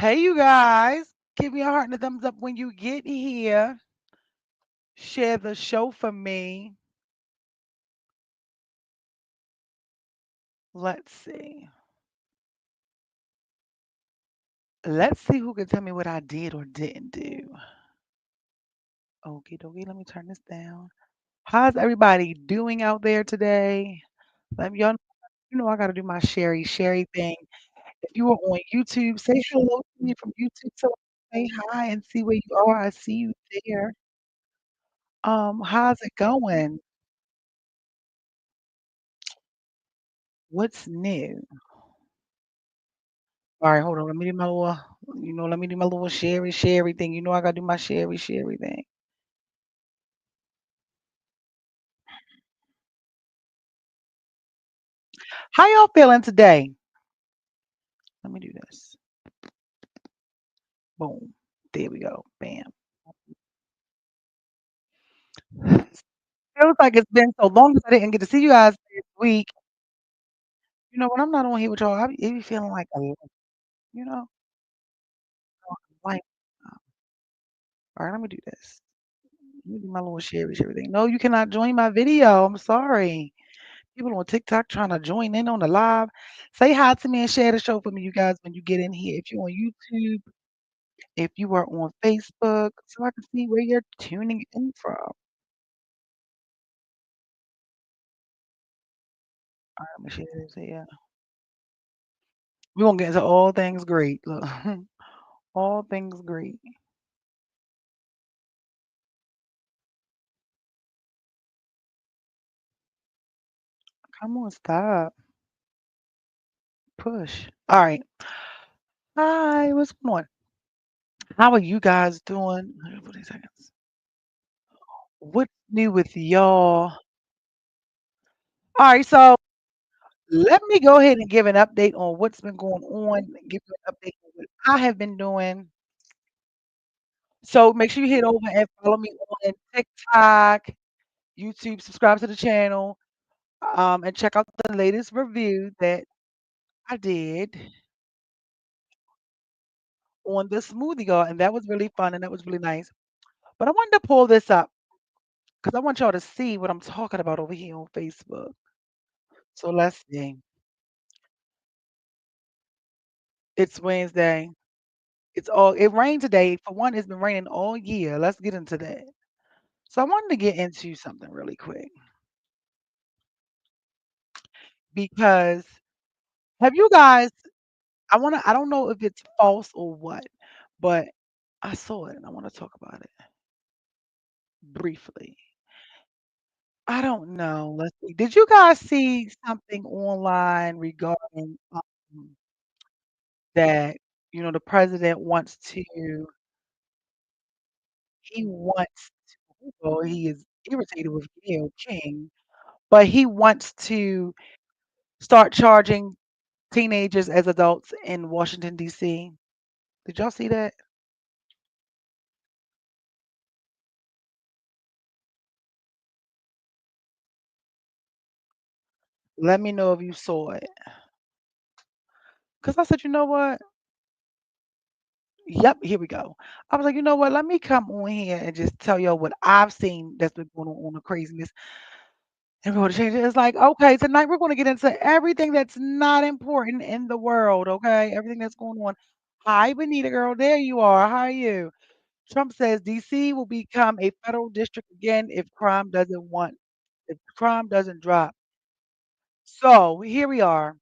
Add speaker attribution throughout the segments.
Speaker 1: Hey, you guys. Give me a heart and a thumbs up when you get here. Share the show for me. Let's see. Let's see who can tell me what I did or didn't do. Okie dokie. Let me turn this down. How's everybody doing out there today? Let me y'all know I gotta do my Sherry thing. If you are on YouTube, say hello to me from YouTube so I can say hi and see where you are. I see you there. How's it going? What's new? All right, hold on. Let me do my little, let me do my little Sherry thing. You know, I gotta do my Sherry thing. How y'all feeling today? Let me do this. Boom. There we go. Bam. Feels like it's been so long since I didn't get to see you guys this week. You know, when I'm not on here with y'all, it be feeling like a, you know, like, all right, let me do this. Let me do my little Sherry thing. No, you cannot join my video. I'm sorry. People on TikTok trying to join in on the live. Say hi to me and share the show for me, you guys, when you get in here. If you're on YouTube, if you are on Facebook, so I can see where you're tuning in from. All right, I'm gonna share this here. We're gonna get into all things great. Look, all things great. Come on, stop. Push. All right. Hi, what's going on? How are you guys doing? 140 seconds. What's new with y'all? All right, so let me go ahead and give an update on what's been going on. Give you an update on what I have been doing. So make sure you head over and follow me on TikTok, YouTube, subscribe to the channel, and check out the latest review that I did on the smoothie girl, and that was really fun and that was really nice. But I wanted to pull this up because I want y'all to see what I'm talking about over here on Facebook. So let's see. It's Wednesday. It rained today. For one, it's been raining all year. Let's get into that. So I wanted to get into something really quick because have you guys I don't know if it's false or what, but I saw it and I want to talk about it briefly. I don't know. Let's see. Did you guys see something online regarding that, the president wants to he wants well, he is irritated with Gayle King, but he wants to start charging teenagers as adults in Washington, D.C. Did y'all see that? Let me know if you saw it. Because I said, you know what? Yep, here we go. I was like, you know what? Let me come on here and just tell y'all what I've seen that's been going on the craziness. And we're going to change it. It's like, okay, tonight we're going to get into everything that's not important in the world, okay? Everything that's going on. Hi, Benita girl. There you are. How are you? Trump says DC will become a federal district again if crime doesn't drop. So here we are.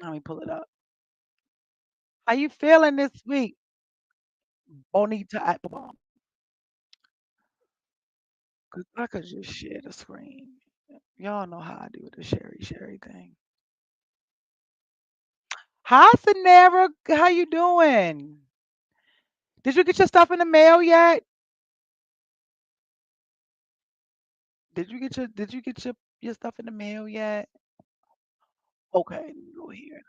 Speaker 1: Let me pull it up. How you feeling this week? Bonita at the bomb. Cause I could just share the screen. Y'all know how I do with the Sherry thing. Hi, Sanera. How you doing? Did you get your stuff in the mail yet? Did you get your stuff in the mail yet? Okay, let me go here.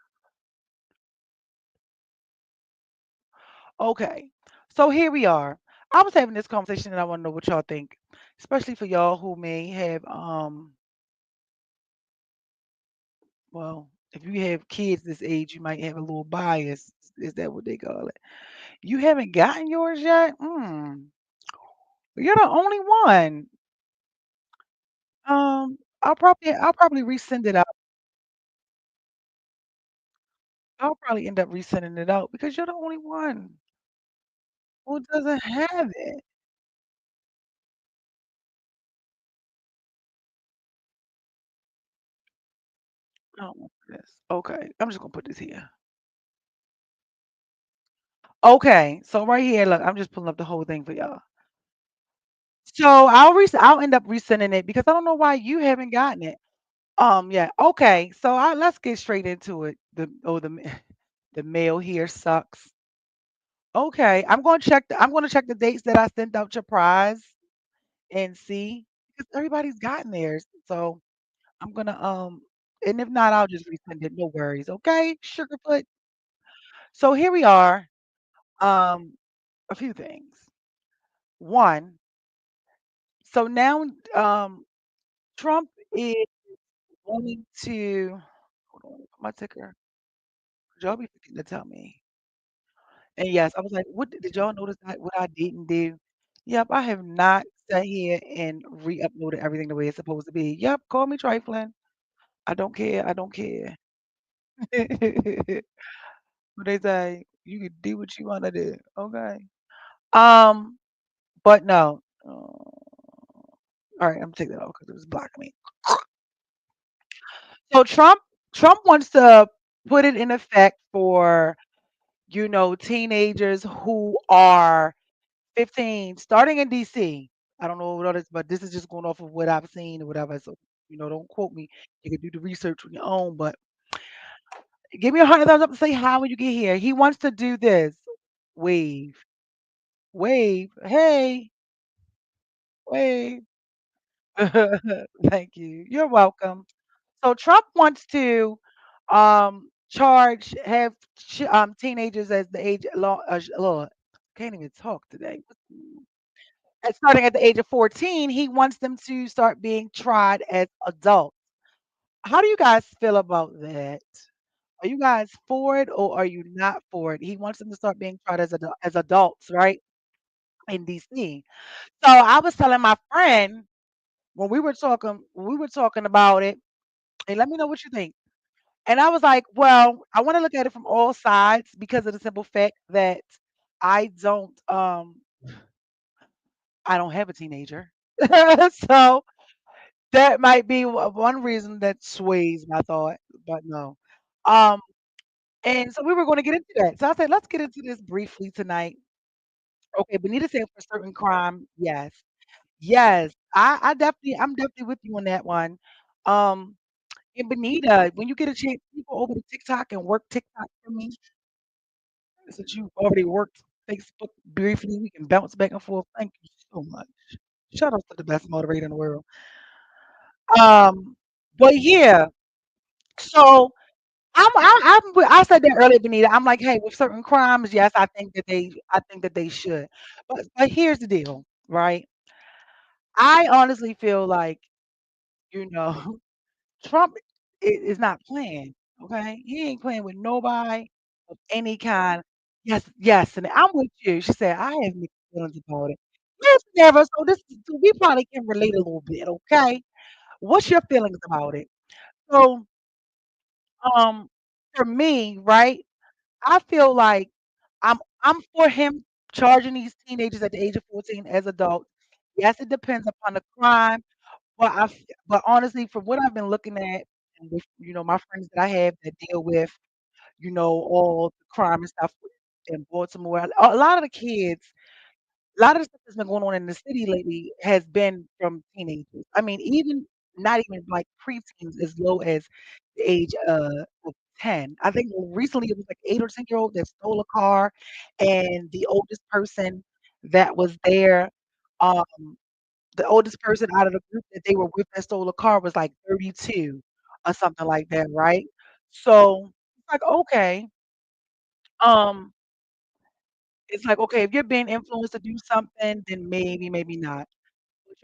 Speaker 1: Okay. So here we are. I was having this conversation and I want to know what y'all think. Especially for y'all who may have well, If you have kids this age, you might have a little bias. Is that what they call it? You haven't gotten yours yet? You're the only one. I'll probably resend it out. I'll probably end up resending it out because you're the only one who doesn't have it. I don't want this. Okay, I'm just gonna put this here. Okay, so right here, look, I'm just pulling up the whole thing for y'all. So I'll end up resending it because I don't know why you haven't gotten it. Yeah. Okay. So let's get straight into it. The mail here sucks. Okay, I'm gonna check the dates that I sent out your prize and see because everybody's gotten theirs. So I'm gonna and if not, I'll just resend it. No worries. Okay, Sugarfoot. So here we are. Um, a few things. One. So now Trump is wanting to hold on, my ticker. Y'all be forgetting to tell me. And yes, I was like, "What did y'all notice what I didn't do?" Yep, I have not sat here and re-uploaded everything the way it's supposed to be. Yep, call me trifling. I don't care. I don't care. What they say, you can do what you want to do. Okay. Um, but no. All right, I'm taking that off because it was blocking me. So Trump wants to put it in effect for teenagers who are 15, starting in DC. I don't know what others, but this is just going off of what I've seen or whatever. So, don't quote me. You can do the research on your own, but give me a 100 thumbs up to say hi when you get here. He wants to do this. Wave. Wave. Hey, wave. Thank you. You're welcome. So Trump wants to charge have teenagers as the age law Lord, can't even talk today. At starting at the age of 14, he wants them to start being tried as adults. How do you guys feel about that? Are you guys for it or are you not for it? He wants them to start being tried as adults, right? In DC. So I was telling my friend when we were talking about it, and let me know what you think. And I was like, well, I want to look at it from all sides because of the simple fact that I don't um I don't have a teenager. So that might be one reason that sways my thought, but no. Um, and so we were going to get into that. So I said, let's get into this briefly tonight. Okay, Benita said for certain crime, yes, yes. I'm definitely with you on that one. Um, and Benita, when you get a chance, you go over to TikTok and work TikTok for me. Since you already worked Facebook briefly, we can bounce back and forth. Thank you so much. Shout out to the best moderator in the world. Um, but yeah, so I said that earlier, Benita. I'm like, hey, with certain crimes, yes, I think that they should. But here's the deal, right? I honestly feel like, you know, Trump is not playing. Okay, he ain't playing with nobody of any kind. Yes, yes, and I'm with you. She said I have mixed feelings about it. Yes, never. So we probably can relate a little bit. Okay, what's your feelings about it? So, um, for me, right? I feel like I'm for him charging these teenagers at the age of 14 as adults. Yes, it depends upon the crime, but but honestly, from what I've been looking at and with my friends that I have that deal with all the crime and stuff in Baltimore, a lot of the kids a lot of the stuff that's been going on in the city lately has been from teenagers. I mean, even not even like preteens as low as the age of 10. I think recently it was like 8 or 10-year-old that stole a car, and there, um, the oldest person out of the group that they were with that stole a car was like 32 or something like that, right? So it's like um, okay, if you're being influenced to do something, then maybe, maybe not.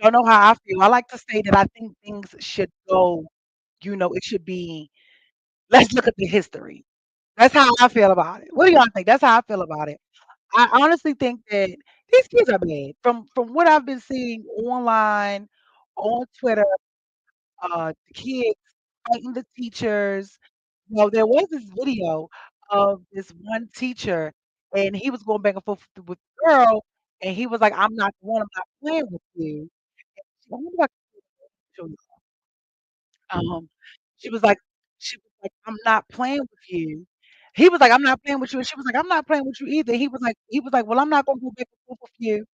Speaker 1: Y'all know how I feel. I like to say that I think things should go, it should be. Let's look at the history. That's how I feel about it. What do y'all think? That's how I feel about it. I honestly think that these kids are bad. From what I've been seeing online, on Twitter, the kids fighting the teachers. There was this video of this one teacher, and he was going back and forth with the girl, and he was like, "I'm not the one. I'm not playing with you." I wonder if I can show you. Um, she was like "I'm not playing with you." He was like, "I'm not playing with you," and she was like, "I'm not playing with you either." He was like, "Well, I'm not gonna go back and forth with you."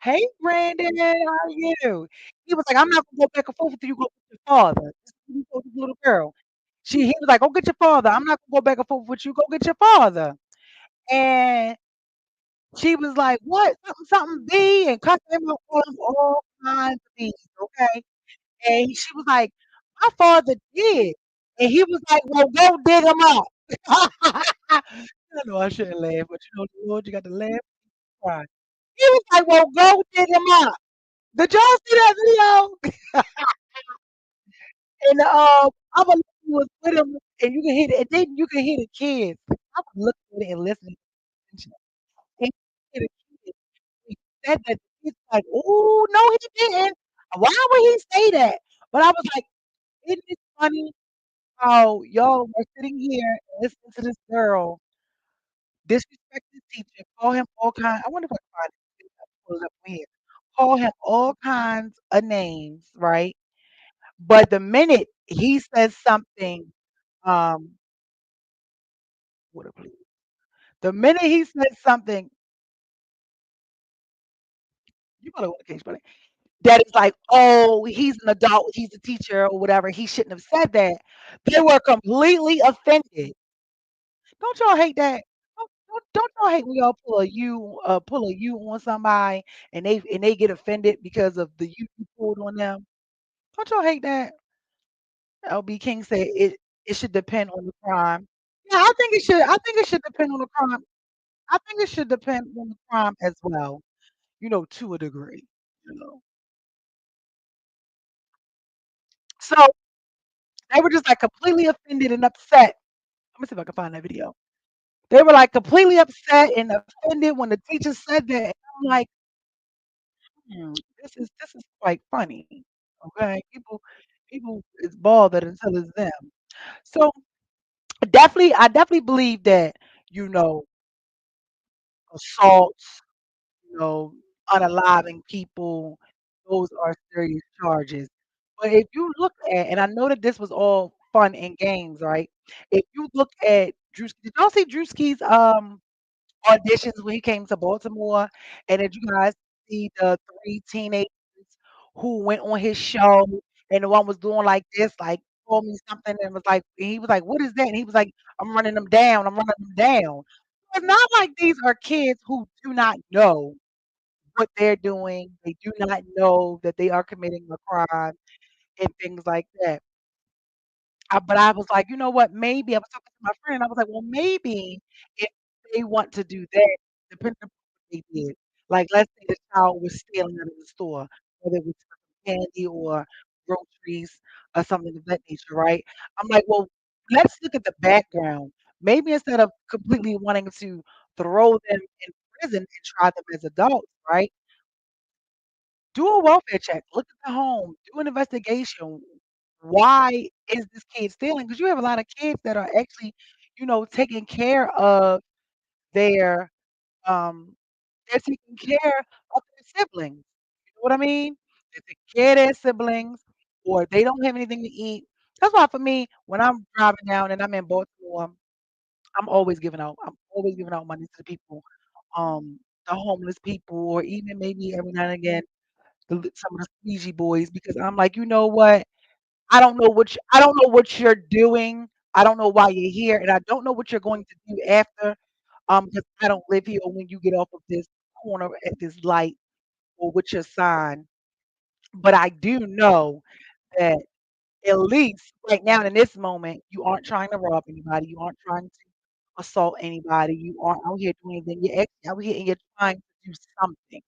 Speaker 1: "Hey, Brandon, how are you?" He was like, "I'm not gonna go back and forth with you. Go with your father." This is what he told this little girl. He was like, "Go get your father. I'm not gonna go back and forth with you. Go get your father." And she was like, "What? Something, something B," and cussed him out, called him all kinds of B's, okay? And she was like, "My father did." And he was like, "Well, go dig him up." I know I shouldn't laugh, but the Lord, you got to laugh, cry. He was like, "Well, go dig him up." Did y'all see that video? And I'm a was with him, and you can hear it, and then you can hear the kids. I was looking at it and listening to the and you can hear the kids. He said that the kids like, "Oh no, he didn't. Why would he say that?" But I was like, "Isn't it funny how y'all were sitting here and listening to this girl disrespect this teacher, call him all kind I wonder if I can find it, pull it up here. Call him all kinds of names, right? But the minute he says something, um, what a please. The minute he says something, you probably want to case, but that is like, oh, he's an adult, he's a teacher or whatever. He shouldn't have said that. They were completely offended. Don't y'all hate that? Don't y'all hate when y'all pull a U on somebody and they get offended because of the U you pulled on them? Don't y'all hate that? LB King said it should depend on the crime. Yeah, I think it should. I think it should depend on the crime. I think it should depend on the crime as well. To a degree. You know. So they were just like completely offended and upset. Let me see if I can find that video. They were like completely upset and offended when the teacher said that. And I'm like, "Hmm, this is quite funny." Okay, people is bothered until it's them. So I definitely believe that you know assaults, unaliving people, those are serious charges. But if you look at, and I know that this was all fun and games, right? If you look at did y'all see Drewski's auditions when he came to Baltimore? And did you guys see the three teenagers who went on his show and the one was doing like this, like told me something and was like, and he was like, "What is that?" And he was like, "I'm running them down. I'm running them down." It's not like these are kids who do not know what they're doing. They do not know that they are committing a crime and things like that. But I was like, "You know what? Maybe" I was talking to my friend, I was like, "Well, maybe if they want to do that, depending on what they did." Like, let's say the child was stealing out of the store, whether it was candy or groceries or something of that nature, right? I'm like, "Well, let's look at the background. Maybe instead of completely wanting to throw them in prison and try them as adults, right? Do a welfare check, look at the home, do an investigation. Why is this kid stealing? Because you have a lot of kids that are actually, taking care of their um they're taking care of their siblings. You know what I mean? They take care of their siblings or they don't have anything to eat. That's why for me, when I'm driving down and I'm in Baltimore, I'm always giving out money to the people, the homeless people, or even maybe every now and again some of the squeegee boys because I'm like, you know what? I don't know what you're doing. I don't know why you're here, and I don't know what you're going to do after. Because I don't live here. When you get off of this corner at this light or with your sign, but I do know that at least right now in this moment, you aren't trying to rob anybody. You aren't trying to assault anybody. You aren't out here doing anything. You're actually out here and you're trying to do something.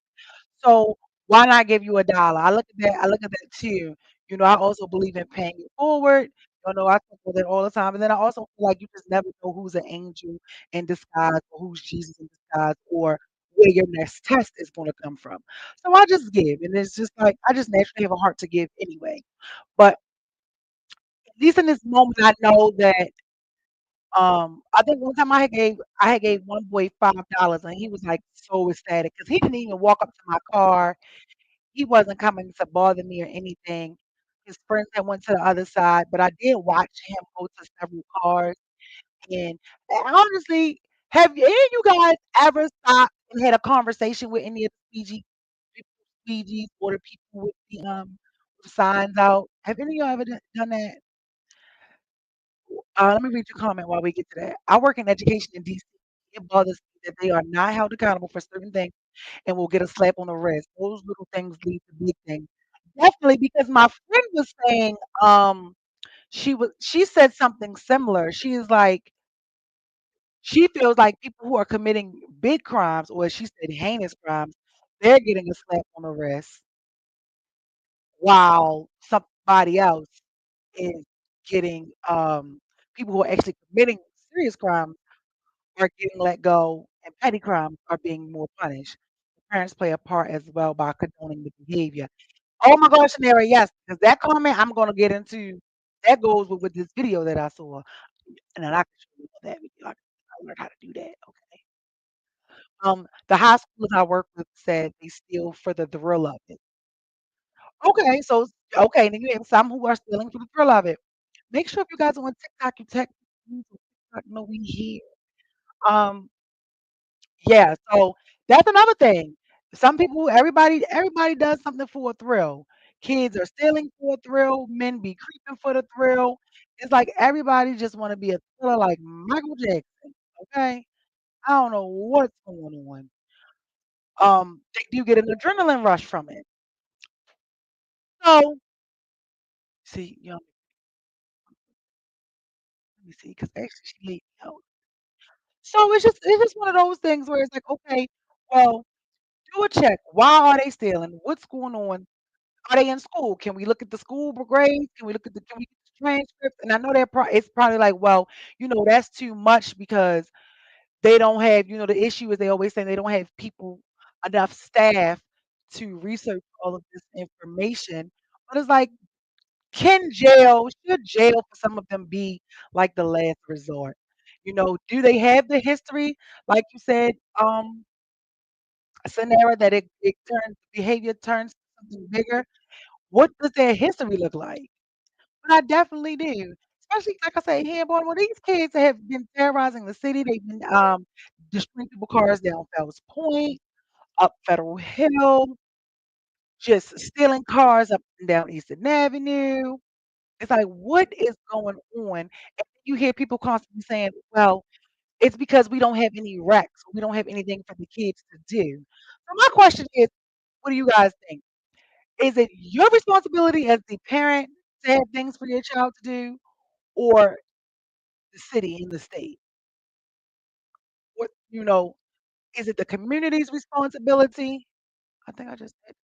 Speaker 1: So why not give you $1? I look at that too. I also believe in paying it forward. You know, I think with it all the time, and then I also feel like you just never know who's an angel in disguise or who's Jesus in disguise or where your next test is gonna come from. So I just give, and it's just like I just naturally have a heart to give anyway. But at least in this moment, I know that I think one time I had gave one boy $5 and he was like so ecstatic because he didn't even walk up to my car. He wasn't coming to bother me or anything. His friends had went to the other side, but I did watch him go to several cars. And honestly, have any of you guys ever stopped and had a conversation with any of the squeegees or the people with signs out? Have any of y'all ever done that? Let me read your comment while we get to that. I work in education in DC. It bothers me that they are not held accountable for certain things and will get a slap on the wrist. Those little things lead to big things. Definitely, because my friend was saying, she said something similar. She is like, she feels like people who are committing big crimes, or as she said, heinous crimes, they're getting a slap on the wrist, while somebody else is getting people who are actually committing serious crimes are getting let go and petty crimes are being more punished. Parents play a part as well by condoning the behavior. Oh my gosh, Shanera, yes, because that comment I'm gonna get into that goes with this video that I saw. And then I can show you that video. I learned how to do that. Okay. The high schools I work with said they steal for the thrill of it. Okay, so okay, then you have some who are stealing for the thrill of it. Make sure if you guys are on TikTok, you text me so TikTok know we here. Um, yeah, so that's another thing. Some people, everybody does something for a thrill. Kids are stealing for a thrill. Men be creeping for the thrill. It's like everybody just want to be a thriller like Michael Jackson. Okay, I don't know what's going on. They do get an adrenaline rush from it. So see, let me see, because actually she laid me out. So it's just one of those things where it's like, okay, well, do a check. Why are they stealing? What's going on? Are they in school? Can we look at the school grades? Can we get the transcripts? And I know it's probably like, well, that's too much because they don't have, the issue is they always say they don't have people, enough staff to research all of this information. But it's like, should jail for some of them be like the last resort? Do they have the history, like you said, scenario that it turns behavior turns to something bigger? What does their history look like? But I definitely do. Especially like I say, here in Baltimore, these kids have been terrorizing the city. They've been destroying people's cars down Fells Point, up Federal Hill, just stealing cars up and down Eastern Avenue. It's like, what is going on? And you hear people constantly saying, well, it's because we don't have any recs. We don't have anything for the kids to do. So my question is, what do you guys think? Is it your responsibility as the parent to have things for your child to do, or the city and the state? What is it the community's responsibility? I think I just said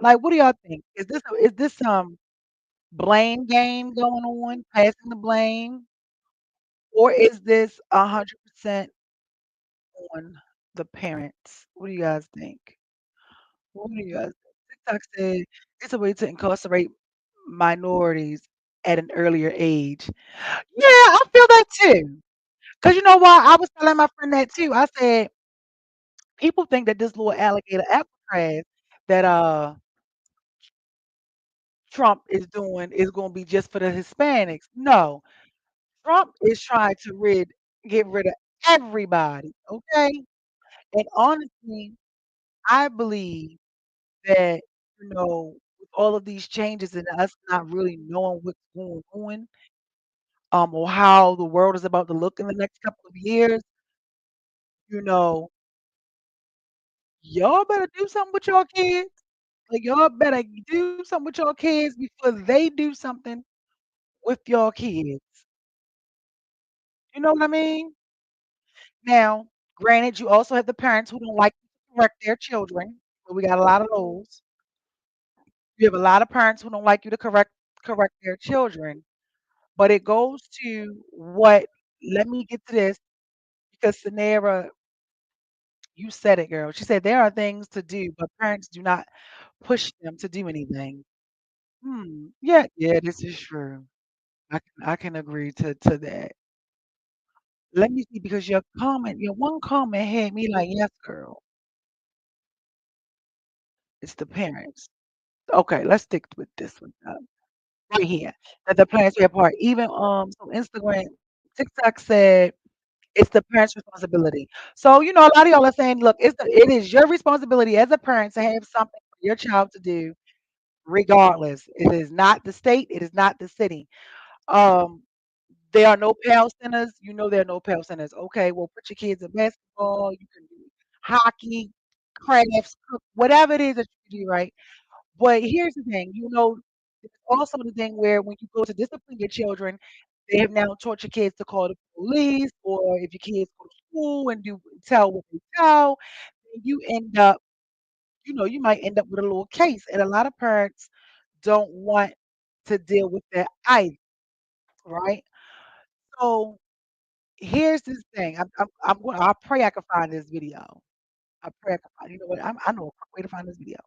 Speaker 1: like, what do y'all think? Is this blame game going on, passing the blame, or is this 100% on the parents? What do you guys think? What do you guys think? TikTok said it's a way to incarcerate minorities at an earlier age. Yeah, I feel that too. Cause you know what? I was telling my friend that too. I said, people think that this little alligator Alcatraz that Trump is doing is gonna be just for the Hispanics. No. Trump is trying to get rid of everybody, okay? And honestly, I believe that, with all of these changes and us not really knowing what's going on, or how the world is about to look in the next couple of years, you know, y'all better do something with your kids. Like, y'all better do something with your kids before they do something with your kids. You know what I mean? Now, granted, you also have the parents who don't like to correct their children. So we got a lot of those. You have a lot of parents who don't like you to correct their children, but it goes to what let me get to this because Sanera, you said it, girl. She said there are things to do, but parents do not push them to do anything. Yeah, yeah, this is true. I can agree to that. Let me see because your one comment had me like, yes, girl, it's the parents. Okay, let's stick with this one. Right here, that the parents play a part. Even so Instagram, TikTok said it's the parents' responsibility. So a lot of y'all are saying, look, it is your responsibility as a parent to have something for your child to do, regardless. It is not the state. It is not the city. Um, there are no Pell centers. You know there are no Pell centers. Okay, well put your kids in basketball. You can do hockey, crafts, cook, whatever it is that you do, right? But here's the thing, there's also the thing where when you go to discipline your children, they have now taught your kids to call the police, or if your kids go to school and do tell what they tell, then you might end up with a little case. And a lot of parents don't want to deal with that either, right? So here's this thing. I pray I can find this video. I pray I can find. You know what? I know a quick way to find this video.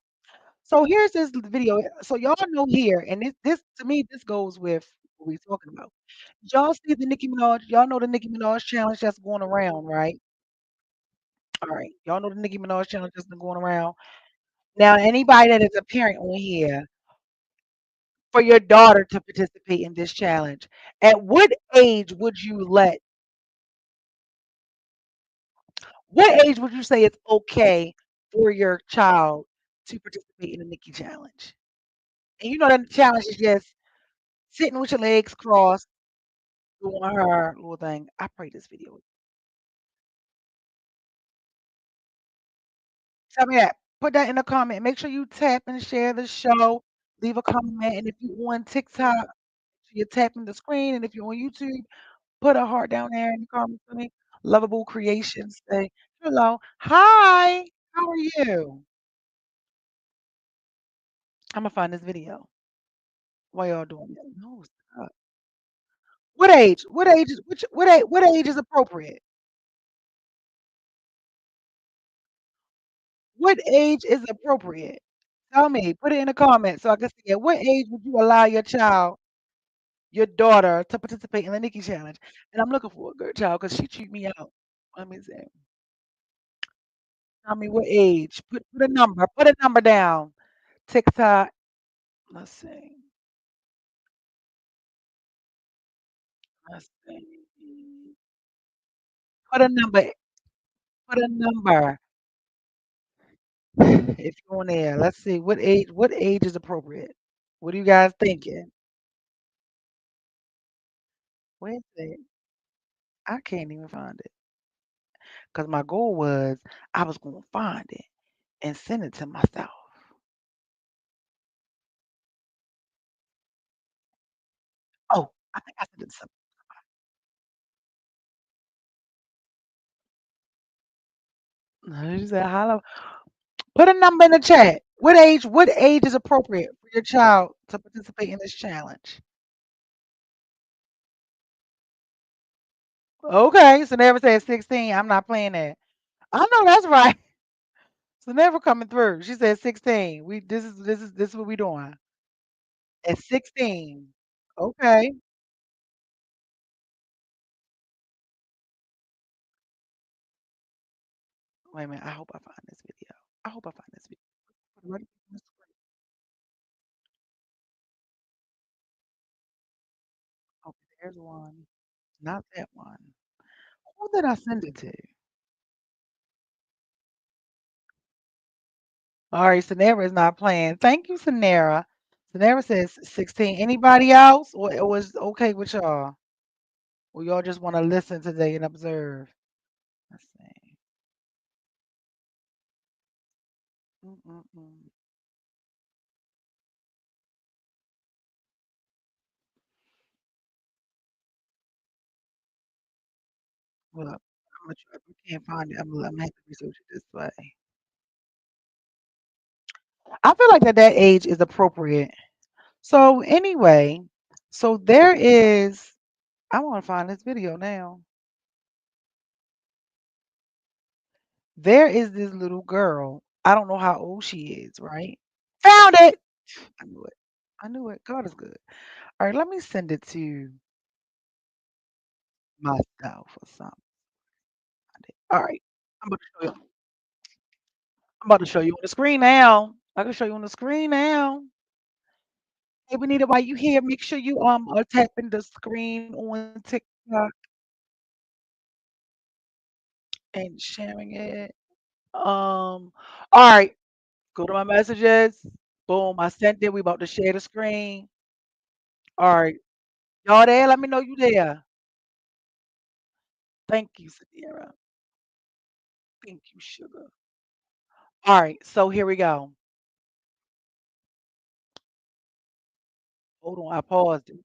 Speaker 1: So here's this video. So y'all know here, and this to me, this goes with what we're talking about. Y'all see the Nicki Minaj? Y'all know the Nicki Minaj challenge that's going around, right? All right. Y'all know the Nicki Minaj challenge that's been going around. Now, anybody that is a parent on here, for your daughter to participate in this challenge, at what age would you say it's okay for your child to participate in the Nicki challenge? And you know that the challenge is just sitting with your legs crossed doing her little thing. I pray this video. Tell me that. Put that in the comment. Make sure you tap and share the show. Leave a comment. And if you're on TikTok, you're tapping the screen. And if you're on YouTube, put a heart down there in the comments for me. Lovable Creations. Say hello. Hi. How are you? I'm gonna find this video. Why y'all doing that? No, stop. What age? What age is what age is appropriate? What age is appropriate? Tell me. Put it in the comments so I can see it. What age would you allow your daughter to participate in the Nikki challenge? And I'm looking for a good child because she cheat me out. Let me see. Tell me what age. Put a number. Put a number down. TikTok. Let's see. Let's see. Put a number. Put a number. If you're on there. Let's see. What age is appropriate? What are you guys thinking? Where's it? I can't even find it. Because my goal was I was gonna find it and send it to myself. Oh, I think I sent it to She said, "Holla." Put a number in the chat. What age is appropriate for your child to participate in this challenge? Okay, so never said 16. I'm not playing that. I know that's right. So never coming through. She said 16. This is what we doing. At 16. Okay. Wait a minute. I hope I find this video. I hope I find this video. Put it right on the screen. Okay, there's one. Not that one. Who did I send it to? All right, Sanera is not playing. Thank you, Sanera. Sanera says 16. Anybody else? Or it was okay with y'all? Or y'all just want to listen today and observe? Let's see. Mm-mm-mm. Well, I'm gonna try. If we can't find it, I'm gonna have to research it this way. I feel like that age is appropriate. So anyway, so there is. I want to find this video now. There is this little girl. I don't know how old she is, right? Found it. I knew it. I knew it. God is good. All right, let me send it to myself or something. All right. I'm about to show you. I'm about to show you on the screen now. I can show you on the screen now. Hey, Benita, while you here, make sure you are tapping the screen on TikTok and sharing it. All right, go to my messages. Boom, I sent it. We about to share the screen. All right, y'all there? Let me know you there. Thank you, Sierra. Thank you, sugar. All right, so here we go. Hold on, I paused it.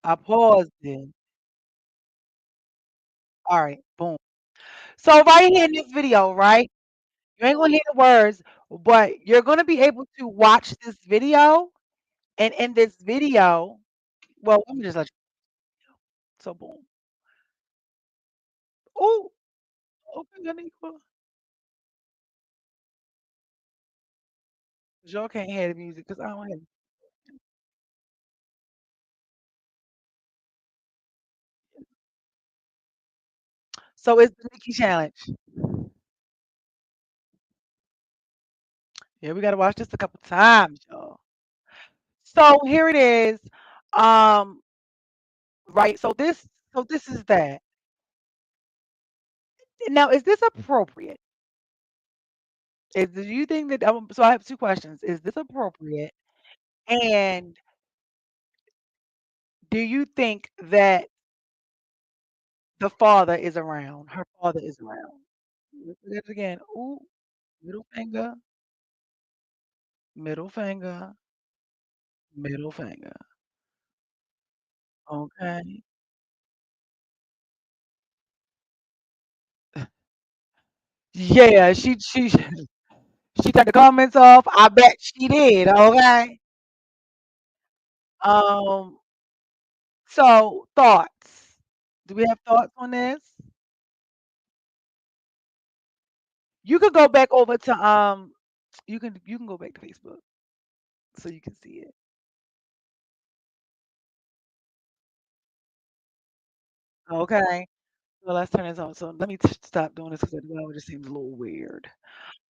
Speaker 1: I paused it. All right, boom. So right here in this video, right? You ain't gonna hear the words, but you're gonna be able to watch this video. And in this video, well, let me just let you. So boom. Oh, okay, Aniqua. 'Cause y'all can't hear the music because I don't have. So it's the Nikki challenge. Yeah, we gotta watch this a couple times, y'all. So here it is. Um, right. So this is that. Now, is this appropriate? Do you think that? So I have two questions. Is this appropriate? And do you think that the father is around? Her father is around. Look at it again. Ooh, middle finger, middle finger, middle finger. Okay. Yeah, she turned the comments off. I bet she did. Okay. Um. So thoughts. Do we have thoughts on this? You could go back over to you can go back to Facebook so you can see it. Okay. So let's turn this on. So let me stop doing this because it just seems a little weird.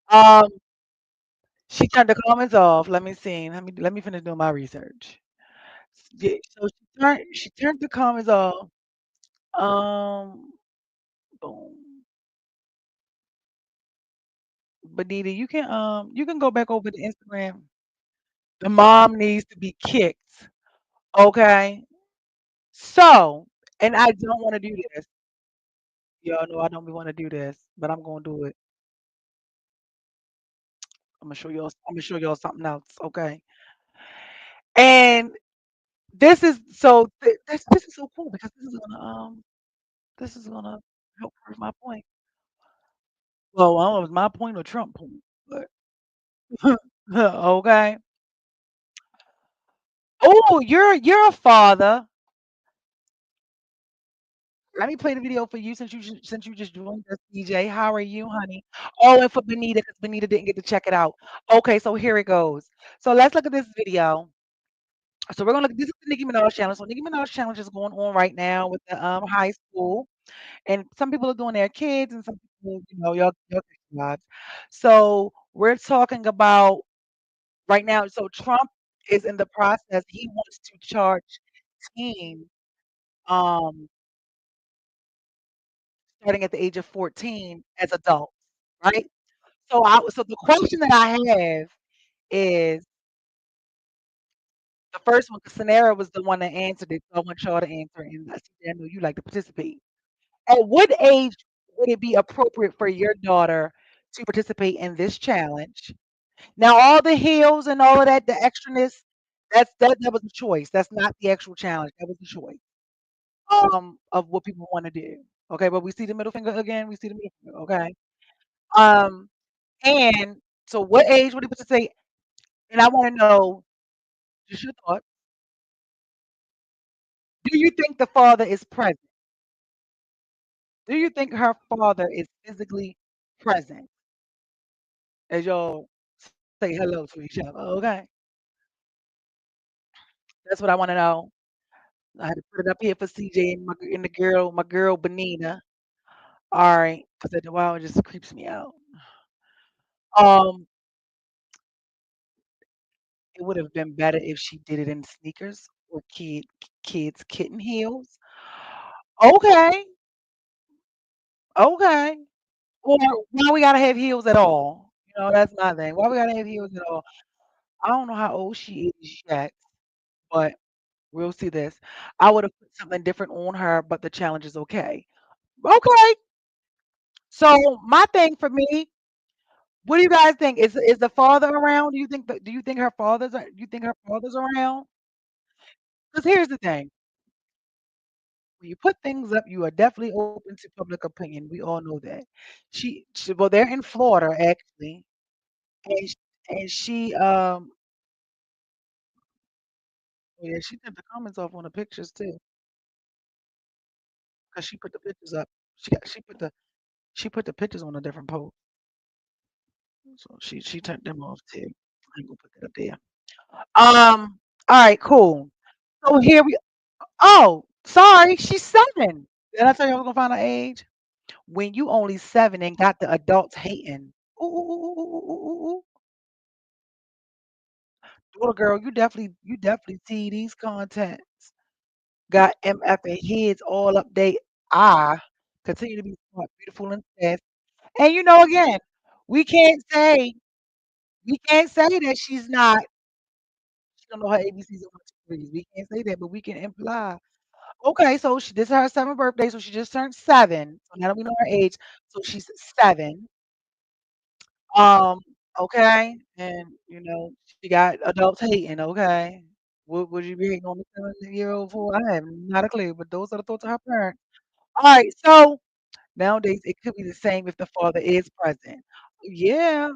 Speaker 1: Um, she turned the comments off. Let me see. Let me finish doing my research. Yeah, so she turned the comments off. Um, boom. Benita, you can go back over to Instagram. The mom needs to be kicked. Okay. So, and I don't want to do this. Y'all know I don't want to do this, but I'm gonna do it. I'm gonna show y'all something else. Okay. And this is so cool because this is gonna help prove my point. Well, I don't know if it's my point or Trump point, but okay. Oh, you're a father. Let me play the video for you since you just joined us, DJ. How are you, honey? Oh, and for Benita, because Benita didn't get to check it out. Okay, so here it goes. So let's look at this video. So we're gonna look. This is the Nicki Minaj challenge. So Nicki Minaj challenge is going on right now with the high school, and some people are doing their kids, and some people, y'all get the vibes. So we're talking about right now. So Trump is in the process. He wants to charge teens um starting at the age of 14 as adults, right? So the question that I have is the first one, because Sonera was the one that answered it, so I want y'all to answer, and I see I know you like to participate. At what age would it be appropriate for your daughter to participate in this challenge? Now, all the heels and all of that, the extraness, that was a choice. That's not the actual challenge. That was a choice of what people want to do. Okay, but we see the middle finger again. We see the middle finger. Okay. Um, and so what age would it participate? And I wanna know just your thoughts. Do you think the father is present? Do you think her father is physically present as y'all say hello to each other? Okay, that's what I wanna know. I had to put it up here for CJ and my girl Benina. All right, because after a while it just creeps me out. Um, it would have been better if she did it in sneakers or kids kitten heels. Okay, okay. Or why we gotta have heels at all? That's my thing. Why we gotta have heels at all? I don't know how old she is yet, but we'll see this. I would have put something different on her, but the challenge is okay. Okay. So my thing for me, what do you guys think? Is the father around? Do you think her father's around? Because here's the thing. When you put things up, you are definitely open to public opinion. We all know that. Well, they're in Florida actually, and sh- and she oh yeah, she took the comments off on the pictures too, because she put the pictures up. She put the pictures on a different post, so she turned them off too. I ain't gonna put that up there. All right, cool. So here we. Oh, sorry, she's 7. Did I tell you I was gonna find her age? When you only 7 and got the adults hating. Ooh, ooh, ooh, ooh, ooh, ooh, ooh, ooh. Little girl, you definitely see these contents. Got MFing heads all up they eye. Continue to be smart, beautiful, and fast. And again, we can't say we can't say that she don't know her ABCs and 1, 2, 3s. We can't say that, but we can imply. Okay, so this is her 7th birthday, so she just turned 7. So now that we know her age, so she's 7. Um, okay, and she got adults hating. Okay, what would you be hating on the 7-year-old for? I have not a clue, but those are the thoughts of her parents. All right, so nowadays it could be the same if the father is present. Yeah,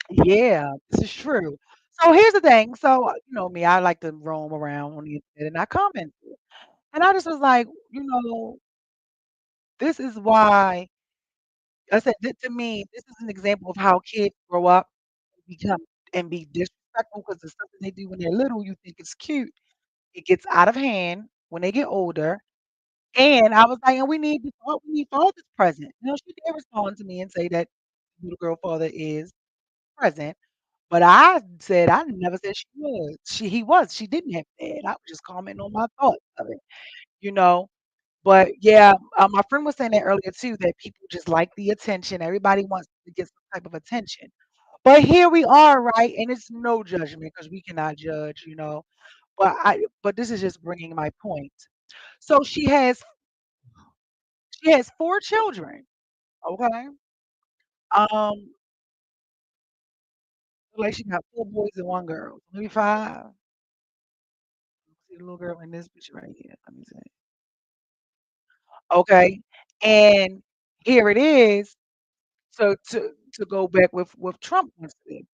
Speaker 1: yeah, this is true. So here's the thing. So me, I like to roam around on the internet and I comment, and I just was like, this is why I said to me, this is an example of how kids grow up become and be disrespectful because the stuff that they do when they're little, you think it's cute. It gets out of hand when they get older. And I was like, and we need fathers present. She did respond to me and say that little girl father is present. But I said I never said she was. He was. She didn't have that. I was just commenting on my thoughts of it, you know. But yeah, my friend was saying that earlier too, that people just like the attention. Everybody wants to get some type of attention. But here we are, right? And it's no judgment because we cannot judge. But this is just bringing my point. So she has 4 children. Okay. Um, like she got 4 boys and 1 girl. Maybe 5. See the little girl in this picture right here. Let me see. Okay. And here it is. So to go back with Trump incident.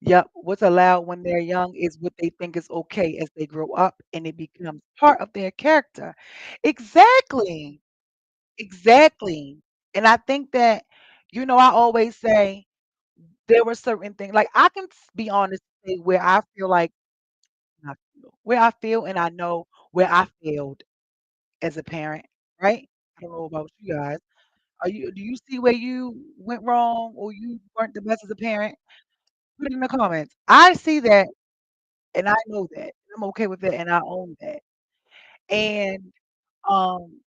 Speaker 1: Yep, what's allowed when they're young is what they think is okay as they grow up and it becomes part of their character. Exactly. Exactly. And I think that, I always say there were certain things like I can be honest and say where I feel and I know where I failed as a parent, right? I don't know about you guys. Do you see where you went wrong or you weren't the best as a parent? Put it in the comments. I see that and I know that. I'm okay with that and I own that. And um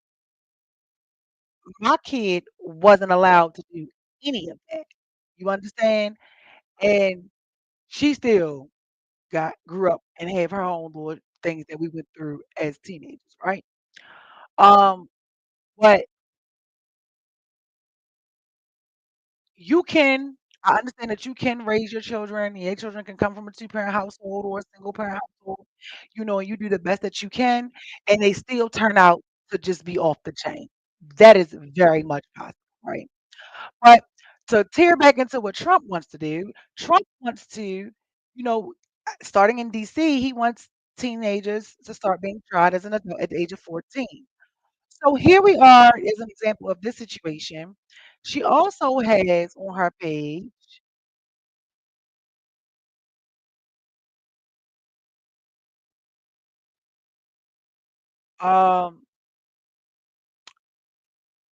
Speaker 1: my kid wasn't allowed to do any of that. You understand? And she still grew up and have her own little things that we went through as teenagers, right? Um, but you can I understand that you can raise your children. Your children can come from a two-parent household or a single-parent household, and you do the best that you can, and they still turn out to just be off the chain. That is very much possible, right? But To tear back into what Trump wants to do, Trump wants to, starting in DC, he wants teenagers to start being tried as an adult at the age of 14. So here we are as an example of this situation. She also has on her page, um,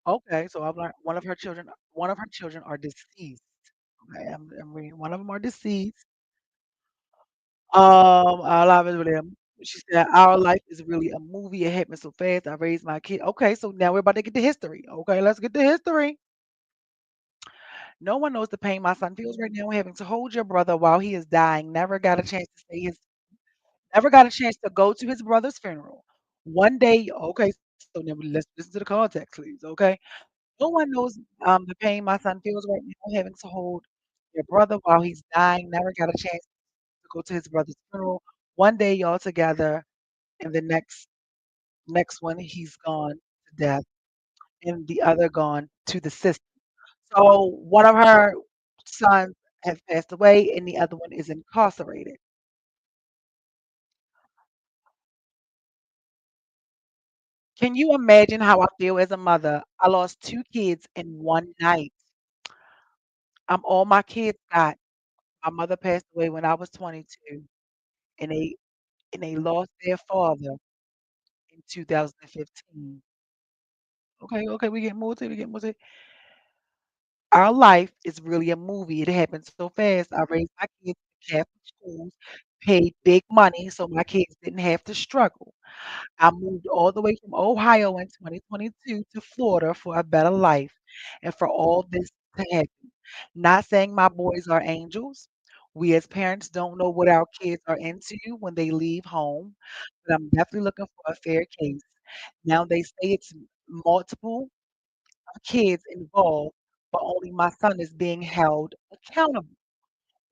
Speaker 1: okay, so I've learned one of her children are deceased. Okay, I'm reading. One of them are deceased. I love it with them. She said, "Our life is really a movie. It happened so fast. I raised my kid." Okay, so now we're about to get to history. Okay, let's get to history. No one knows the pain my son feels right now having to hold your brother while he is dying. Never got a chance to go to his brother's funeral. One day, okay, so now let's listen to the context, please. Okay. No one knows the pain my son feels right now having to hold your brother while he's dying. Never got a chance to go to his brother's funeral. One day y'all together, and the next one he's gone to death, and the other gone to the system. So one of her sons has passed away, and the other one is incarcerated. Can you imagine how I feel as a mother? I lost two kids in one night. I'm all my kids got. My mother passed away when I was 22, and they lost their father in 2015. Okay, okay, we get more to Our life is really a movie. It happens so fast. I raised my kids in Catholic schools, paid big money so my kids didn't have to struggle. I moved all the way from Ohio in 2022 to Florida for a better life and for all this to happen. Not saying my boys are angels. We as parents don't know what our kids are into when they leave home, but I'm definitely looking for a fair case. Now they say it's multiple kids involved, but only my son is being held accountable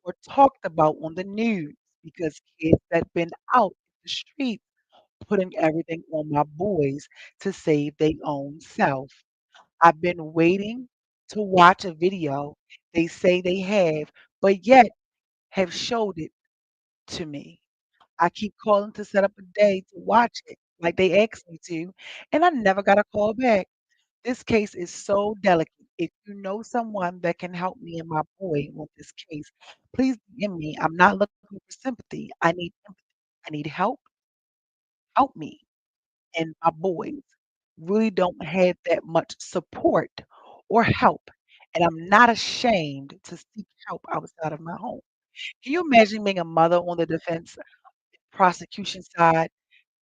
Speaker 1: or talked about on the news because kids that been out in the streets putting everything on my boys to save their own self. I've been waiting to watch a video they say they have, but yet have showed it to me. I keep calling to set up a day to watch it like they asked me to, and I never got a call back. This case is so delicate. If you know someone that can help me and my boy with this case, please DM me. I'm not looking for sympathy. I need empathy. I need help. Help me. And my boys really don't have that much support or help. And I'm not ashamed to seek help outside of my home. Can you imagine being a mother on the defense prosecution side?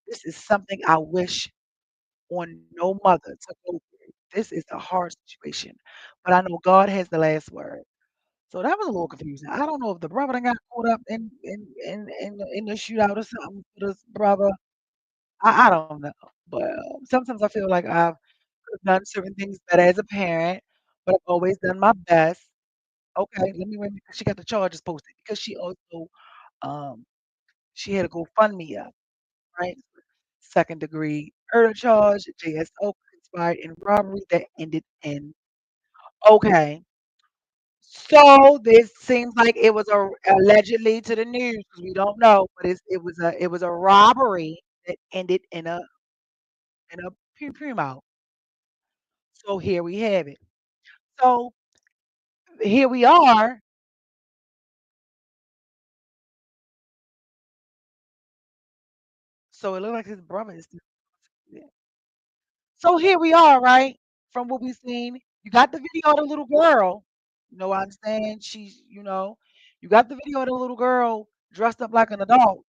Speaker 1: This is something I wish on no mother to go through. This is a hard situation, but I know God has the last word. So that was a little confusing. I don't know if the brother done got caught up in the shootout or something for this brother. I don't know, but sometimes I feel like I've done certain things better as a parent, but I've always done my best. Okay, let me remember. She got the charges posted because um she had a GoFundMe up, right? Second degree murder charge, JSO conspired in robbery that ended in okay. So this seems like it was a allegedly to the news because we don't know, but it was a robbery that ended in a pew mouth. So here we have it. So here we are. So it looks like his brother is still yeah. So here we are, right? From what we've seen, you got the video of the little girl. You know what I'm saying? You got the video of the little girl dressed up like an adult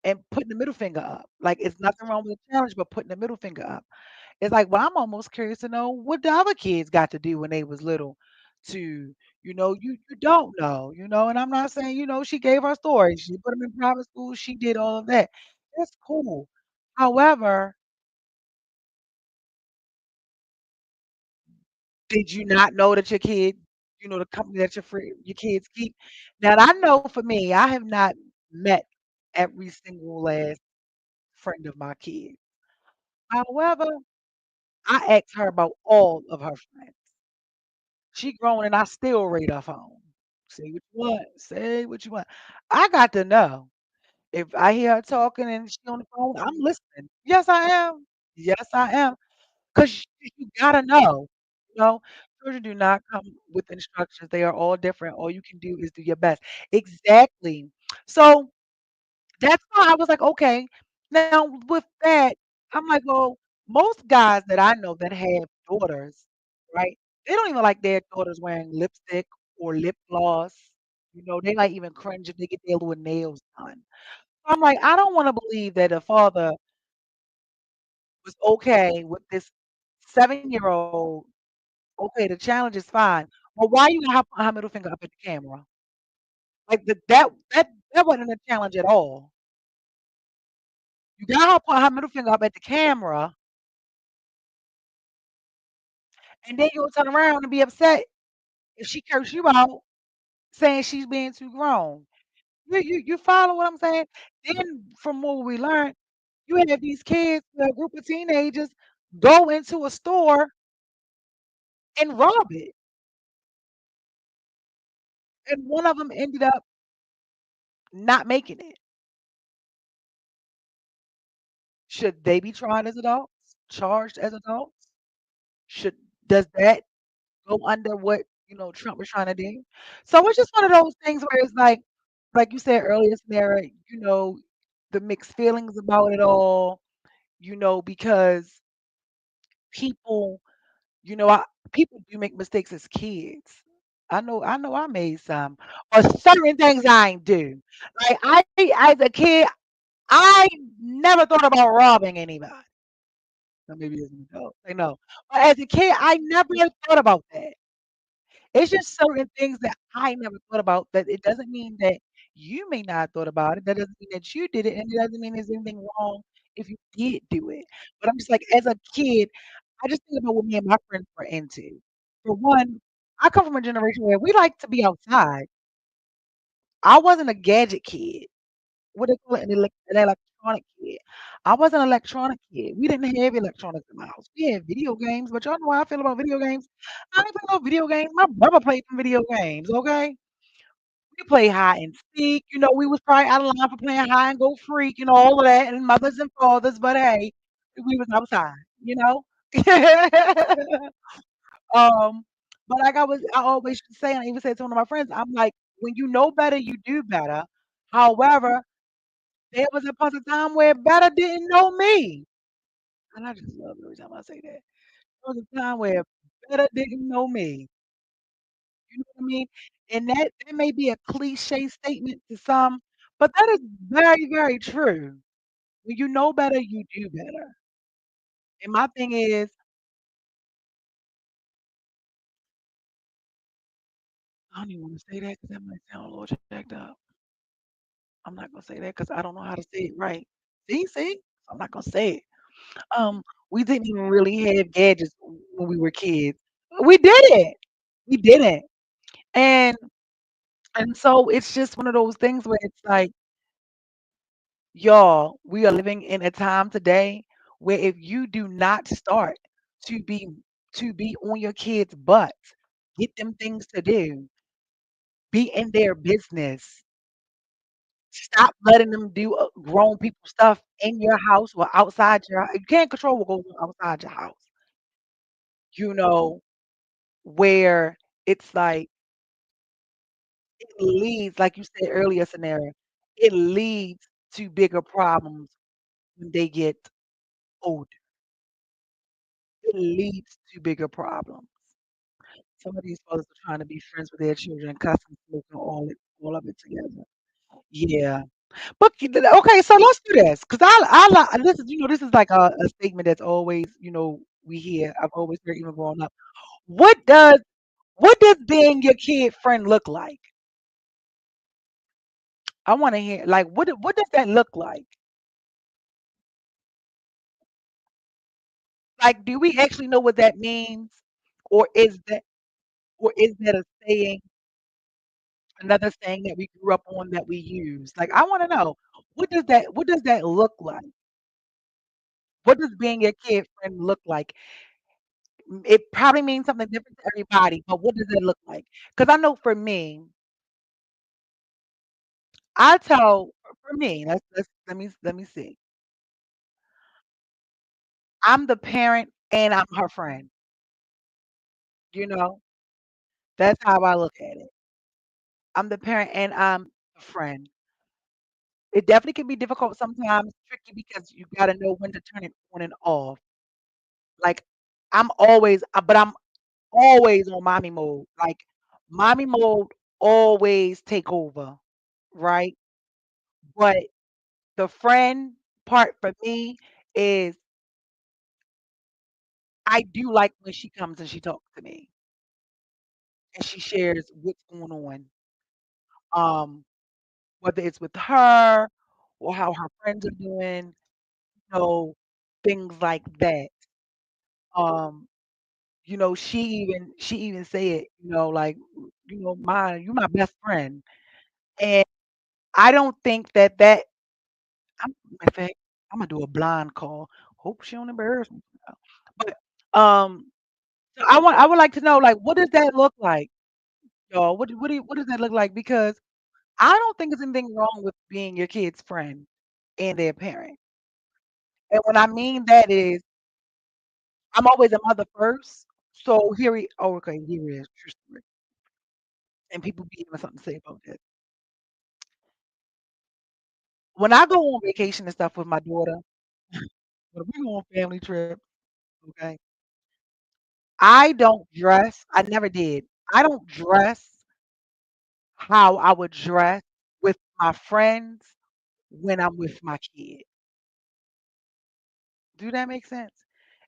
Speaker 1: and putting the middle finger up. Like it's nothing wrong with the challenge, but putting the middle finger up. It's like, well, I'm almost curious to know what the other kids got to do when they was little to, you don't know, and I'm not saying, she gave her story. She put them in private school. She did all of that. That's cool. However, did you not know that your kid, the company that your kids keep? Now, I know for me, I have not met every single last friend of my kids. However, I asked her about all of her friends. She grown and I still rate her phone. Say what you want. Say what you want. I got to know. If I hear her talking and she on the phone, I'm listening. Yes, I am. Yes, I am. 'Cause you gotta know, you know? Children do not come with instructions. They are all different. All you can do is do your best. Exactly. So that's why I was like, okay. Now with that, I'm like, well, most guys that I know that have daughters, right? They don't even like their daughters wearing lipstick or lip gloss. They might even cringe if they get their little nails done. I'm like, I don't want to believe that a father was okay with this 7-year-old. Okay, the challenge is fine, but why you gonna have her middle finger up at the camera? Like that wasn't a challenge at all. You got her put her middle finger up at the camera, and then you'll turn around and be upset if she curse you out, saying she's being too grown. You follow what I'm saying? Then from what we learned, you have these kids, a group of teenagers, go into a store and rob it, and one of them ended up not making it. Should they be tried as adults? Charged as adults? Should does that go under what, Trump was trying to do? So it's just one of those things where it's like you said earlier, Sarah, the mixed feelings about it all, because people, people do make mistakes as kids. I know I made some. But certain things I ain't do. Like as a kid, I never thought about robbing anybody. Now maybe as an adult, I know. But as a kid, I never thought about that. It's just certain things that I never thought about, that it doesn't mean that you may not have thought about it. That doesn't mean that you did it, and it doesn't mean there's anything wrong if you did do it. But I'm just like, as a kid, I just think about what me and my friends were into. For one, I come from a generation where we like to be outside. I wasn't a gadget kid. What they call it, an electronic kid. I was an electronic kid. We didn't have electronics in my house. We had video games, but y'all know how I feel about video games. I ain't play no video games. My brother played some video games, okay? We play hide and seek. We was probably out of line for playing hide and go freak, all of that, and mothers and fathers, but hey, we was outside, you know? um, but like I always say, and I even said to one of my friends, I'm like, when you know better, you do better. However, there was a point of time where better didn't know me. And I just love every time I say that. There was a time where better didn't know me. You know what I mean? And that may be a cliche statement to some, but that is very, very true. When you know better, you do better. And my thing is, I don't even want to say that because that might sound a little jacked up. I'm not gonna say that because I don't know how to say it right. See? I'm not gonna say it. Um, we didn't even really have gadgets when we were kids. We didn't. We didn't. And and so it's just one of those things where it's like, y'all, we are living in a time today where if you do not start to be to be on your kids' butts, get them things to do, be in their business, stop letting them do grown people stuff in your house or outside your house. You can't control what goes on outside your house, you know, where it's like it leads, like you said earlier, scenario, it leads to bigger problems when they get older. It leads to bigger problems. Some of these fathers are trying to be friends with their children, cussing, smoking, all of it together. Yeah. But okay, so let's do this because this is this is like a statement that's always we hear. I've always heard even growing up. What does what does being your kid friend look like? I want to hear like what does that look like? Like, do we actually know what that means, or is that a saying, another saying that we grew up on that we use? Like, I want to know what does that look like? What does being your kid friend look like? It probably means something different to everybody, but what does it look like? Because I know for me, I tell for me, let me see. I'm the parent and I'm her friend, you know? That's how I look at it. I'm the parent and I'm a friend. It definitely can be difficult sometimes, tricky because you gotta know when to turn it on and off. Like, I'm always on mommy mode. Like, mommy mode always take over, right? But the friend part for me is I do like when she comes and she talks to me and she shares what's going on. Um, whether it's with her or how her friends are doing, know, things like that. Um, she even said, like, "My you my best friend." And I don't think that matter of fact, Imma do a blind call. Hope she don't embarrass me now. But, so I would like to know, like, what does that look like, y'all? What does that look like? Because I don't think there's anything wrong with being your kid's friend and their parent. And what I mean that is, I'm always a mother first. So okay, here it is, true story. And people be having something to say about this. When I go on vacation and stuff with my daughter, when we go on family trip, okay, I don't dress. I never did. I don't dress how I would dress with my friends when I'm with my kid. Do that make sense?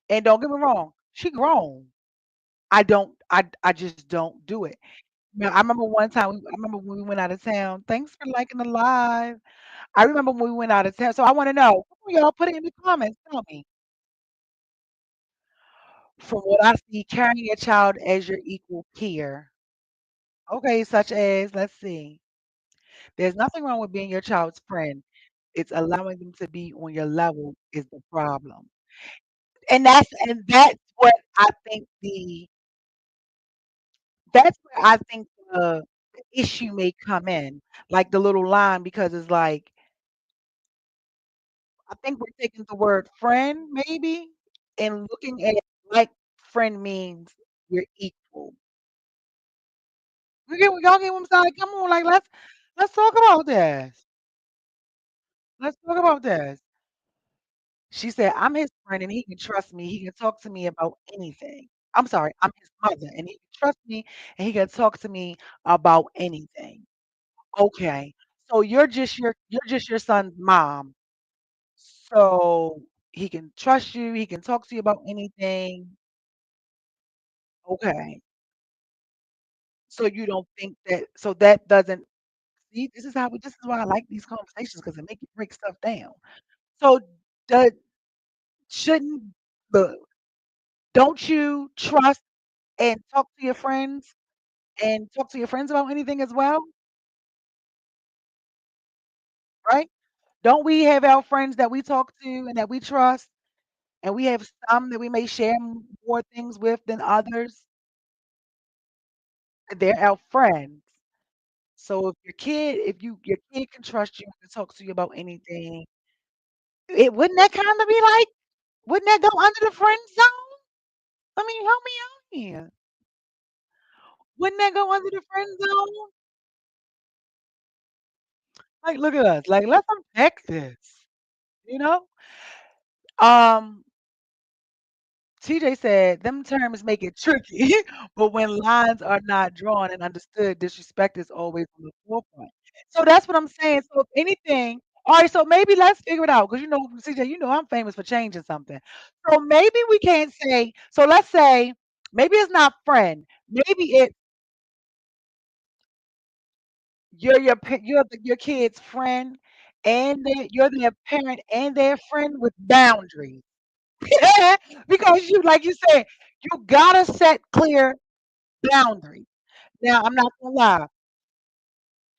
Speaker 1: And don't get me wrong, she grown. I just don't do it. Now, I remember one time, I remember when we went out of town. Thanks for liking the live. I remember when we went out of town. So I want to know, y'all put it in the comments. Tell me, from what I see, carrying a child as your equal peer. Okay, such as, let's see. There's nothing wrong with being your child's friend. It's allowing them to be on your level is the problem. And that's what I think that's where I think the issue may come in. Like the little line because it's like I think we're taking the word friend maybe and looking at it like friend means you're equal. Y'all get what I'm saying? Come on, like let's talk about this. Let's talk about this. She said, "I'm his friend and he can trust me. He can talk to me about anything." I'm sorry, I'm his mother and he can trust me and he can talk to me about anything. Okay. So you're just your son's mom. So he can trust you, he can talk to you about anything. Okay. So you don't think that doesn't see, this is why I like these conversations because it make you break stuff down. So does shouldn't look, don't you trust and talk to your friends about anything as well, right? Don't we have our friends that we talk to and that we trust, and we have some that we may share more things with than others? They're our friends. So if your kid can trust you and talk to you about anything, it wouldn't that kind of be like, wouldn't that go under the friend zone? I mean, help me out here. Wouldn't that go under the friend zone? Like, look at us. Like, let's unpack this. You know? Um, TJ said, them terms make it tricky, but when lines are not drawn and understood, disrespect is always on the forefront. So that's what I'm saying. So if anything, all right, so maybe let's figure it out because CJ, I'm famous for changing something. So maybe we can't say, so let's say maybe it's not friend. Maybe it's you're your kid's friend and you're their parent and their friend with boundaries. Because like you said, you gotta set clear boundaries. Now, I'm not gonna lie,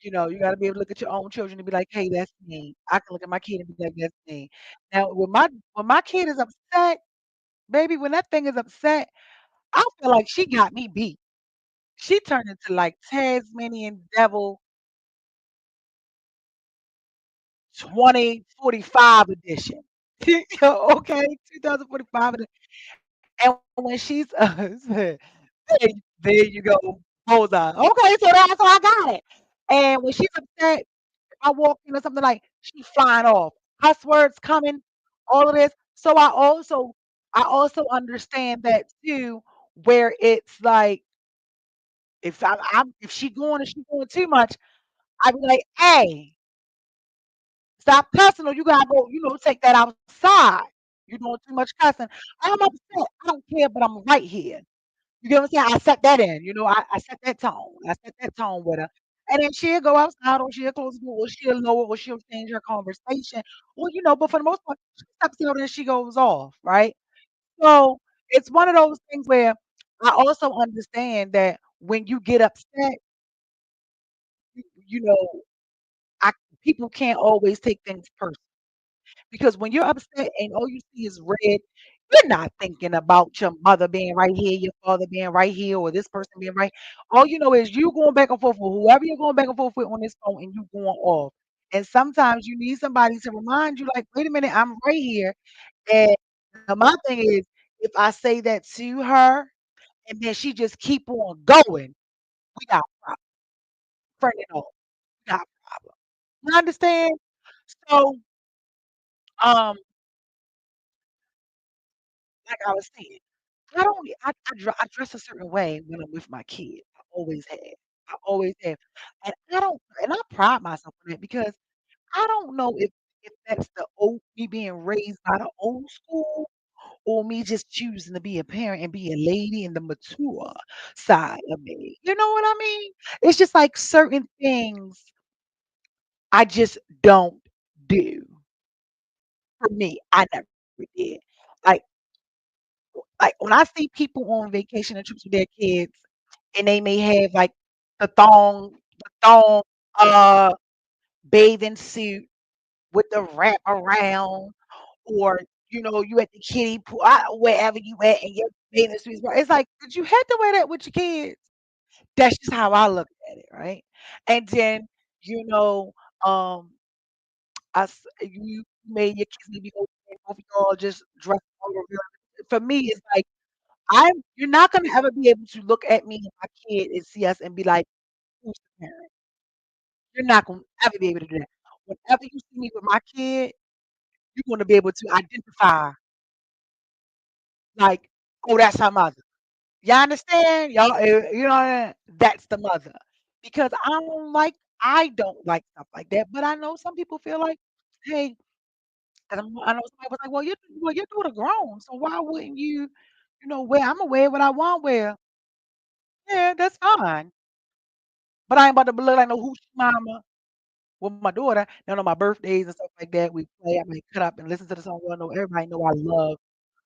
Speaker 1: you gotta be able to look at your own children and be like, "Hey, that's me." I can look at my kid and be like, "That's me." Now, when my kid is upset, baby, when that thing is upset, I feel like she got me beat. She turned into like Tasmanian Devil 2045 edition. Okay, 2045 edition. And when she's there, there you go, bullseye. Okay, so that's how I got it. And when she's upset, I walk in or something like she's flying off, cuss words coming, all of this. So I also understand that too, where it's like if she going too much, I be like, hey, stop cussing or you gotta go, take that outside. You're doing too much cussing. I'm upset. I don't care, but I'm right here. You get what I'm saying? I set that in, I set that tone. I set that tone with her. And then she'll go outside or she'll close the door or she'll lower or she'll change her conversation. But for the most part, she steps out and she goes off, right? So it's one of those things where I also understand that when you get upset, you, you know, I people can't always take things personal. Because when you're upset and all you see is red, you're not thinking about your mother being right here, your father being right here, or this person being right. All you know is you going back and forth with whoever you're going back and forth with on this phone and you going off. And sometimes you need somebody to remind you, like, wait a minute, I'm right here. And my thing is, if I say that to her and then she just keep on going, we got a problem. Friend and all, we got a problem. You understand? So, um, like I was saying. I don't I dress a certain way when I'm with my kids. I always have. I always have. And I pride myself on that because I don't know if that's the old me being raised by the old school or me just choosing to be a parent and be a lady in the mature side of me. You know what I mean? It's just like certain things I just don't do. For me, I never did. Like like when I see people on vacation and trips with their kids and they may have like the thong uh bathing suit with the wrap around, or you at the kiddie pool, wherever you at and your bathing suit is it's like, did you have to wear that with your kids? That's just how I look at it, right? And then, you know, um you made your kids maybe go and both of y'all just dress over for me, it's like you're not gonna ever be able to look at me and my kid and see us and be like, "Who's the parent?" You're not gonna ever be able to do that. Whenever you see me with my kid, you're gonna be able to identify, like, "Oh, that's her mother." Y'all understand? Y'all, you know what I mean? That's the mother. Because I don't like stuff like that, but I know some people feel like, "Hey," and I know somebody was like, "Well, your daughter grown, so why wouldn't you wear Imma wear what I want wear." Yeah, that's fine. But I ain't about to look like no hoochie mama with my daughter. And on my birthdays and stuff like that, we play. I might cut up and listen to the song. Well, no, everybody know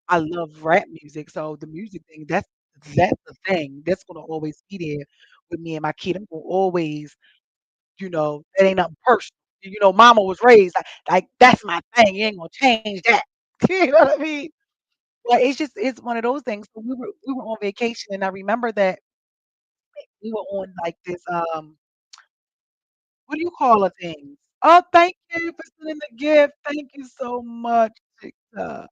Speaker 1: I love rap music. So the music thing, that's the thing. That's gonna always be there with me and my kid. I'm gonna always, that ain't nothing personal. Mama was raised like that's my thing. You ain't gonna change that. You know what I mean? But it's one of those things. So we were on vacation, and I remember that we were on like this what do you call a thing? Oh, thank you for sending the gift. Thank you so much, TikTok.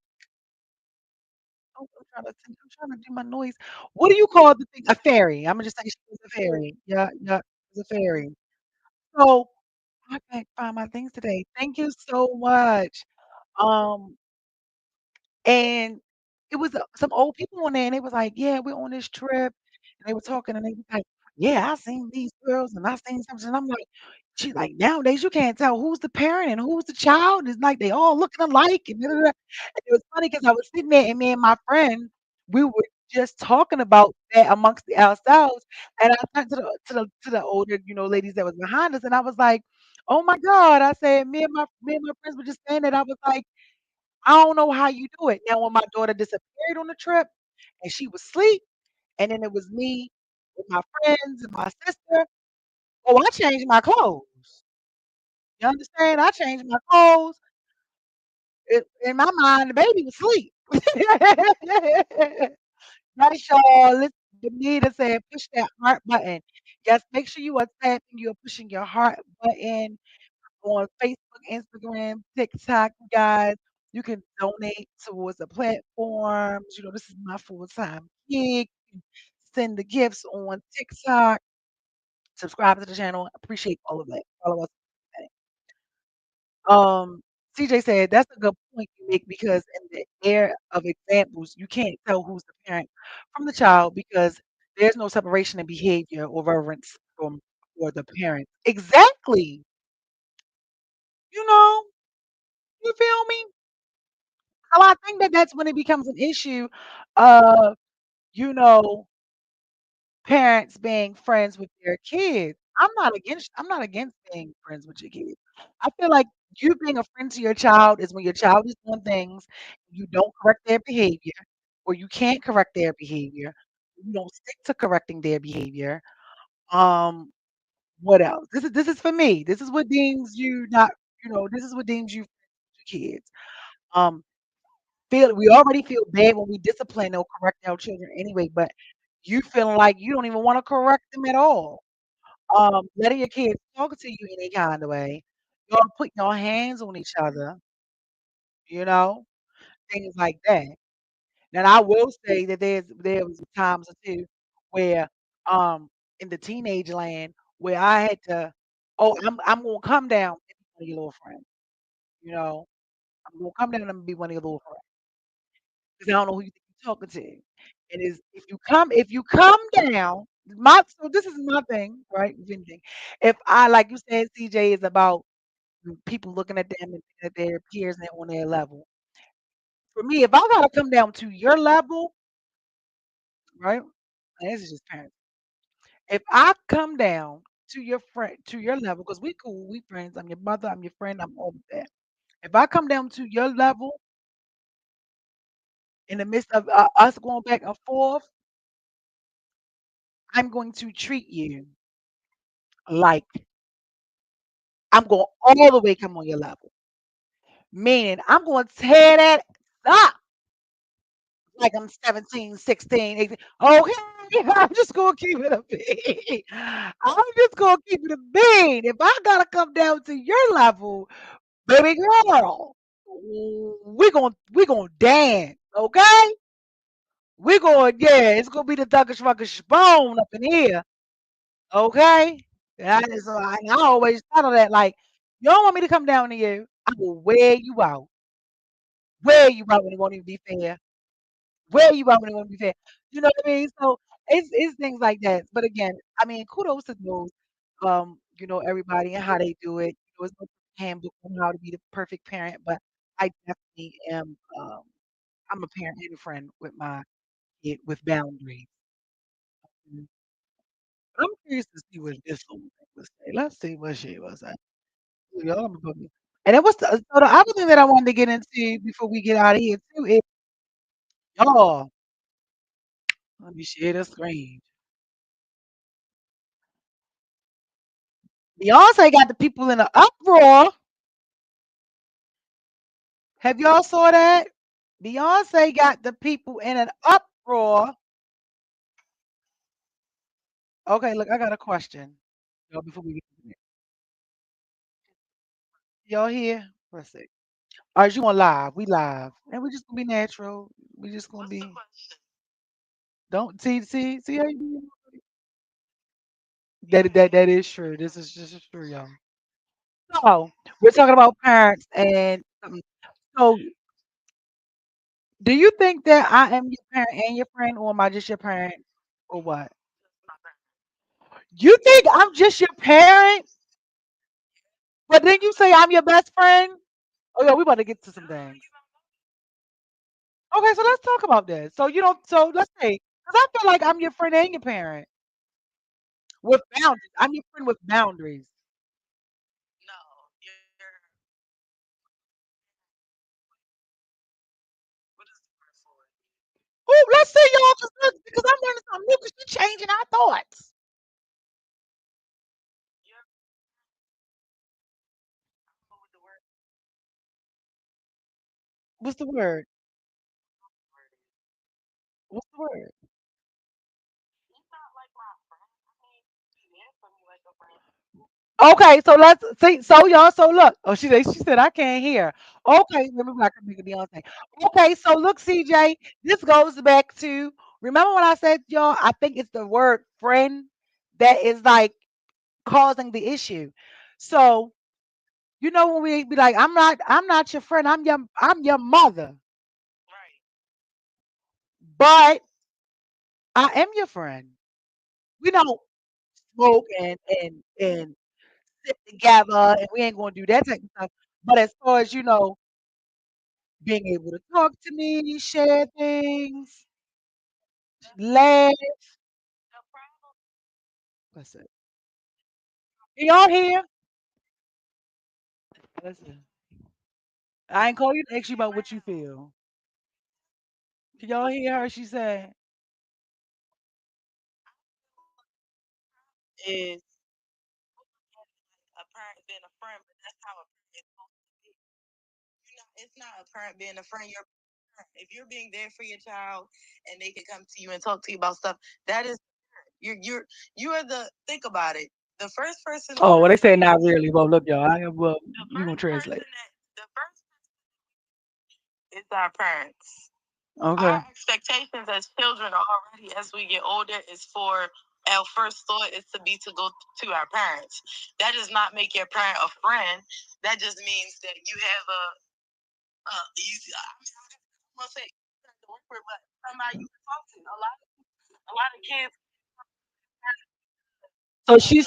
Speaker 1: Oh, I'm trying to do my noise. What do you call the thing? A fairy. Imma just say she was a fairy. Yeah, yeah, she's a fairy. So, I can't find my things today. Thank you so much. Um And it was, some old people on there, and they was like, "Yeah, we're on this trip," and they were talking, and they was like, "Yeah, I seen these girls, and I seen something," and I'm like she's like, "Nowadays, you can't tell who's the parent and who's the child, it's like they all looking alike, and da, da, da." And it was funny because I was sitting there, and me and my friend, we were just talking about that amongst ourselves, and I turned to the older, ladies that was behind us, and I was like, "Oh my god," I said, me and my friends were just saying that, I was like, I don't know how you do it. Now, when my daughter disappeared on the trip and she was asleep, and then it was me with my friends and my sister, oh, I changed my clothes. You understand? I changed my clothes. In my mind, the baby was asleep. Right, y'all. Listen, Benita said, push that heart button. Yes, make sure you are tapping, you're pushing your heart button on Facebook, Instagram, TikTok, you guys. You can donate towards the platforms. You know, this is my full-time gig. Send the gifts on TikTok. Subscribe to the channel. Appreciate all of that. Follow us. CJ said that's a good point you make because in the air of examples, you can't tell who's the parent from the child because there's no separation in behavior or reverence from for the parent. Exactly. You know, you feel me? So I think that that's when it becomes an issue of, you know, parents being friends with their kids. I'm not against being friends with your kids. I feel like you being a friend to your child is when your child is doing things, you don't correct their behavior, or you can't correct their behavior. You don't stick to correcting their behavior. Um, what else? This is for me. This is what deems you not, this is what deems you friends with your kids. Um, we already feel bad when we discipline or correct our children anyway, but you feeling like you don't even want to correct them at all. Letting your kids talk to you any kind of way. Y'all put your hands on each other, you know, things like that. And I will say that there was times or two where in the teenage land where I had to, oh, I'm gonna come down and be one of your little friends, you know. I'm gonna come down and be one of your little friends. 'Cause I don't know who you think you're talking to. And is if you come down, so this is my thing, right? Venting. If I like you said, CJ is about people looking at them and thinking that their peers and on their level. For me, if I gotta come down to your level, right? And this is just parents. If I come down to your level, because we cool, we friends. I'm your mother, I'm your friend, I'm all of that. If I come down to your level in the midst of us going back and forth, I'm going to treat you like I'm going all the way come on your level. Meaning I'm going to tear that up like I'm 17, 16, 18. Okay, I'm just going to keep it a bean. I'm just going to keep it a bean. If I got to come down to your level, baby girl, we gonna dance, okay? It's gonna be the Duckish Ruckish Bone up in here, okay? I always tell her that, like, you don't want me to come down to you, I will wear you out when it won't even be fair, wear you out when it won't be fair. You know what I mean? So it's things like that. But again, I mean, kudos to those, everybody and how they do it. There's no handbook on how to be the perfect parent, but I definitely am. I'm a parent and a friend with my kid with boundaries. Mm. I'm curious to see what this woman would say. Let's see what she was saying. Y'all, I'ma put me and then so the other thing that I wanted to get into before we get out of here too is y'all, let me share the screen. Beyonce got the people in an uproar. Have y'all saw that? Beyonce got the people in an uproar. Okay, look, I got a question. Y'all, before we get y'all here? Let's see. All right, you on live? We live, and we just gonna be natural. We just gonna be. Don't see how you do? That is true. This is true, y'all. So we're talking about parents and so do you think that I am your parent and your friend, or am I just your parent, or what? You think I'm just your parent, but then you say I'm your best friend? Oh yeah, we about to get to some things. Okay, so let's talk about this. So you don't. So let's say, because I feel like I'm your friend and your parent with boundaries. I'm your friend with boundaries. Oh, let's see y'all, because I'm learning something new. Because you're changing our thoughts. What's the word? What's the word? Okay, so let's see. So y'all, so look. Oh, she said I can't hear. Okay, let me back up to Beyonce. Okay, so look, CJ, this goes back to remember when I said y'all, I think it's the word friend that is like causing the issue. So when we be like, I'm not your friend, I'm your mother,
Speaker 2: Right.
Speaker 1: but I am your friend. We don't smoke and sit together, and we ain't gonna do that type of stuff. But as far as being able to talk to me, share things,
Speaker 2: The,
Speaker 1: laugh.
Speaker 2: the problem
Speaker 1: Listen, y'all here? Listen, I ain't call you to ask you about what you feel. Can y'all hear her? She said,
Speaker 2: is a parent being a friend, but that's how a parent is supposed to be. It's not a parent being a friend. You're a parent. If you're being there for your child and they can come to you and talk to you about stuff, that is you're the think about it. The first person
Speaker 1: "Oh,
Speaker 2: on
Speaker 1: well, they
Speaker 2: earth,
Speaker 1: said not really." Well, look, y'all. Well,
Speaker 2: the
Speaker 1: you gonna
Speaker 2: first
Speaker 1: translate?
Speaker 2: person that the first is our parents. Our
Speaker 1: Okay.
Speaker 2: expectations as children already as we get older is for our first thought is to be to go to our parents. That does not make your parent a friend. That just means that you have I'm gonna say the word for it, but somebody you can talk to. A lot of kids
Speaker 1: So she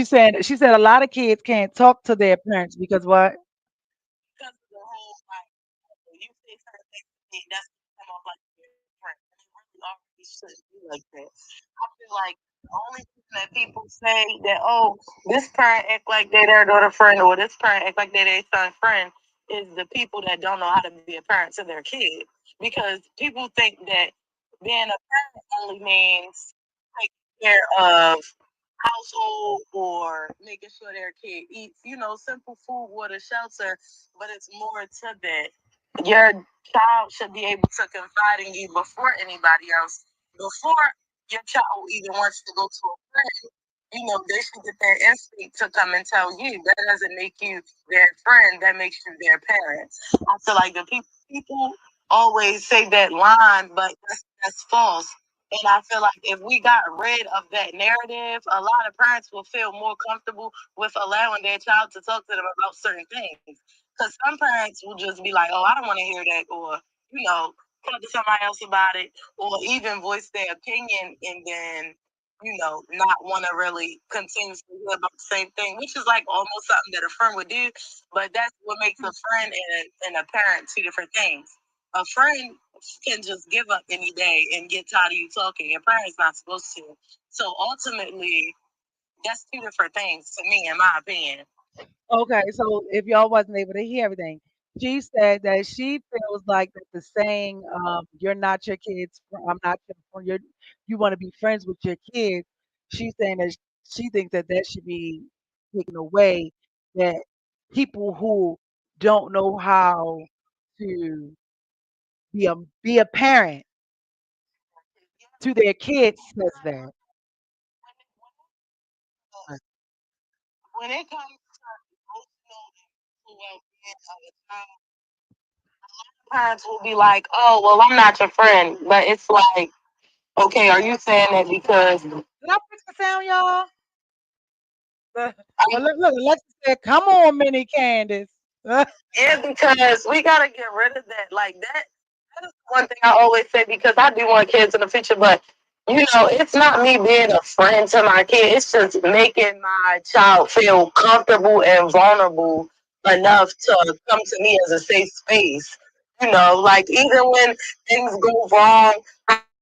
Speaker 1: said a lot of kids can't talk to their parents because what?
Speaker 2: because of the whole like you say certain things to me, that's gonna come off like you're a friend. And it really already shouldn't be like that. I feel like the only reason that people say that, oh, this parent act like they their daughter friend or this parent act like they their son friend is the people that don't know how to be a parent to their kid. Because people think that being a parent only means taking care of household or making sure their kid eats, simple food, water, shelter, but it's more to that. Your child should be able to confide in you before anybody else. Before your child even wants to go to a friend, they should get their instinct to come and tell you. That doesn't make you their friend, that makes you their parent. I feel like the people always say that line, but that's false. And I feel like if we got rid of that narrative, a lot of parents will feel more comfortable with allowing their child to talk to them about certain things. Because some parents will just be like, oh, I don't want to hear that, or, talk to somebody else about it, or even voice their opinion and then, not want to really continuously hear about the same thing, which is like almost something that a friend would do. But that's what makes a friend and a parent two different things. A friend can just give up any day and get tired of you talking. Your parent's not supposed to. So ultimately, that's two different things to me, in my opinion.
Speaker 1: Okay, so if y'all wasn't able to hear everything, she said that she feels like that the saying, "You're not your kids. I'm not your friend. You want to be friends with your kids." She's saying that she thinks that that should be taken away. That people who don't know how to be a parent to their kids says that.
Speaker 2: When it comes to emotional and well-being of a child, parents will be like, "Oh, well, I'm not your friend," but it's like, okay, are you saying that because
Speaker 1: Did I fix the sound, y'all? Look, Alexa said, "Come on, Mini Candace."
Speaker 2: yeah, because we gotta get rid of that. Like that. That is one thing I always say because I do want kids in the future, but it's not me being a friend to my kid. It's just making my child feel comfortable and vulnerable enough to come to me as a safe space. Like even when things go wrong,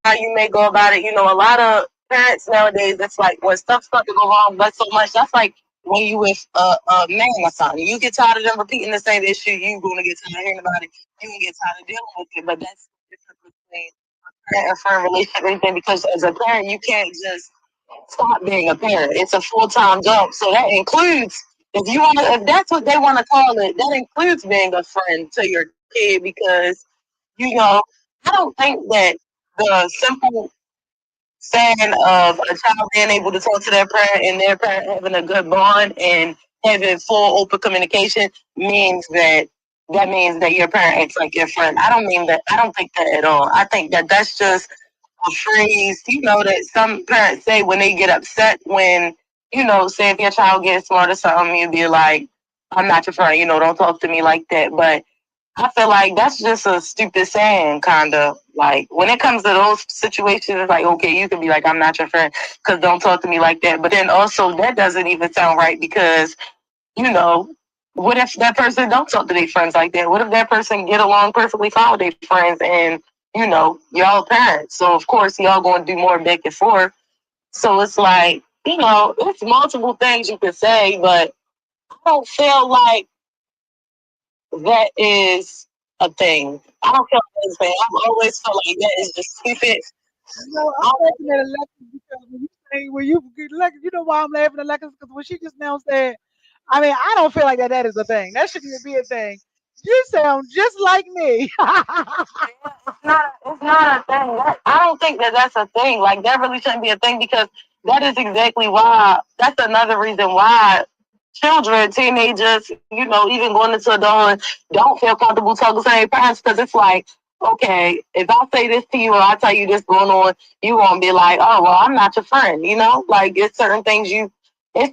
Speaker 2: how you may go about it. A lot of parents nowadays, it's like when stuff starts to go wrong, but so much. That's like when you with a man or something. You get tired of them repeating the same issue. You gonna get tired of hearing about it. You gonna get tired of dealing with it. But that's the difference between parent and friend relationship or anything. Because as a parent, you can't just stop being a parent. It's a full-time job. So that includes if that's what they want to call it, that includes being a friend to your kid because you know I don't think that the simple fan of a child being able to talk to their parent and their parent having a good bond and having full open communication means that your parent acts like your friend. I don't mean that. I don't think that at all. I think that that's just a phrase, that some parents say when they get upset when, say if your child gets smart or something, you'd be like, I'm not your friend, don't talk to me like that. But I feel like that's just a stupid saying, kind of. Like, when it comes to those situations, it's like, okay, you can be like, I'm not your friend, because don't talk to me like that. But then also, that doesn't even sound right because, you know, what if that person don't talk to their friends like that? What if that person get along perfectly fine with their friends and, y'all parents? So, of course, y'all going to do more back and forth. So it's like, it's multiple things you could say, but I don't feel like that is a thing. I don't feel like it's a thing. I've always felt like that is just stupid.
Speaker 1: I'm laughing at Alexis because when you get Alexis, you know why I'm laughing at Alexis? Because when she just now said, I mean, I don't feel like that is a thing. That shouldn't even be a thing. You sound just like me.
Speaker 2: It's not a thing. I don't think that that's a thing. Like, that really shouldn't be a thing because that is exactly why. That's another reason why children, teenagers, even going into adulthood, don't feel comfortable talking to their parents because it's like, okay, if I say this to you or I tell you this going on, you won't be like, oh, well, I'm not your friend. Like, it's certain things as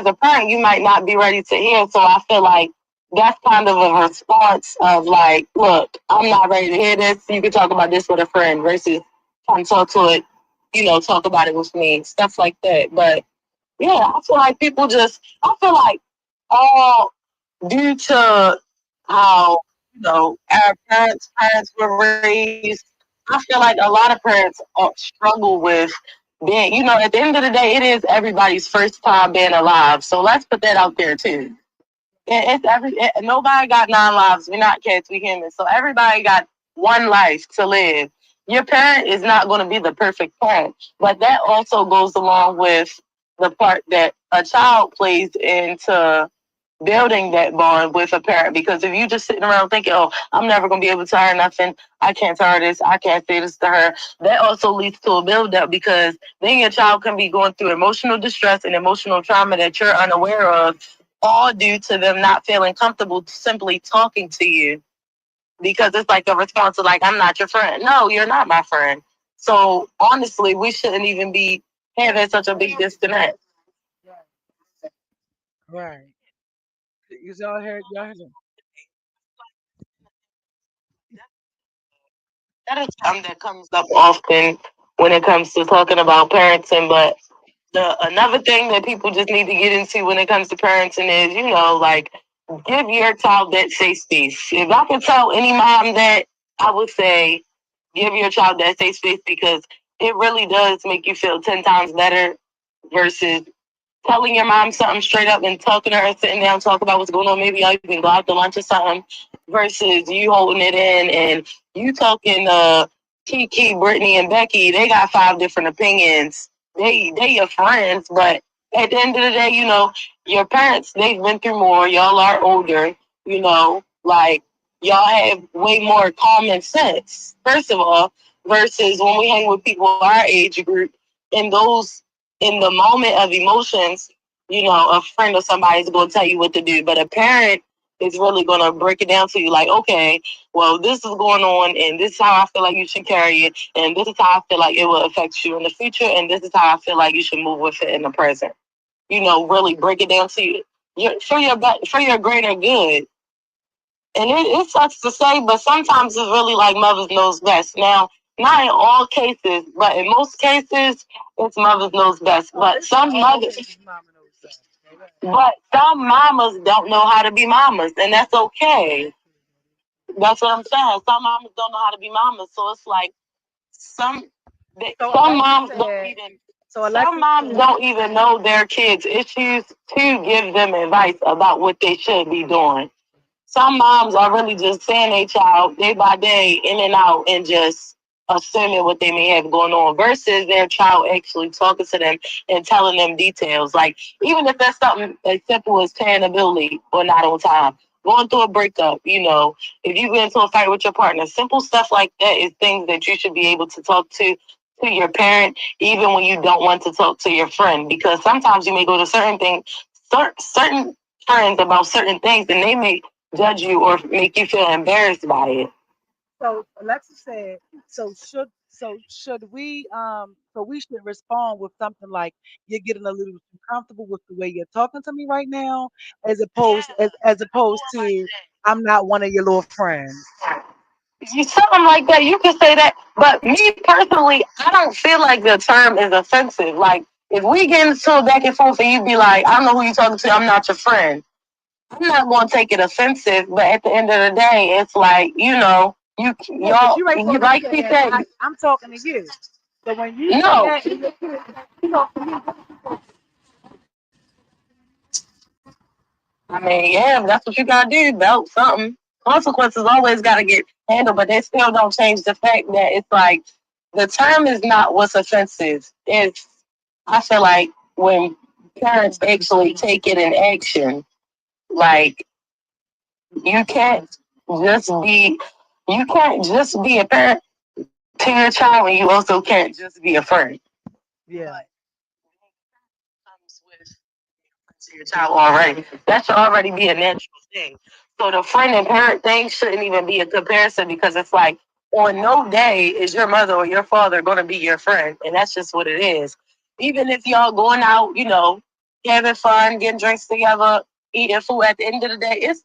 Speaker 2: a parent you might not be ready to hear. So I feel like that's kind of a response of like, look, I'm not ready to hear this. You can talk about this with a friend versus trying to talk to it, talk about it with me, stuff like that. But yeah, I feel like I feel like all due to how, our parents were raised, I feel like a lot of parents struggle with being, at the end of the day, it is everybody's first time being alive. So let's put that out there too. Nobody got 9 lives. We're not cats. We humans. So everybody got one life to live. Your parent is not going to be the perfect parent, but that also goes along with the part that a child plays into building that bond with a parent. Because if you just sitting around thinking, "Oh, I'm never going to be able to tell her nothing. I can't tell her this. I can't say this to her," that also leads to a buildup because then your child can be going through emotional distress and emotional trauma that you're unaware of, all due to them not feeling comfortable simply talking to you because it's like a response to like, I'm not your friend. No, you're not my friend. So honestly, we shouldn't even be having such a big disconnect.
Speaker 1: Right. Because y'all heard them.
Speaker 2: That is something that comes up often when it comes to talking about parenting. But another thing that people just need to get into when it comes to parenting is, like, give your child that safe space. If I can tell any mom that, I would say give your child that safe space because it really does make you feel 10 times better versus telling your mom something straight up and talking to her, sitting down, talk about what's going on. Maybe y'all even go out to lunch or something versus you holding it in and you talking Kiki, Brittany, and Becky. They got 5 different opinions. They your friends, but at the end of the day, your parents, they've been through more. Y'all are older, like y'all have way more common sense, first of all, versus when we hang with people our age group in the moment of emotions, a friend or somebody is going to tell you what to do. But a parent is really going to break it down to you like, okay, well, this is going on, and this is how I feel like you should carry it, and this is how I feel like it will affect you in the future, and this is how I feel like you should move with it in the present. Really break it down to you for your greater good. And it sucks to say, but sometimes it's really like mothers knows best. Now, not in all cases, but in most cases, it's mothers knows best. But some mamas don't know how to be mamas, and that's okay. That's what I'm saying. Some mamas don't know how to be mamas, so it's like some
Speaker 1: So
Speaker 2: some
Speaker 1: Alexis
Speaker 2: moms don't
Speaker 1: said,
Speaker 2: even
Speaker 1: so
Speaker 2: some
Speaker 1: Alexis
Speaker 2: moms
Speaker 1: said,
Speaker 2: don't even know their kids' issues to give them advice about what they should be doing. Some moms are really just saying a child day by day in and out and just assuming what they may have going on versus their child actually talking to them and telling them details. Like, even if that's something as simple as paying a bill late or not on time, going through a breakup, if you get into a fight with your partner, simple stuff like that is things that you should be able to talk to to your parent, even when you don't want to talk to your friend. Because sometimes you may go to certain things, certain friends about certain things, and they may judge you or make you feel embarrassed by it.
Speaker 1: So Alexa said, so we should respond with something like, "You're getting a little too comfortable with the way you're talking to me right now," as opposed to, "I'm not one of your little friends."
Speaker 2: You something like that, you can say that. But me personally, I don't feel like the term is offensive. Like if we get into a back and forth and you be like, I don't know who you talking to, I'm not your friend. I'm not going to take it offensive, but at the end of the day, it's like
Speaker 1: Yeah, because
Speaker 2: y'all,
Speaker 1: you ain't
Speaker 2: you
Speaker 1: supposed to be
Speaker 2: like
Speaker 1: saying
Speaker 2: she
Speaker 1: that.
Speaker 2: said,
Speaker 1: I'm talking to you. So when you say
Speaker 2: no.
Speaker 1: that, and you're talking to me,
Speaker 2: I mean, yeah, that's what you gotta do. Belt something. Consequences always gotta get handled, but they still don't change the fact that it's like the term is not what's offensive. It's I feel like when parents actually take it in action, like you can't just be you can't just be a parent to your child and you also can't just be a friend.
Speaker 1: yeah.
Speaker 2: Comes with to your child already. That should already be a natural thing. So the friend and parent thing shouldn't even be a comparison because it's like on no day is your mother or your father going to be your friend, and that's just what it is. Even if y'all going out, having fun, getting drinks together, eating food. At the end of the day, it's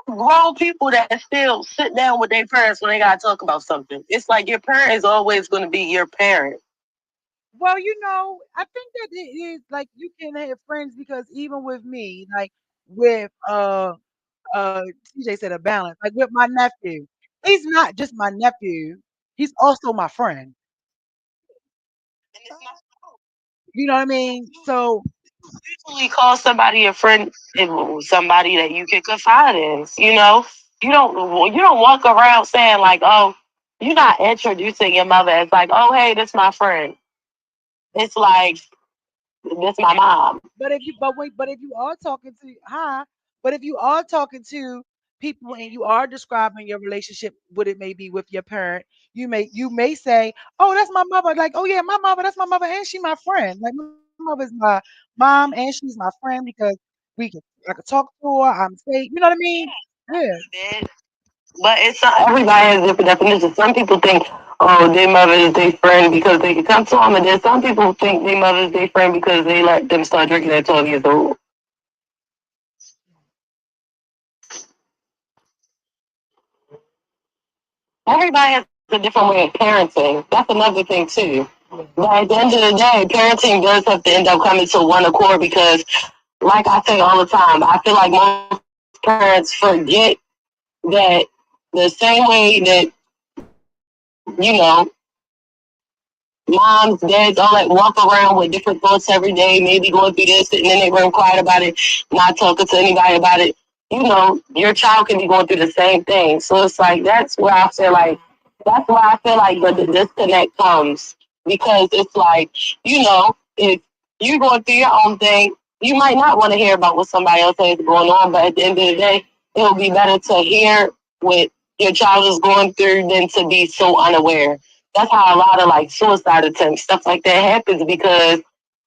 Speaker 2: grown people that still sit down with their parents when they got to talk about something. It's like your parent is always going to be your parent.
Speaker 1: Well, I think that it is like you can have friends because even with me, like with TJ said a balance. Like with my nephew, he's not just my nephew, he's also my friend.
Speaker 2: And it's not
Speaker 1: You know what I mean? So
Speaker 2: usually call somebody a friend and somebody that you can confide in. You don't walk around saying like, oh, you're not introducing your mother as like, oh, hey, this my friend. It's like this my mom.
Speaker 1: but if you are talking to people and you are describing your relationship, what it may be with your parent, you may say, "Oh, that's my mother." Like, "Oh yeah, my mother, that's my mother, and she my friend." Like my mother is my mom and she's my friend because we can I could talk to her. I'm safe. You know what I mean? Yeah.
Speaker 2: But it's not everybody has different definitions. Some people think, oh, their mother is their friend because they can come to them, and then some people think their mother is their friend because they let them start drinking at 12 years old. Everybody has a different way of parenting. That's another thing too.
Speaker 1: Yeah.
Speaker 2: But at the end of the day, parenting does have to end up coming to one accord because, like I say all the time, I feel like most parents forget that the same way that moms, dads, all that walk around with different thoughts every day, maybe going through this, sitting in their room quiet about it, not talking to anybody about it. Your child can be going through the same thing. So it's like that's why I feel like the disconnect comes because it's like if you're going through your own thing, you might not want to hear about what somebody else has going on, but at the end of the day, it will be better to hear what your child is going through than to be so unaware. That's how a lot of like suicide attempts, stuff like that happens because,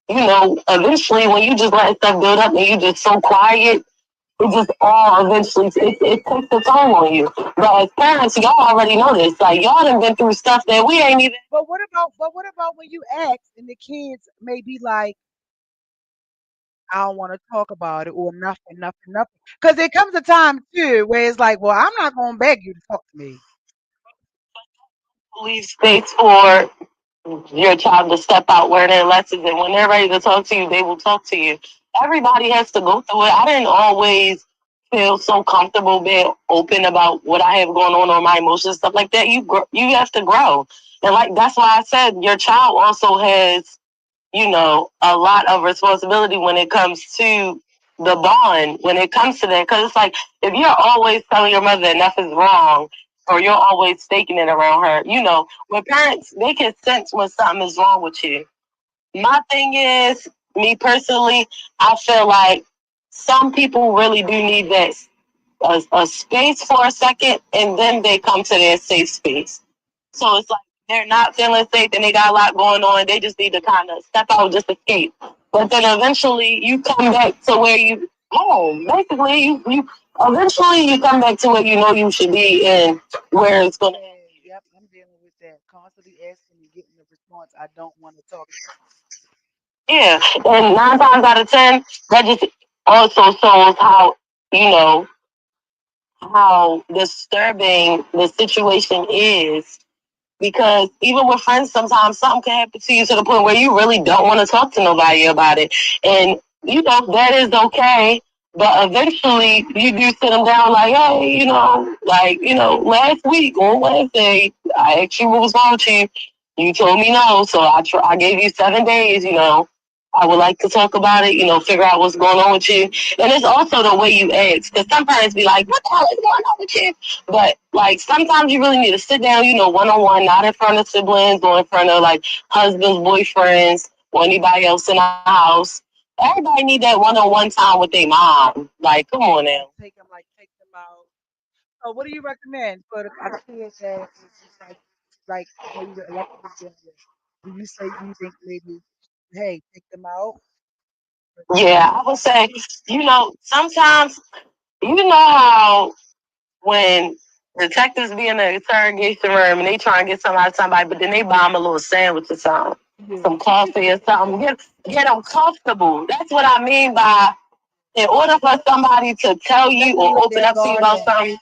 Speaker 2: eventually when you just let stuff build up and you just so quiet, it just all eventually it takes a toll on you. But as parents, y'all already know this. Like y'all done been through stuff that we ain't even.
Speaker 1: But what about when you ask and the kids may be like, "I don't want to talk about it," or "Nothing, nothing, nothing." Because there comes a time too where it's like, "Well, I'm not gonna beg you to talk to me."
Speaker 2: Leave space for your child to step out, learn their lessons, and when they're ready to talk to you, they will talk to you. Everybody has to go through it. I didn't always feel so comfortable being open about what I have going on or my emotions, stuff like that. You have to grow, and like that's why I said your child also has a lot of responsibility when it comes to the bond, when it comes to that. Because it's like, if you're always telling your mother that nothing's wrong, or you're always faking it around her, when parents, they can sense when something is wrong with you. My thing is, me personally, I feel like some people really do need that a space for a second, and then they come to their safe space. So it's like, they're not feeling safe and they got a lot going on. They just need to kind of step out, just escape. But then eventually you come back to where you home. Basically, you eventually you come back to where you know you should be and where it's gonna.
Speaker 1: Yep, I'm dealing with that. Constantly asking and getting the response I don't want to talk about.
Speaker 2: Yeah, and 9 times out of 10, that just also shows how you know how disturbing the situation is because even with friends, sometimes something can happen to you to the point where you really don't want to talk to nobody about it. And, that is okay. But eventually, you do sit them down like, hey, last week on Wednesday, I asked you what was wrong with you. You told me no, so I gave you 7 days, I would like to talk about it, figure out what's going on with you. And it's also the way you ask, because some parents be like, what the hell is going on with you? But like sometimes you really need to sit down, one on one, not in front of siblings or in front of like husbands, boyfriends, or anybody else in the house. Everybody need that one on one time with their mom. Like, come on now.
Speaker 1: Take them out. So, what do you recommend for a kid that is just like like you was dealing with? Do you say you think maybe, hey, take them out? Or take
Speaker 2: Yeah, I would say, sometimes you know how when detectives be in the interrogation room and they try and get something out of somebody, but then they buy them a little sandwich or something,
Speaker 1: yeah,
Speaker 2: some coffee or something. Get them comfortable. That's what I mean by in order for somebody to tell
Speaker 1: let
Speaker 2: you
Speaker 1: them
Speaker 2: or
Speaker 1: let
Speaker 2: open
Speaker 1: their
Speaker 2: up to you
Speaker 1: guard
Speaker 2: about
Speaker 1: down.
Speaker 2: something,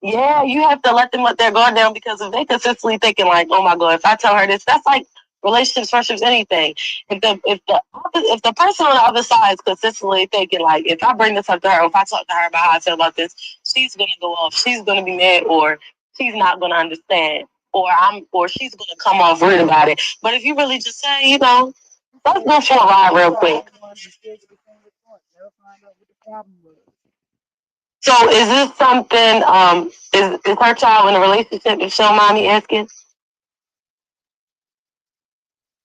Speaker 2: yeah, you have to let them let their guard down because if they consistently thinking like, oh my god, if I tell her this, that's like relationships, friendships, anything. If the person on the other side is consistently thinking like, if I bring this up to her, if I talk to her about how I feel about this, she's gonna go off, she's gonna be mad, or she's not gonna understand, or she's gonna come off rude about it. But if you really just say, let's
Speaker 1: So,
Speaker 2: go for a ride real quick.
Speaker 1: and still get the same response. Never find out what the problem was.
Speaker 2: So is this something? Is her child in a relationship? If she don't mind me asking,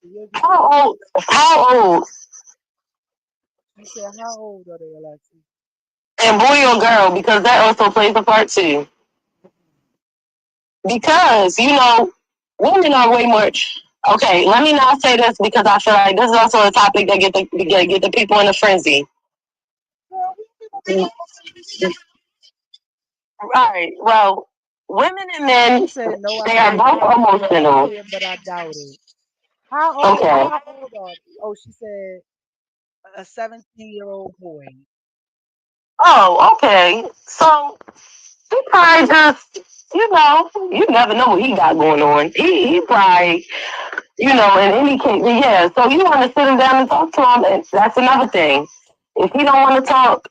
Speaker 1: So you'll get the
Speaker 2: how old? How old?
Speaker 1: You said, how old are they, Alexi?
Speaker 2: And boy or girl? Because that also plays a part too. Because women are way more. Okay, let me not say this because I feel like this is also a topic that get the people in a frenzy.
Speaker 1: Well, we people be almost in this shit.
Speaker 2: Right. Well, women and men,
Speaker 1: She said, no, I
Speaker 2: they are
Speaker 1: haven't.
Speaker 2: both
Speaker 1: Yes, I
Speaker 2: emotional.
Speaker 1: did, but I doubt it. How old?
Speaker 2: Okay.
Speaker 1: How old are they? Oh, she said a 17-year-old boy.
Speaker 2: Oh, okay. So he probably just, you never know what he got going on. He probably, in any case, yeah. So you want to sit him down and talk to him, and that's another thing. If he don't want to talk,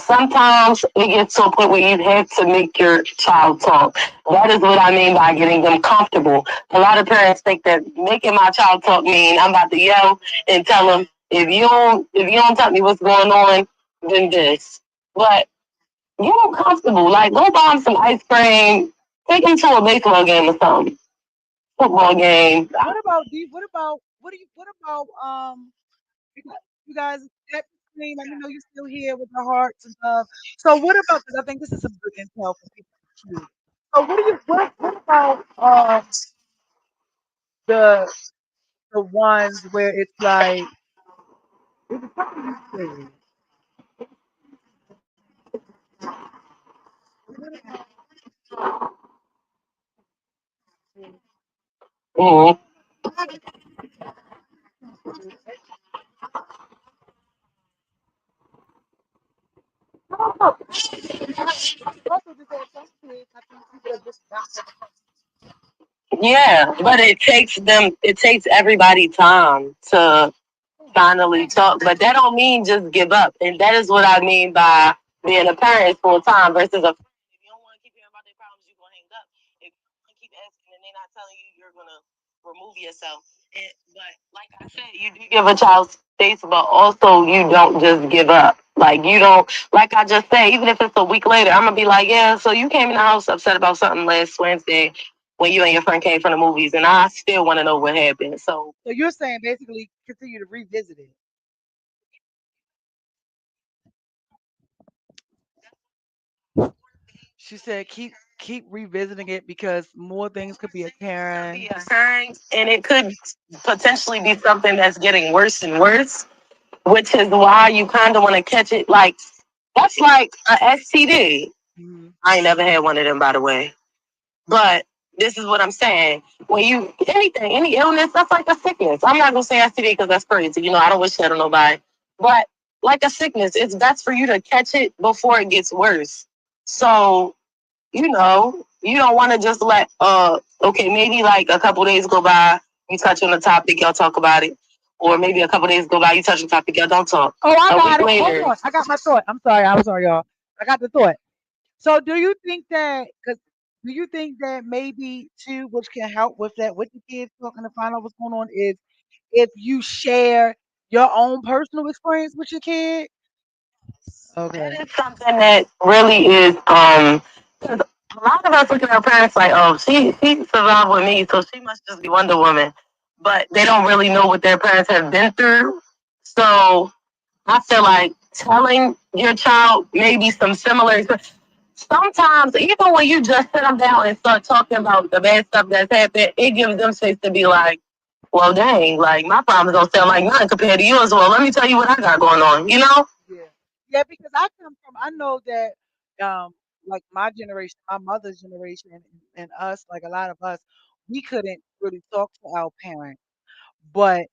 Speaker 2: sometimes it gets to a point where you have to make your child talk. That is what I mean by getting them comfortable. A lot of parents think that making my child talk mean I'm about to yell and tell them if you don't tell me what's going on, then this. But get them comfortable. Like, go buy them some ice cream. Take them to a baseball game or something. Football game.
Speaker 1: What about do? What about what do you? What about You guys, you guys let me let me know you're still here with the hearts and stuff. So what about this? I think this is some good intel for people too. So what do you? What about the the ones where it's like it was something you said. What about
Speaker 2: Mm-hmm.
Speaker 1: also just had some kids? I think people are just not.
Speaker 2: Yeah, but it takes everybody time to finally talk. But that don't mean just give up. And that is what I mean by being a parent full time versus a friend. If you don't want to keep hearing about their problems, you're gonna hang up. If you want to keep asking and they're not telling you, you're gonna remove yourself. But like I said, you do give a child space, but also you don't just give up. Like you don't, like I just said, even if it's a week later, I'm gonna be like, yeah. So you came in the house upset about something last Wednesday when you and your friend came from the movies, and I still want to know what happened. So
Speaker 1: So you're saying basically continue to revisit it. She said keep keep revisiting it because more things could be
Speaker 2: Could be
Speaker 1: occurring.
Speaker 2: occurring, and it could potentially be something that's getting worse and worse, which is why you kind of want to catch it. Like that's like a STD.
Speaker 1: Mhm.
Speaker 2: I ain't never had one of them, by the way. But this is what I'm saying. When you anything, any illness, that's like a sickness. I'm not gonna say STD because that's crazy. I don't wish that on nobody. But like a sickness, it's best for you to catch it before it gets worse. So you don't want to just let okay, maybe like a couple days go by, you touch on the topic, y'all talk about it. Or maybe a couple days go by, you touch on the topic, y'all don't talk.
Speaker 1: Oh, I
Speaker 2: A week
Speaker 1: got it. Hold
Speaker 2: later,
Speaker 1: on. I got my thought. I'm sorry. I'm sorry, y'all. I got the thought. So, do you think that? Because do you think that maybe too, which can help with that, with the kids talking to find out what's going on, is if you share your own personal experience with your kid?
Speaker 2: that
Speaker 1: Okay.
Speaker 2: is something that really is 'cause a lot of us look at our parents like, oh, she survived with me, so she must just be Wonder Woman. But they don't really know what their parents have been through. So I feel like telling your child maybe some similar. Sometimes, even when you just sit them down and start talking about the bad stuff that's happened, it gives them space to be like, well, dang, like my problems don't sound like nothing compared to yours. Well, let me tell you what I got going on, you know?
Speaker 1: Yeah. Yeah, because I come from, I know that, like my generation, my mother's generation, and us, like a lot of us, we couldn't really talk to our parents, but,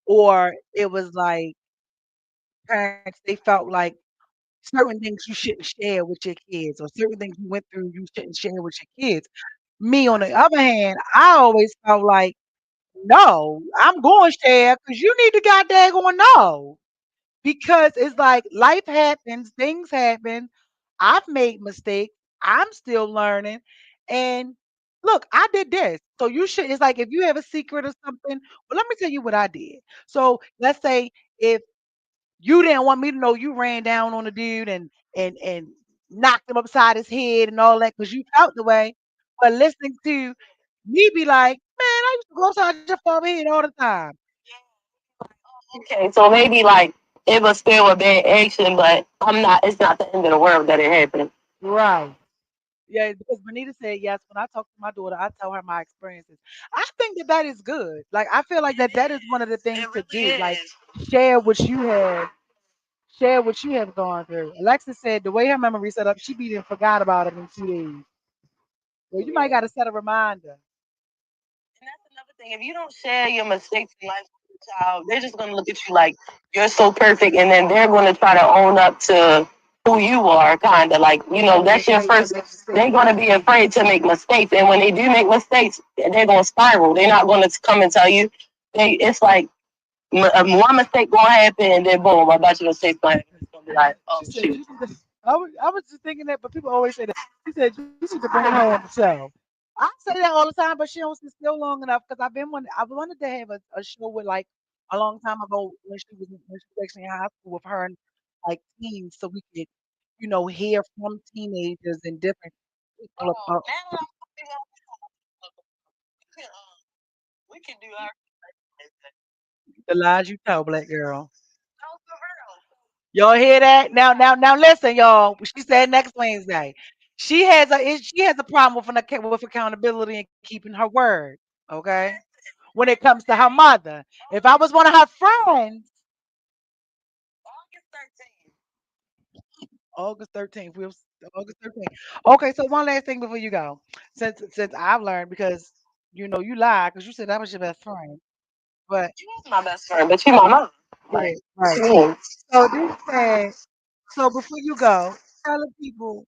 Speaker 1: or it was like parents, they felt like certain things you shouldn't share with your kids, or certain things you went through you shouldn't share with your kids. Me, on the other hand, I always felt like, no, I'm going to share because you need to goddamn going know. Because it's like life happens, things happen. I've made mistakes. I'm still learning. And look, I did this. So you should, it's like if you have a secret or something, well, let me tell you what I did. So let's say if you didn't want me to know you ran down on the dude and knocked him upside his head and all that because you felt the way. But listening to me be like, man, I used to go upside your father's head all the time.
Speaker 2: Okay, so maybe like it was still a bad action, but it's not the end of the world that it happened.
Speaker 1: Right. Yeah, because Benita said yes. When I talk to my daughter, I tell her my experiences. I think that that is good. Like I feel like that is one of the things
Speaker 2: It
Speaker 1: to
Speaker 2: really
Speaker 1: do. Like
Speaker 2: is.
Speaker 1: share what you have, share what you have gone through. Alexis said the way her memory set up, she be done forgot about it in 2 days. Well, you might
Speaker 2: Yeah.
Speaker 1: got to set a reminder.
Speaker 2: And that's another thing. If you don't share your mistakes in life with your child, they're just going to look at you like you're so perfect, and then they're going to try to own up to who you are, kind of like
Speaker 1: And be
Speaker 2: that's your
Speaker 1: afraid to
Speaker 2: first.
Speaker 1: make
Speaker 2: They're
Speaker 1: mistakes.
Speaker 2: going to be afraid to make mistakes, and when they do make mistakes, they're going to spiral. They're not going to come and tell you. It's like one mistake going to happen, and then boom, a bunch of mistakes going to happen. It's going to be like, oh
Speaker 1: She said
Speaker 2: shoot.
Speaker 1: you need to. I was just thinking that, but people always say that. She said you need to bring her on the show. I say that all the time, but she don't sit still long enough because I wanted to have a show with like a long time ago when she was actually in high school with her and like teens, so we could hear from teenagers and different people
Speaker 2: Oh,
Speaker 1: about
Speaker 2: now we can do our.
Speaker 1: the lies you tell, black girl.
Speaker 2: No, for real.
Speaker 1: Y'all hear that? Now, listen, y'all. She said next Wednesday. She has a problem with accountability and keeping her word. Okay, when it comes to her mother. If I was one of her friends,
Speaker 2: August 13th.
Speaker 1: August 13th, August 13th. Okay, so one last thing before you go, since I've learned because you lied because you said that was your best friend, but
Speaker 2: She was my best friend, but she my mom.
Speaker 1: yeah,
Speaker 2: Like, what
Speaker 1: right.
Speaker 2: you mean?
Speaker 1: So this said, so before you go, tell the people.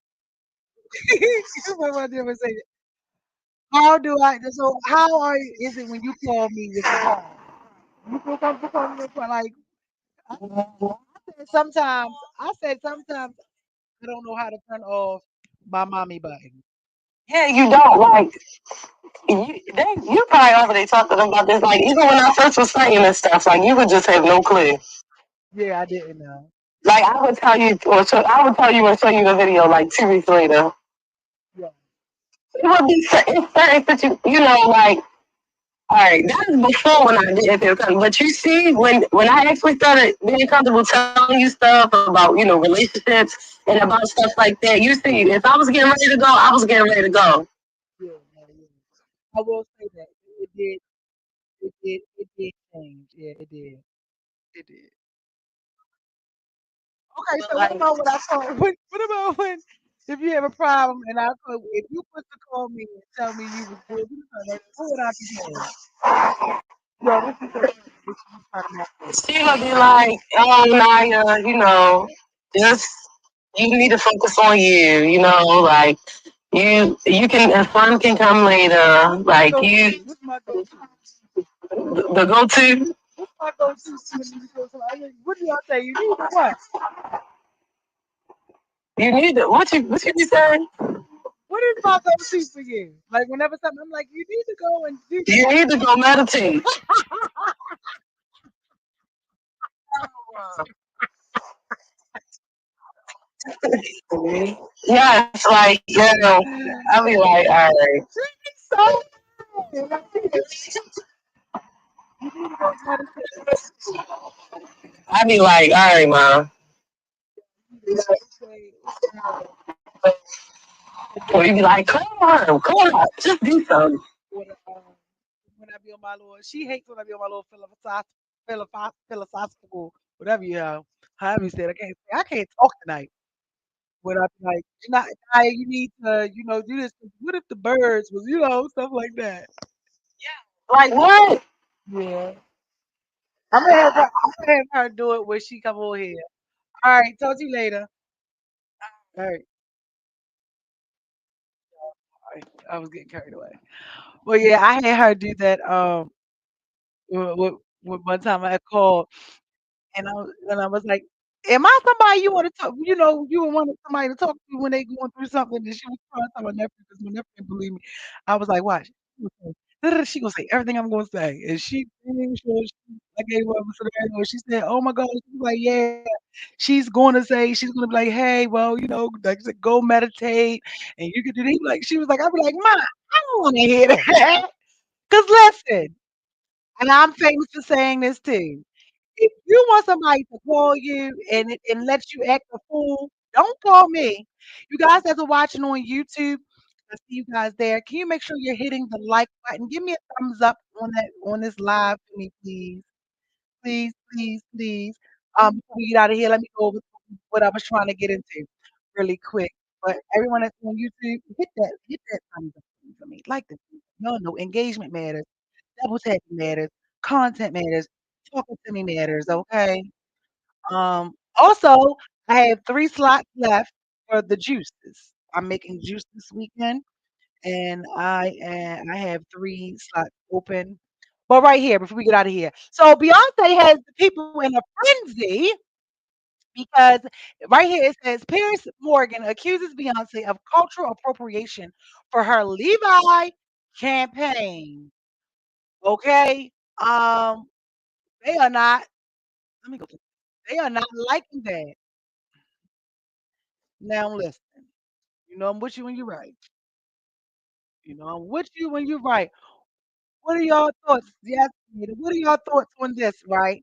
Speaker 1: What am I doing? How do I? So is it when you call me with the phone? You feel comfortable calling me with the phone? Like I said sometimes I don't know how to turn off my mommy button.
Speaker 2: Yeah, you don't like you probably already talked to them about this. Like even when I first was saying this stuff, like you would just have no clue.
Speaker 1: Yeah, I didn't know.
Speaker 2: Like I would tell you, I would tell you and show you the video like 2 weeks later.
Speaker 1: Yeah,
Speaker 2: It would be it's certain you know, like All right, that is before when I didn't feel comfortable. But you see, when I actually started being comfortable telling you stuff about relationships and about stuff like that, you see, if I was getting ready to go, I was getting ready to go.
Speaker 1: Yeah, yeah, yeah. I will say that it did, it did change. Yeah, it did, it did. Okay,
Speaker 2: But
Speaker 1: so what
Speaker 2: like,
Speaker 1: about what I call? What about when if you have a problem and I call, if you put to call me and tell me you was good, what would I be saying? Yo, what you say? What you talking about? This?
Speaker 2: she gonna be like, "Oh, Naya, just you need to focus on you. Like you can, and fun can come later. Like
Speaker 1: Go to?
Speaker 2: you,
Speaker 1: What's my go-to?
Speaker 2: the go to.
Speaker 1: What's my go-to when you need to go to? What do y'all say? You need to what?
Speaker 2: You need to what you be saying?
Speaker 1: What is my go-to for you? Like whenever something, I'm like, you need to go and do
Speaker 2: You need to go meditate. Yes, like I'll be like, all right.
Speaker 1: so. You need to go meditate.
Speaker 2: I'll be like, all right, mom.
Speaker 1: You need to go say,
Speaker 2: Or you be like, come on, just do something.
Speaker 1: when, when I be on my little, she hates when I be on my little philosophical, whatever you know, however you said. I can't talk tonight. When I be like, you need to, do this. What if the birds was, stuff like that.
Speaker 2: Like what?
Speaker 1: Yeah, I'm gonna have her do it when she come over here. All right, talk to you later. All right, all right. I was getting carried away. Well, yeah, I had her do that. With one time I called. And I was like, "Am I somebody you wanna talk?" You would want somebody to talk to when they going through something, and she was trying to tell my nephew because my nephew didn't believe me. I was like, "Watch." She gonna say everything I'm gonna say, and she made sure I gave her a scenario, and she said, "Oh my god." She was like, "Yeah." She's gonna be like, "Hey, well, like I said, go meditate, and you can do this." She was like, I'll be like, "Ma, I don't wanna hear that." 'Cause listen, and I'm famous for saying this too. If you want somebody to call you and let you act a fool, don't call me. You guys that are watching on YouTube, I see you guys there. Can you make sure you're hitting the like button? Give me a thumbs up on this live for me, please. Please, please, please. Before we get out of here, let me go over what I was trying to get into really quick. But everyone that's on YouTube, hit that thumbs up for me. Like this. Y'all know engagement matters, double tapping matters, content matters, talking to me matters, okay? Also, I have 3 slots left for the juices. I'm making juice this weekend, and I have 3 slots open. But right here, before we get out of here. So Beyonce has the people in a frenzy because right here it says Piers Morgan accuses Beyonce of cultural appropriation for her Levi campaign. Okay? Um, they are not let me go to they are not liking that. Now listen. I'm with you when you're right. I'm with you when you're right. What are y'all thoughts? Yes, Nita, what are y'all thoughts on this, right?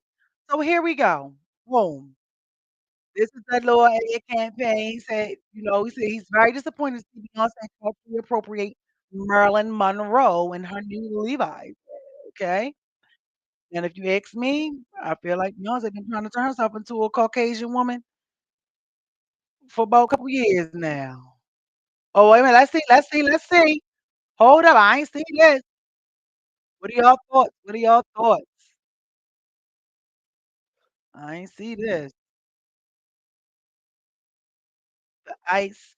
Speaker 1: So here we go. Boom. This is that little ad campaign. He said he's very disappointed to see Beyonce culturally appropriate Marilyn Monroe and her new Levi's. Okay. And if you ask me, I feel like Beyonce been trying to turn herself into a Caucasian woman for about a couple years now. Oh, wait a minute. Let's see. Hold up. I ain't seen this. What are y'all thoughts? What are y'all thoughts? I ain't see this. The ice.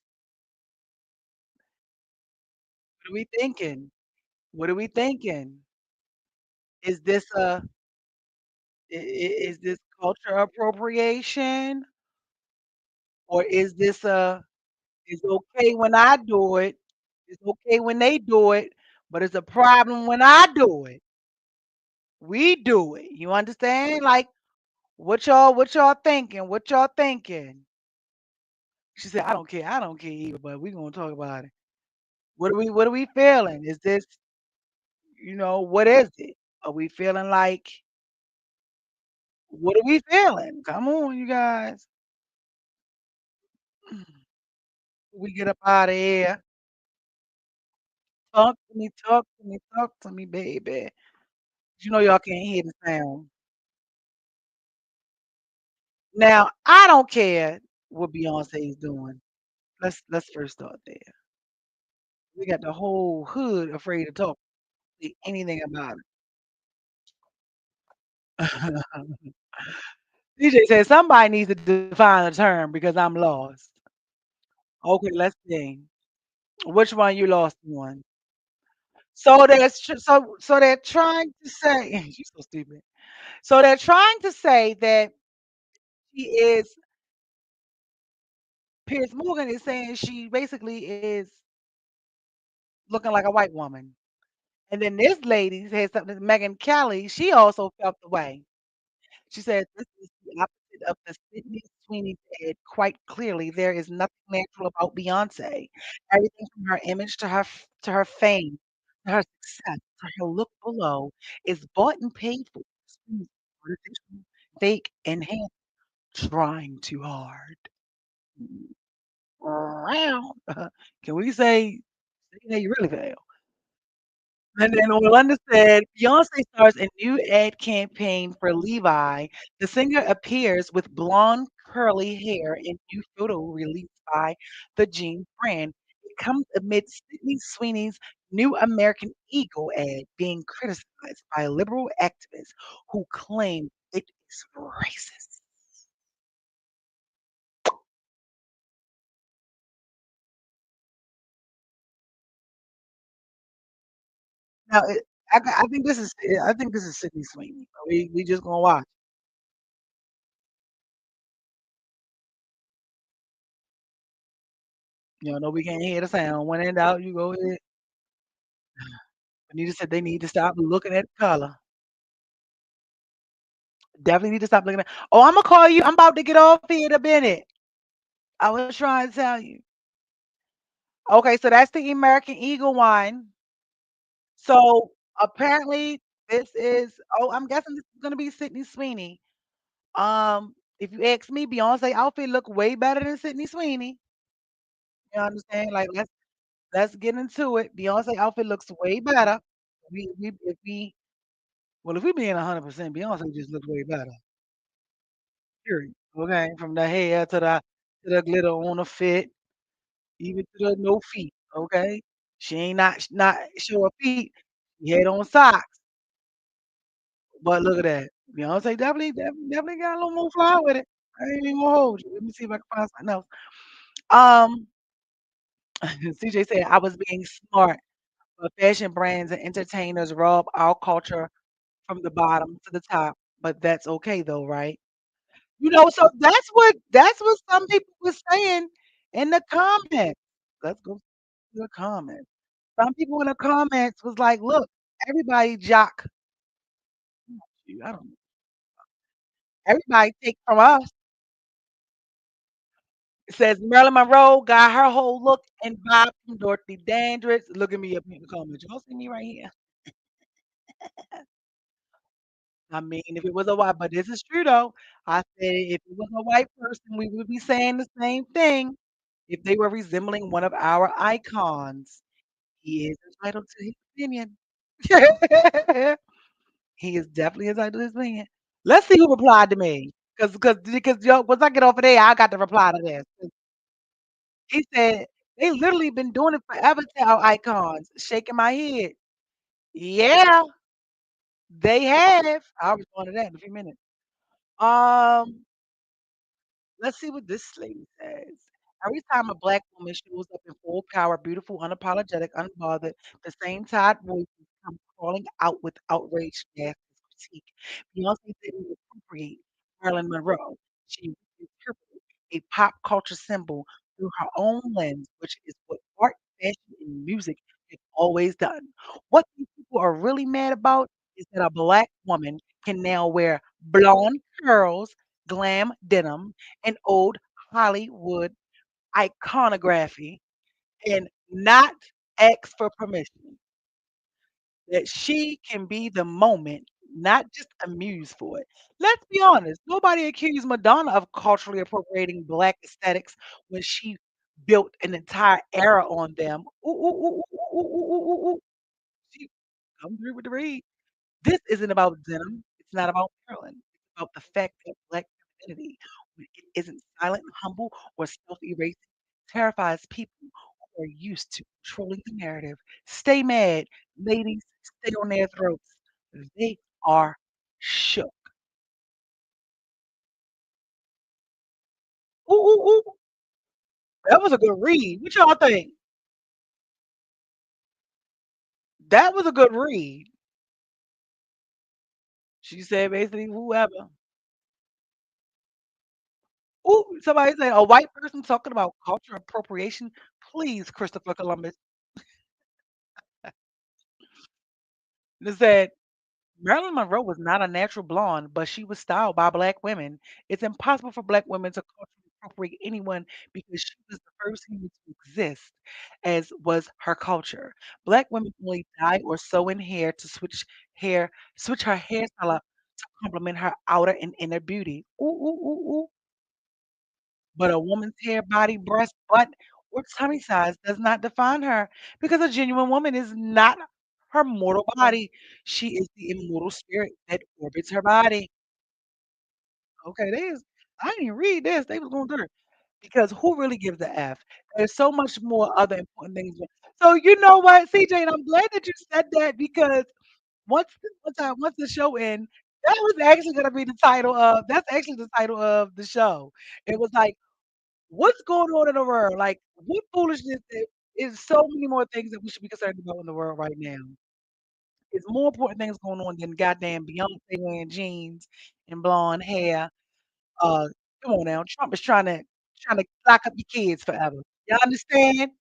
Speaker 1: What are we thinking? What are we thinking? Is this is this culture appropriation, or is this it's okay when I do it, it's okay when they do it, but it's a problem when I do it. We do it. You understand? Like what y'all thinking? What y'all thinking? She said, I don't care. I don't care either, but we're gonna talk about it. What are we feeling? Is this what is it? Are we feeling like what are we feeling? Come on, you guys. We get up out of here. Talk to me, baby. You know y'all can't hear the sound. Now, I don't care what Beyonce is doing. Let's first start there. We got the whole hood afraid to talk say anything about it. DJ said somebody needs to define the term because I'm lost. Okay, let's see. Which one you lost on? So they're trying to say you so stupid. So they're trying to say that she is Pierce Morgan is saying she basically is looking like a white woman. And then this lady said something, Megan Kelly, she also felt the way. She said, "This is the opposite of the Sydney Sweeney said quite clearly. There is nothing natural about Beyonce. Everything from her image to her fame, to her success, to her look below is bought and paid for. Sweeney's artificial, fake, and hand trying too hard." Wow. Can we say, "Yeah, you really failed?" And then Orlando said, Beyonce stars a new ad campaign for Levi. The singer appears with blonde, curly hair in new photo released by the jeans brand. It comes amid Sydney Sweeney's new American Eagle ad being criticized by liberal activists who claim it is racist. Now, I think this is Sydney Sweeney. We just gonna watch. No, we can't hear the sound. When in doubt, you go ahead. Anita said they need to stop looking at color. Definitely need to stop looking at. Oh, I'm gonna call you. I'm about to get off here in a minute. I was trying to tell you. Okay, so that's the American Eagle wine. So apparently this is. Oh, I'm guessing this is gonna be Sydney Sweeney. If you ask me, Beyonce outfit look way better than Sydney Sweeney. You understand? Like let's get into it. Beyonce outfit looks way better. We if we well if we being 100%, Beyonce just looks way better. Period. Okay, from the hair to the glitter on the fit, even to the no feet. Okay, she ain't not show her feet. She had on socks, but look at that. Beyonce definitely got a little more fly with it. I ain't even gonna hold you. Let me see if I can find something else. Um, CJ said I was being smart, but fashion brands and entertainers rob our culture from the bottom to the top. But that's okay though, right? So that's what some people were saying in the comments. Let's go to the comments. Some people in the comments was like, "Look, everybody jock. I don't know. Everybody take from us." It says Marilyn Monroe got her whole look and vibe from Dorothy Dandridge. Look at me up in the comments. Y'all see me right here. I mean, if it was a white, but this is true though. I said if it was a white person, we would be saying the same thing if they were resembling one of our icons. He is entitled to his opinion. He is definitely entitled to his opinion. Let's see who replied to me. Because yo, once I get off of there, I got to reply to this. He said, they literally been doing it forever to our icons. Shaking my head. Yeah, they have. I'll respond to that in a few minutes. Um, Let's see what this lady says. Every time a black woman shows up in full power, beautiful, unapologetic, unbothered, the same tired voices come crawling out with outraged nasty critique. Beyonce didn't appropriate Marilyn Monroe. She interpreted a pop culture symbol through her own lens, which is what art, fashion, and music have always done. What these people are really mad about is that a black woman can now wear blonde curls, glam denim, and old Hollywood iconography and not ask for permission. that she can be the moment, not just amused for it. Let's be honest, nobody accused Madonna of culturally appropriating Black aesthetics when she built an entire era on them. Ooh, ooh, ooh, ooh, ooh, ooh, ooh, ooh, ooh. She come through with the read. This isn't about denim. It's not about Maryland. It's about the fact that Black femininity, when it isn't silent, humble, or self-erasing, terrifies people who are used to controlling the narrative. Stay mad, ladies. Stay on their throats. They are shook. Ooh, ooh, ooh. That was a good read. What y'all think? That was a good read. She said basically whoever. Ooh, somebody said a white person talking about culture appropriation. Please, Christopher Columbus. It said Marilyn Monroe was not a natural blonde, but she was styled by black women. It's impossible for black women to culturally appropriate anyone because she was the first human to exist, as was her culture. Black women only dye or sew in hair to switch her hairstyle up to complement her outer and inner beauty. Ooh, ooh, ooh, ooh. But a woman's hair, body, breast, butt, or tummy size does not define her because a genuine woman is not her mortal body. She is the immortal spirit that orbits her body. Okay, they is I didn't even read this. They was going through it. Because who really gives a F? There's so much more other important things. So you know what, CJ, and I'm glad that you said that because once the show ends, that was actually gonna be the title of that's actually the title of the show. It was like what's going on in the world? Like, what foolishness is so many more things that we should be concerned about in the world right now. It's more important things going on than goddamn Beyonce wearing jeans and blonde hair. Uh, come on now, Trump is trying to lock up your kids forever. You understand?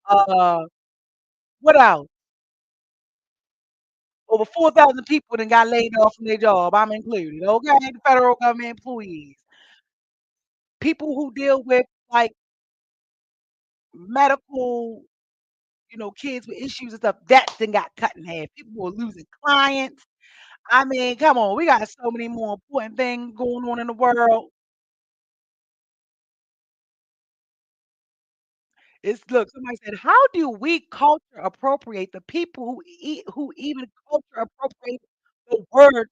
Speaker 1: Uh, what else? Over 4,000 people that got laid off from their job. I'm included. Okay, the federal government employees, people who deal with like medical kids with issues and stuff, that then got cut in half. People were losing clients. I mean, come on, we got so many more important things going on in the world. It's look, somebody said, how do we culture appropriate the people who even culture appropriate the word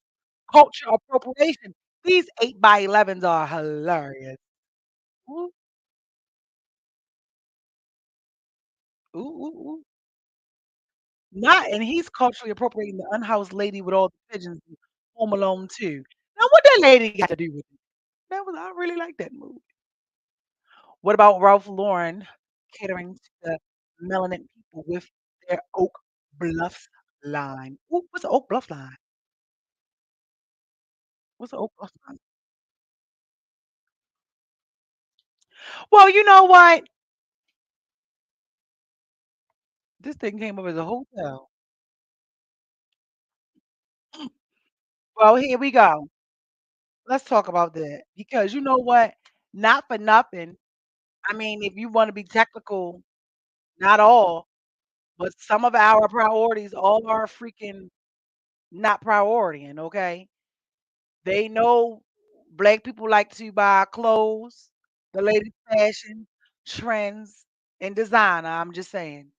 Speaker 1: culture appropriation? These 8 by 11s are hilarious. Ooh, ooh, ooh, ooh. Not and he's culturally appropriating the unhoused lady with all the pigeons in Home Alone too. Now what that lady got to do with it? That was I really like that movie. What about Ralph Lauren catering to the melanin people with their Oak Bluffs line? Ooh, what's the Oak Bluff line? What's the Oak Bluff line? Well, you know what? This thing came up as a hotel. Well, here we go. Let's talk about that because you know what? Not for nothing. I mean, if you want to be technical, not all, but some of our priorities all are freaking not priority, okay? They know black people like to buy clothes, the latest fashion, trends, and designer. I'm just saying.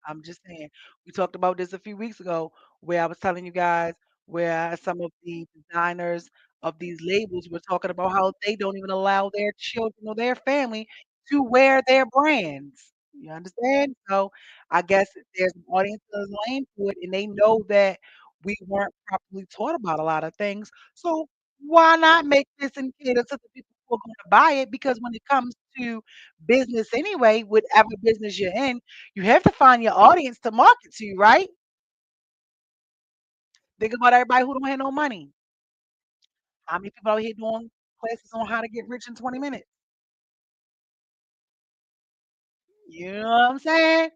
Speaker 1: I'm just saying. We talked about this a few weeks ago where I was telling you guys where some of the designers of these labels were talking about how they don't even allow their children or their family to wear their brands. You understand? So I guess there's an audience that's lame to it and they know that we weren't properly taught about a lot of things. So why not make this and cater to the people who are going to buy it? Because when it comes to business anyway, whatever business you're in, you have to find your audience to market to, right? Think about everybody who don't have no money. How many people out here doing classes on how to get rich in 20 minutes? You know what I'm saying?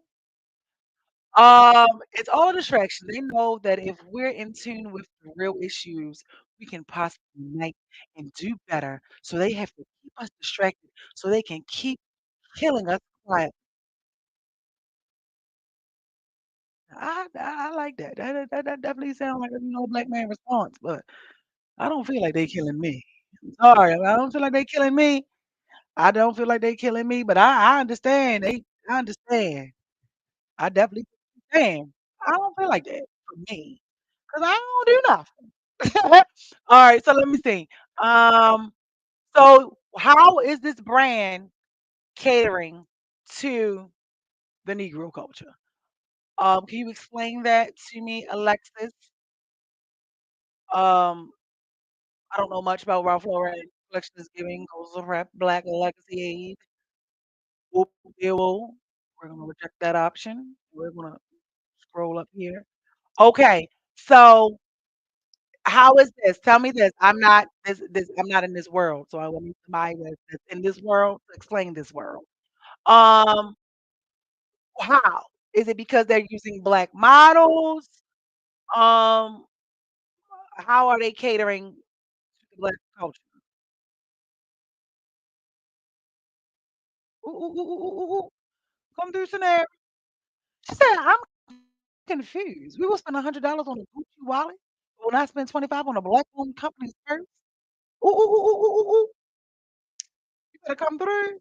Speaker 1: It's all a distraction. They know that if we're in tune with the real issues, we can possibly unite and do better. So they have to keep us distracted so they can keep killing us quiet. I like that. That definitely sounds like a, black man response, but I don't feel like they killing me. I'm sorry, I don't feel like they killing me. I don't feel like they killing me, but I understand. I understand. I definitely understand. I don't feel like that for me, cause I don't do nothing. All right, so let me see. Um, so how is this brand catering to the Negro culture? Can you explain that to me, Alexis? Um, I don't know much about Ralph Lauren collection is giving goes of rap black legacy aid. Whoop, whoop. We're gonna reject that option. We're gonna scroll up here. Okay, so how is this? Tell me this. I'm not in this world, so I want somebody that's in this world to explain this world. Um, how? Is it because they're using black models? Um, how are they catering to the black culture? Ooh, ooh, ooh, ooh, ooh, ooh. Come through, scenario. She said, I'm confused. We will spend $100 on a Gucci wallet, but when I spend 25 on a black-owned company's purse. Ooh, ooh, ooh, ooh, ooh, ooh, ooh. You better come through.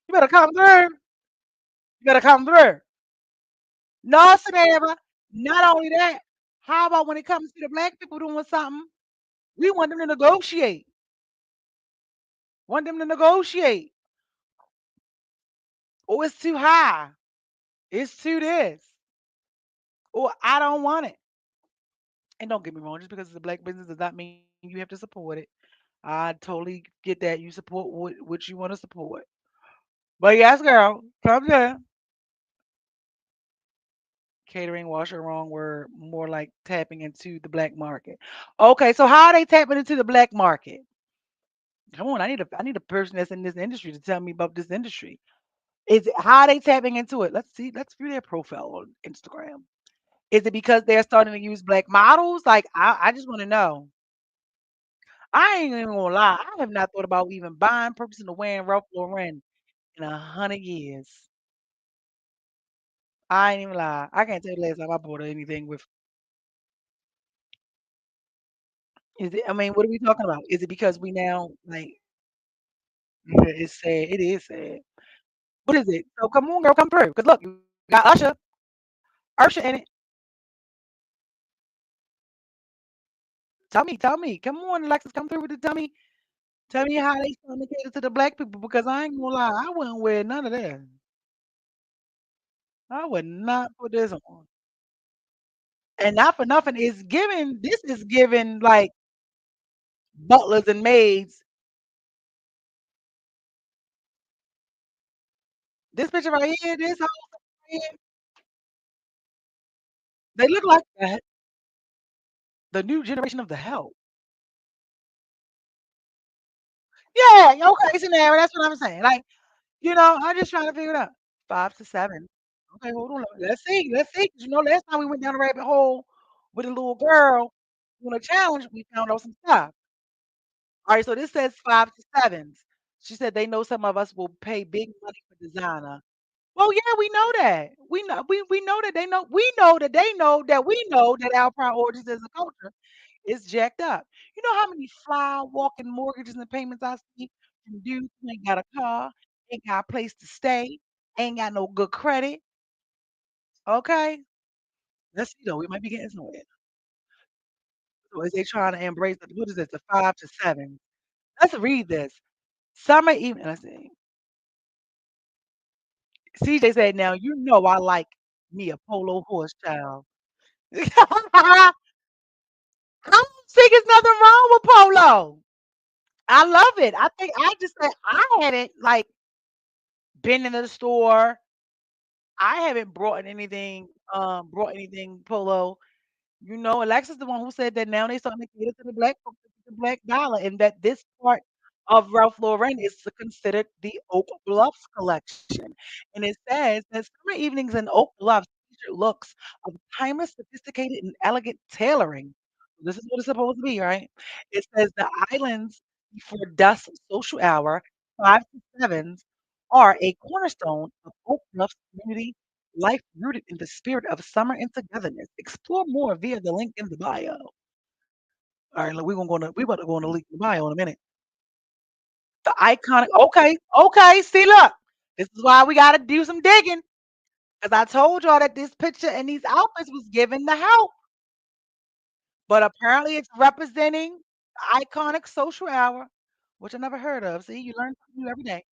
Speaker 1: You better come through. You better come through. No, Samara. Not only that, how about when it comes to the black people doing something, we want them to negotiate. Want them to negotiate. Oh, it's too high. It's too this. Or I don't want it. And don't get me wrong, just because it's a black business does not mean you have to support it. I totally get that. You support what you want to support. But yes, girl, come there. Catering, wash or wrong word, more like tapping into the black market. Okay, so how are they tapping into the black market? Come on, I need a person that's in this industry to tell me about this industry. Is it how are they tapping into it? Let's see. Let's view their profile on Instagram. Is it because they're starting to use black models? Like I just want to know. I ain't even gonna lie. I have not thought about even buying, purchasing, or wearing Ralph Lauren in 100 years. I ain't even lie. I can't tell you the last time I bought anything with. Is it? I mean, what are we talking about? Is it because we now like? Yeah, it's sad. It is sad. What is it? So come on, girl, come through. Cause look, you got Usher in it. Tell me. Come on, Alexis, come through with it. Tell me how they trying to cater to the black people. Because I ain't gonna lie, I wouldn't wear none of that. I would not put this on. And not for nothing, it's giving. This is giving like butlers and maids. This picture right here, this house right here, they look like the new generation of the help. Yeah, okay, scenario. That's what I'm saying. Like, I'm just trying to figure it out. 5 to 7. Okay, hold on. Let's see. Let's see. 'Cause last time we went down the rabbit hole with a little girl doing a challenge, we found out some stuff. All right, so this says 5 to 7s. She said they know some of us will pay big money for designer. Well, yeah, we know that. We know that they know. We know that they know that we know that our priorities as a culture is jacked up. You know how many fly walking mortgages and payments I see from dudes who ain't got a car, ain't got a place to stay, ain't got no good credit. Okay, let's see though. We might be getting somewhere. So is they trying to embrace what is it? The 5 to 7. Let's read this. Summer evening. Let's see. CJ said, "Now you know I like me a polo horse child." I don't think there's nothing wrong with polo. I love it. I think I just said I haven't like been in the store. I haven't brought anything polo. Alexa's the one who said that now they starting to cater to the black folks, the black dollar, and that this part of Ralph Lauren is considered the Oak Bluffs collection. And it says that summer evenings in Oak Bluffs feature looks of timeless, sophisticated, and elegant tailoring. This is what it's supposed to be, right? It says the islands before dusk social hour, 5 to 7s, are a cornerstone of Oak Bluffs community life rooted in the spirit of summer and togetherness. Explore more via the link in the bio. All right, look, we about to go on the link in the bio in a minute. The iconic. Okay, okay. See, look, this is why we got to do some digging. Because I told y'all that this picture and these outfits was giving the help. But apparently it's representing the iconic social hour, which I never heard of. See, you learn something new every day.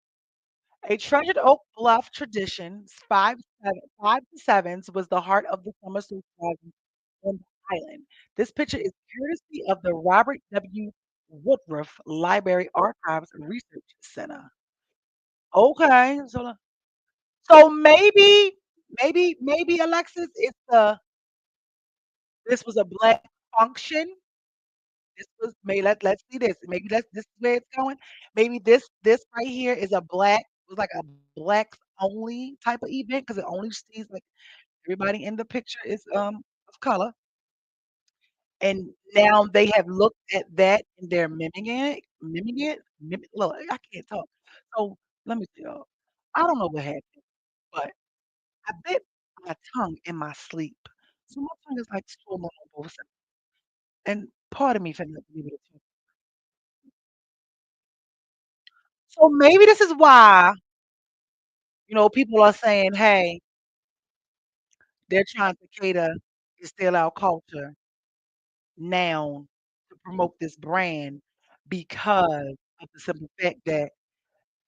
Speaker 1: A treasured Oak Bluff tradition, five to sevens, was the heart of the summer socializing on the island. This picture is courtesy of the Robert W. Woodruff Library Archives and Research Center. Okay, so maybe Alexis, it's the this was a black function. This was maybe let's see this. Maybe this is where it's going. Maybe this right here is a black was like a blacks only type of event because it only sees like everybody in the picture is of color. And now they have looked at that and they're look, I can't talk. So let me see y'all. I don't know what happened, but I bit my tongue in my sleep. So my tongue is like swollen on both sides. And part of me felt like leave it at so maybe this is why, people are saying, hey, they're trying to cater to steal our culture now to promote this brand because of the simple fact that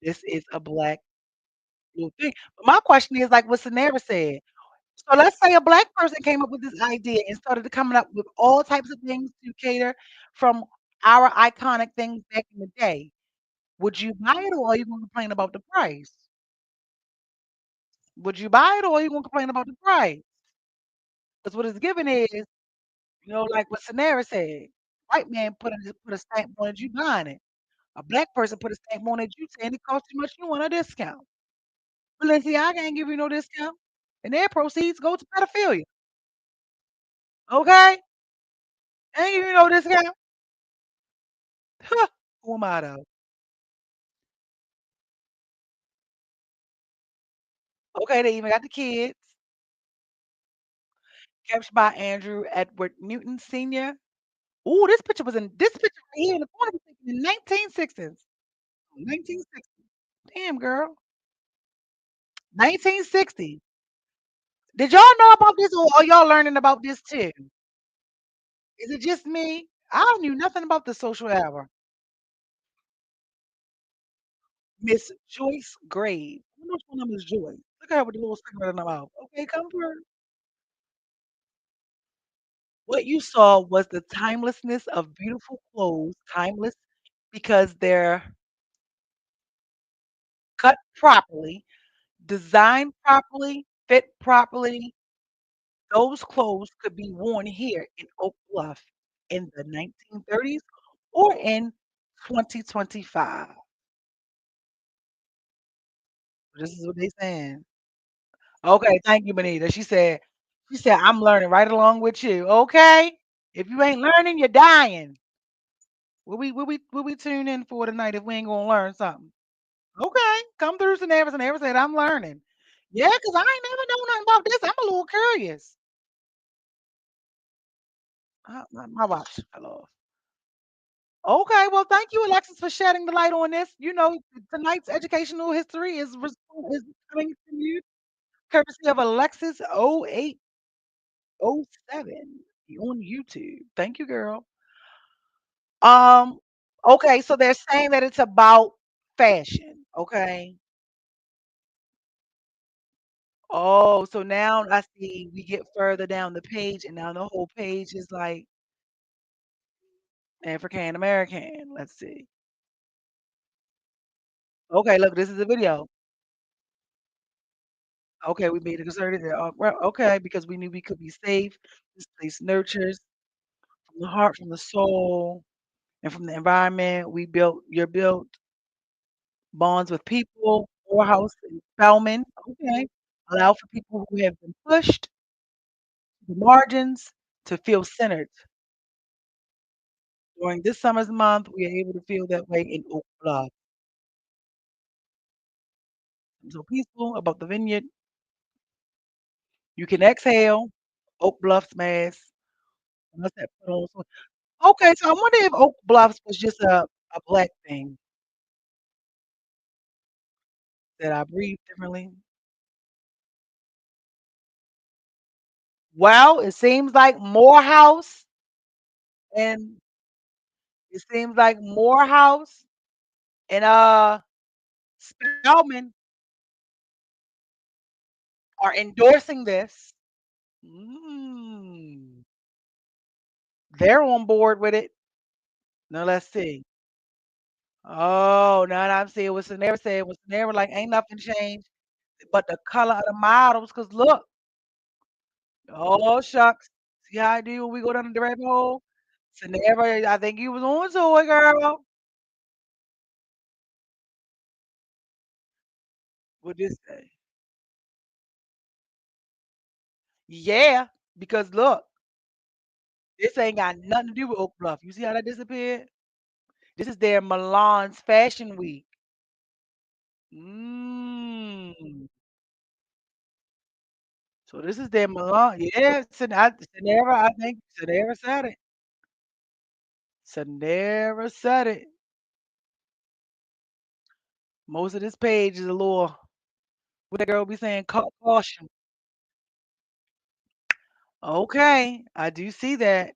Speaker 1: this is a black little thing. But my question is like what Sanera said. So let's say a black person came up with this idea and started coming up with all types of things to cater from our iconic things back in the day. Would you buy it or are you gonna complain about the price? Would you buy it or are you gonna complain about the price? Because what it's giving is, like what Sanera said, white man put a stamp on it, you buying it. A black person put a stamp on it, you saying it costs too much, you want a discount. Balenciaga ain't give you no discount. And their proceeds go to pedophilia. Okay? Ain't give you no discount. Who am I though? Okay, they even got the kids. Captured by Andrew Edward Newton Sr. Ooh, this picture right here in the corner was taken in 1960s. 1960. Damn girl. 1960. Did y'all know about this or are y'all learning about this too? Is it just me? I knew nothing about the social hour. Miss Joyce Grave. I wonder which one of them is Joyce. Look at her with the little cigarette in her mouth. Okay, come through. What you saw was the timelessness of beautiful clothes, timeless because they're cut properly, designed properly, fit properly. Those clothes could be worn here in Oak Bluff in the 1930s or in 2025. This is what they saying. Okay, thank you, Benita. She said, I'm learning right along with you. Okay. If you ain't learning, you're dying. Will we tune in for tonight if we ain't gonna learn something? Okay, come through Sanavas and Ever said I'm learning. Yeah, because I ain't never know nothing about this. I'm a little curious. My watch. Hello. Okay, well, thank you, Alexis, for shedding the light on this. Tonight's educational history is coming from you, courtesy of Alexis 0807 on YouTube. Thank you, girl. Um, okay, so they're saying that it's about fashion. Okay. Oh, so now I see we get further down the page, and now the whole page is like African American. Let's see. Okay, look, this is a video. Okay, we made a concerted there. Well, okay, because we knew we could be safe. This place nurtures from the heart, from the soul, and from the environment. You're built bonds with people, Morehouse and Spellman. Okay. Allow for people who have been pushed to the margins to feel centered. During this summer's month, we are able to feel that way in Oak Bluff. I'm so peaceful about the vineyard. You can exhale. Oak Bluffs mask. What's that? Put on okay, so I wonder if Oak Bluffs was just a black thing that I breathe differently. Well, it seems like Morehouse and it seems like Morehouse and Spelman are endorsing this. Mm, they're on board with it. Now let's see. Oh, now I'm seeing what Scenario said. What Scenario like ain't nothing changed but the color of the models. Cause look, oh shucks. See how I do when we go down the rabbit hole? Scenario, I think you was on to it, girl. What this say? Yeah, because look, this ain't got nothing to do with Oak Bluff. You see how that disappeared? This is their Milan's Fashion Week. Mm. So this is their Milan. Yeah, Scenario, I think Scenario said it. Scenario said it. Most of this page is a little, what that girl be saying, caution. Okay, I do see that.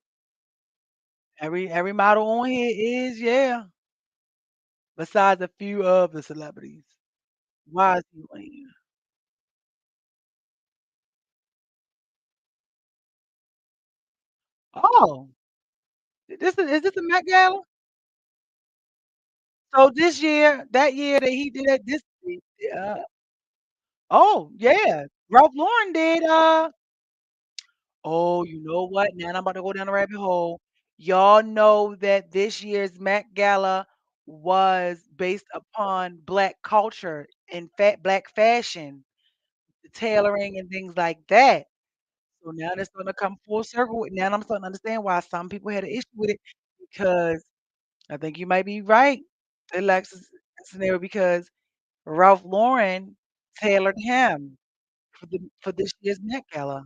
Speaker 1: Every model on here is, yeah. Besides a few of the celebrities. Why is he on here? Oh, is this a Met Gala? So this year, that year that he did it, uh, oh yeah, Ralph Lauren did. Oh, you know what? Now I'm about to go down the rabbit hole. Y'all know that this year's Met Gala was based upon black culture and black fashion, the tailoring and things like that. So now that's gonna come full circle. Now I'm starting to understand why some people had an issue with it because I think you might be right, Alexis scenario, because Ralph Lauren tailored him for this year's Met Gala.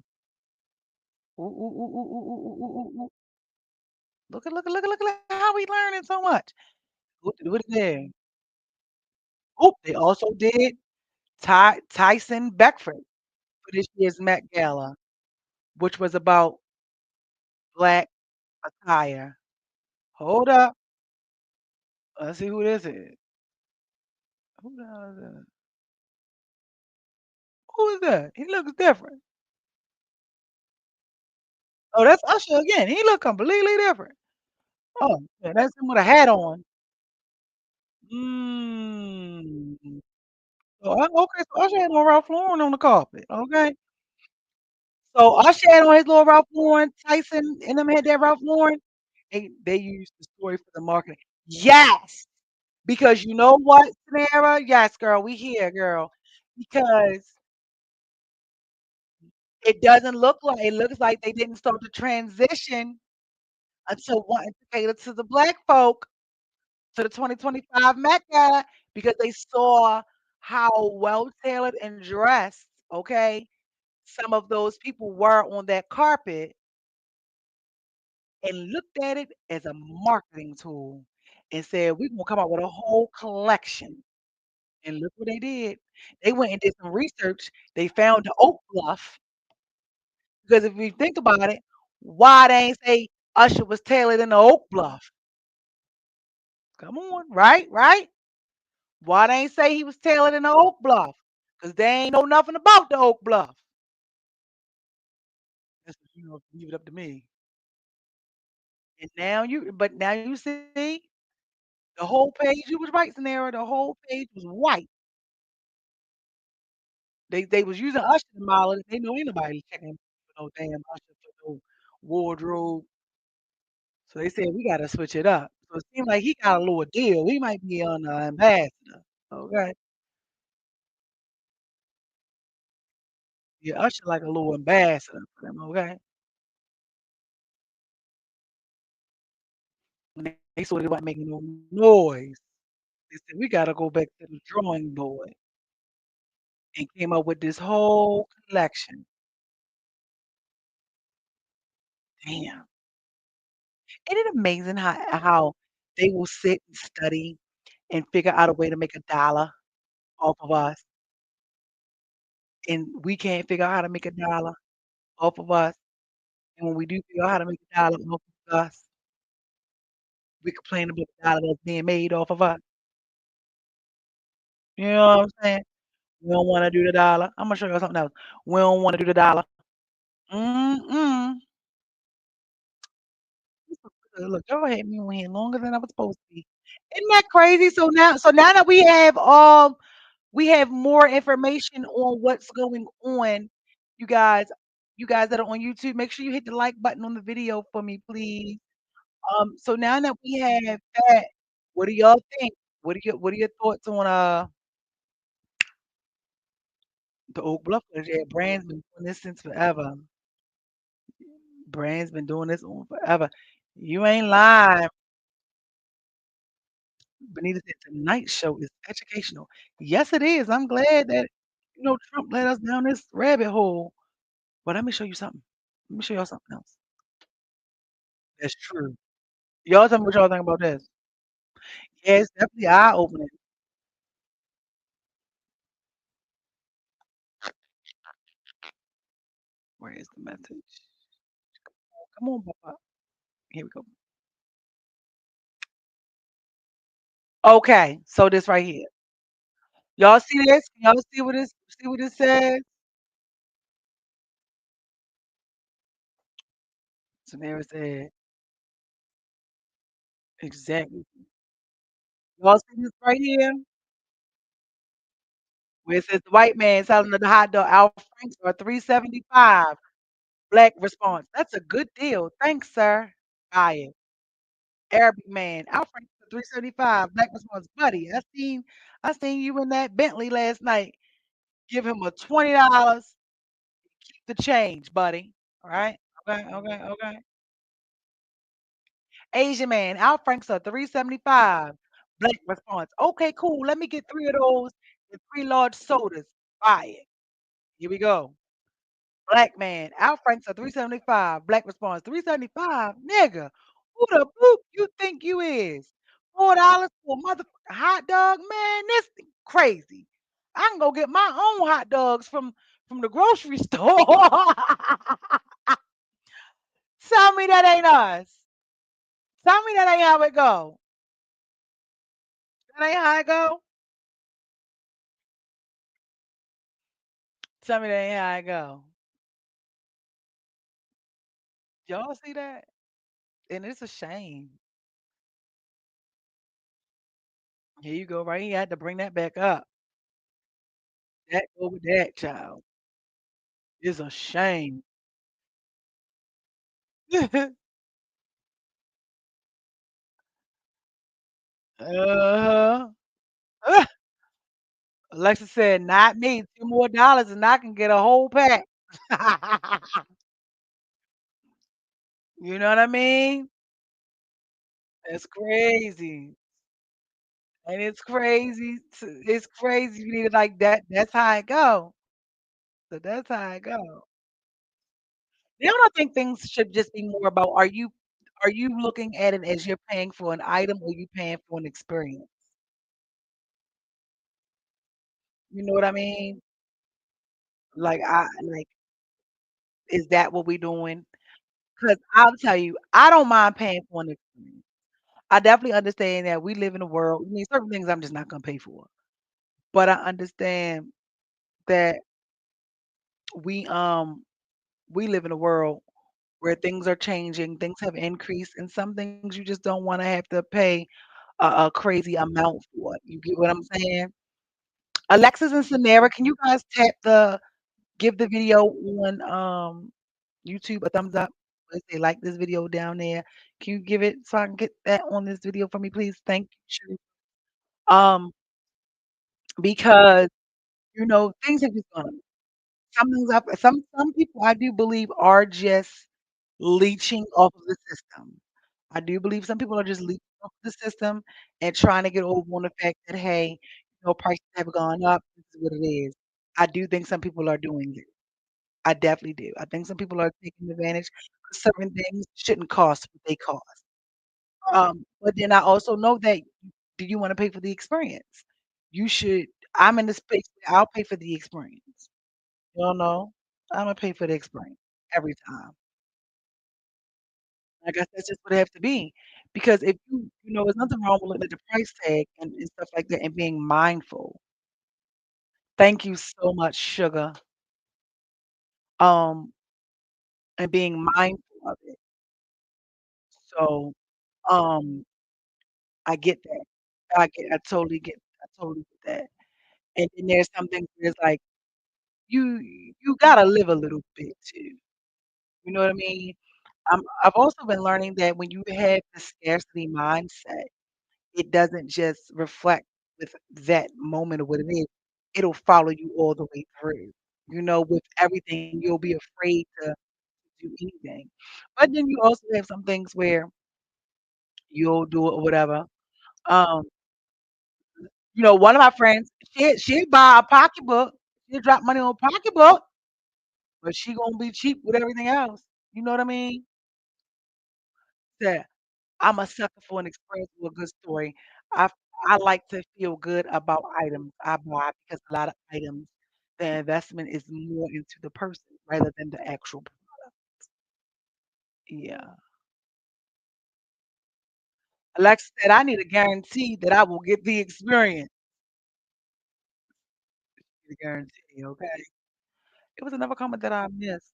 Speaker 1: Ooh, ooh, ooh, ooh, ooh, ooh, ooh, ooh, ooh. Look at how we learning so much. What is there? Oh, they also did Tyson Beckford for this year's Met Gala, which was about black attire. Hold up. Let's see who this is. Who the hell is that? Who is that? He looks different. Oh, that's Usher again. He look completely different. Oh, yeah, that's him with a hat on. Mm. So, okay, so Usher had on Ralph Lauren on the carpet. Okay. So Usher had on his little Ralph Lauren, Tyson and them had that Ralph Lauren. They used the story for the marketing. Yes. Because you know what, Samara? Yes, girl, we here, girl. Because it doesn't look like it looks like they didn't start the transition until wanting to cater to the black folk to the 2025 Met Gala because they saw how well tailored and dressed, okay, some of those people were on that carpet and looked at it as a marketing tool and said, "We're gonna come out with a whole collection." And look what they did. They went and did some research. They found the Oak Bluff because if we think about it, why they ain't say Usher was tailored in the Oak Bluff? Come on, right, right. Why they ain't say he was tailored in the Oak Bluff? Because they ain't know nothing about the Oak Bluff. That's what you know, leave it up to me. But now you see the whole page. You was right, Scenario. The whole page was white. They was using Usher to model it. They know anybody checking for no damn Usher for no wardrobe. So they said we gotta switch it up. So it seemed like he got a little deal. We might be on the ambassador. Okay. Yeah, Usher like a little ambassador for them, okay? When they saw they wasn't making no noise, they said we gotta go back to the drawing board and came up with this whole collection. Damn. Isn't it amazing how they will sit and study and figure out a way to make $1 off of us, and we can't figure out how to make $1 off of us, and when we do figure out how to make $1 off of us, we complain about the dollar that's being made off of us. You know what I'm saying? We don't wanna do the dollar. Imma show you something else. We don't wanna do the dollar. Mm-mm. Look, y'all had me on here longer than I was supposed to be. Isn't that crazy? So now that we have more information on what's going on, you guys you guys that are on YouTube, make sure you hit the like button on the video for me, please. So now that we have that, what do y'all think? What are your thoughts on the Oak Bluff? 'Cause yeah, Brand's been doing this since forever. Brand's been doing this on forever. You ain't lying. Benita said tonight's show is educational. Yes, it is. I'm glad that Trump led us down this rabbit hole. But let me show you something. Let me show y'all something else. That's true. Y'all tell me what y'all think about this. Yeah, it's definitely eye opening. Where is the message? Come on, Papa. Here we go. Okay, so this right here. Y'all see this? Can y'all see what it says? So there it said exactly. Y'all see this right here? Where it says the white man selling the hot dog Al Franks for 375. Black response. That's a good deal. Thanks, sir. Buy it. Arabic man. Al Franks for 375. Black response. Buddy, I seen you in that Bentley last night. Give him a $20. Keep the change, buddy. All right. Okay. Okay. Okay. Asian man. Al Franks are 375. Black response. Okay, cool. Let me get three of those and three large sodas. Buy it. Here we go. Black man, Al Franks are 375. Black response, 375? Nigga, who the boop you think you is? $4 for a motherfucking hot dog? Man, this thing crazy. I can go get my own hot dogs from the grocery store. Tell me that ain't us. Tell me that ain't how it go. That ain't how it go. Tell me that ain't how it go. Y'all see that? And it's a shame. Here you go, right? He had to bring that back up. That over that child. It's a shame. Uh-huh. Alexa said, "Not me. 2 more dollars and I can get a whole pack." You know what I mean? That's crazy. And it's crazy you need it like that. That's how it go. So that's how it go. You don't think things should just be more about are you looking at it as you're paying for an item or you paying for an experience? You know what I mean? Like, is that what we doing? 'Cause I'll tell you, I don't mind paying for an experience. I definitely understand that we live in a world I mean, certain things I'm just not gonna pay for. But I understand that we, um, we live in a world where things are changing, things have increased, and some things you just don't wanna have to pay a crazy amount for. You get what I'm saying? Alexis and Samara, can you guys give the video on, YouTube a thumbs up? Let's say like this video down there. Can you give it so I can get that on this video for me, please? Thank you. Because things have just gone. Some things up. Some people I do believe are just leeching off of the system. I do believe some people are just leeching off the system and trying to get over on the fact that hey, prices have gone up. This is what it is. I do think some people are doing it. I definitely do. I think some people are taking advantage 'cause certain things shouldn't cost what they cost. But then I also know that do you wanna pay for the experience? You should I'm in the space where I'll pay for the experience. You don't know? Imma pay for the experience every time. I guess that's just what it have to be. Because if there's nothing wrong with looking at the price tag and stuff like that and being mindful. Thank you so much, sugar. Um, and being mindful of it. So, um, I get that. I totally get that. And then there's some things where it's like, you gotta live a little bit too. You know what I mean? I've also been learning that when you have the scarcity mindset, it doesn't just reflect with that moment of what it is. It'll follow you all the way through. With everything, you'll be afraid to do anything. But then you also have some things where you'll do it or whatever. Um, one of my friends, she'd buy a pocketbook. She'd drop money on a pocketbook, but she gonna be cheap with everything else. You know what I mean? Yeah. I'm a sucker for an experience or a good story. I I like to feel good about items I buy because a lot of items, the investment is more into the person rather than the actual yeah. Alexa said, "I need a guarantee that I will get the experience." The guarantee, okay? It was another comment that I missed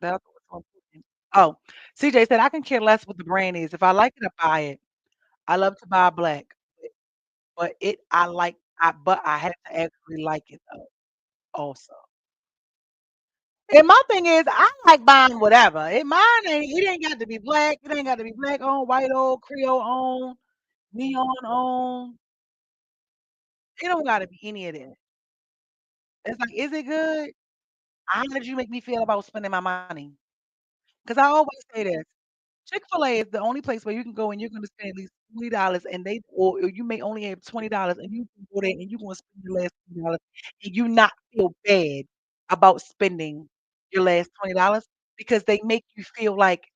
Speaker 1: that I thought was so important. Oh, CJ said, "I can care less what the brand is. If I like it, I buy it. I love to buy black, but I have to actually like it though also." And my thing is, I like buying whatever. It ain't got to be black. It ain't got to be black on, white on, Creole on, neon on. It don't got to be any of that. It's like, is it good? How did you make me feel about spending my money? Because I always say this. Chick-fil-A is the only place where you can go and you're gonna spend at least $20 and or you may only have $20 and you can go there and you're gonna spend your last $20 and you not feel bad about spending your last $20 because they make you feel like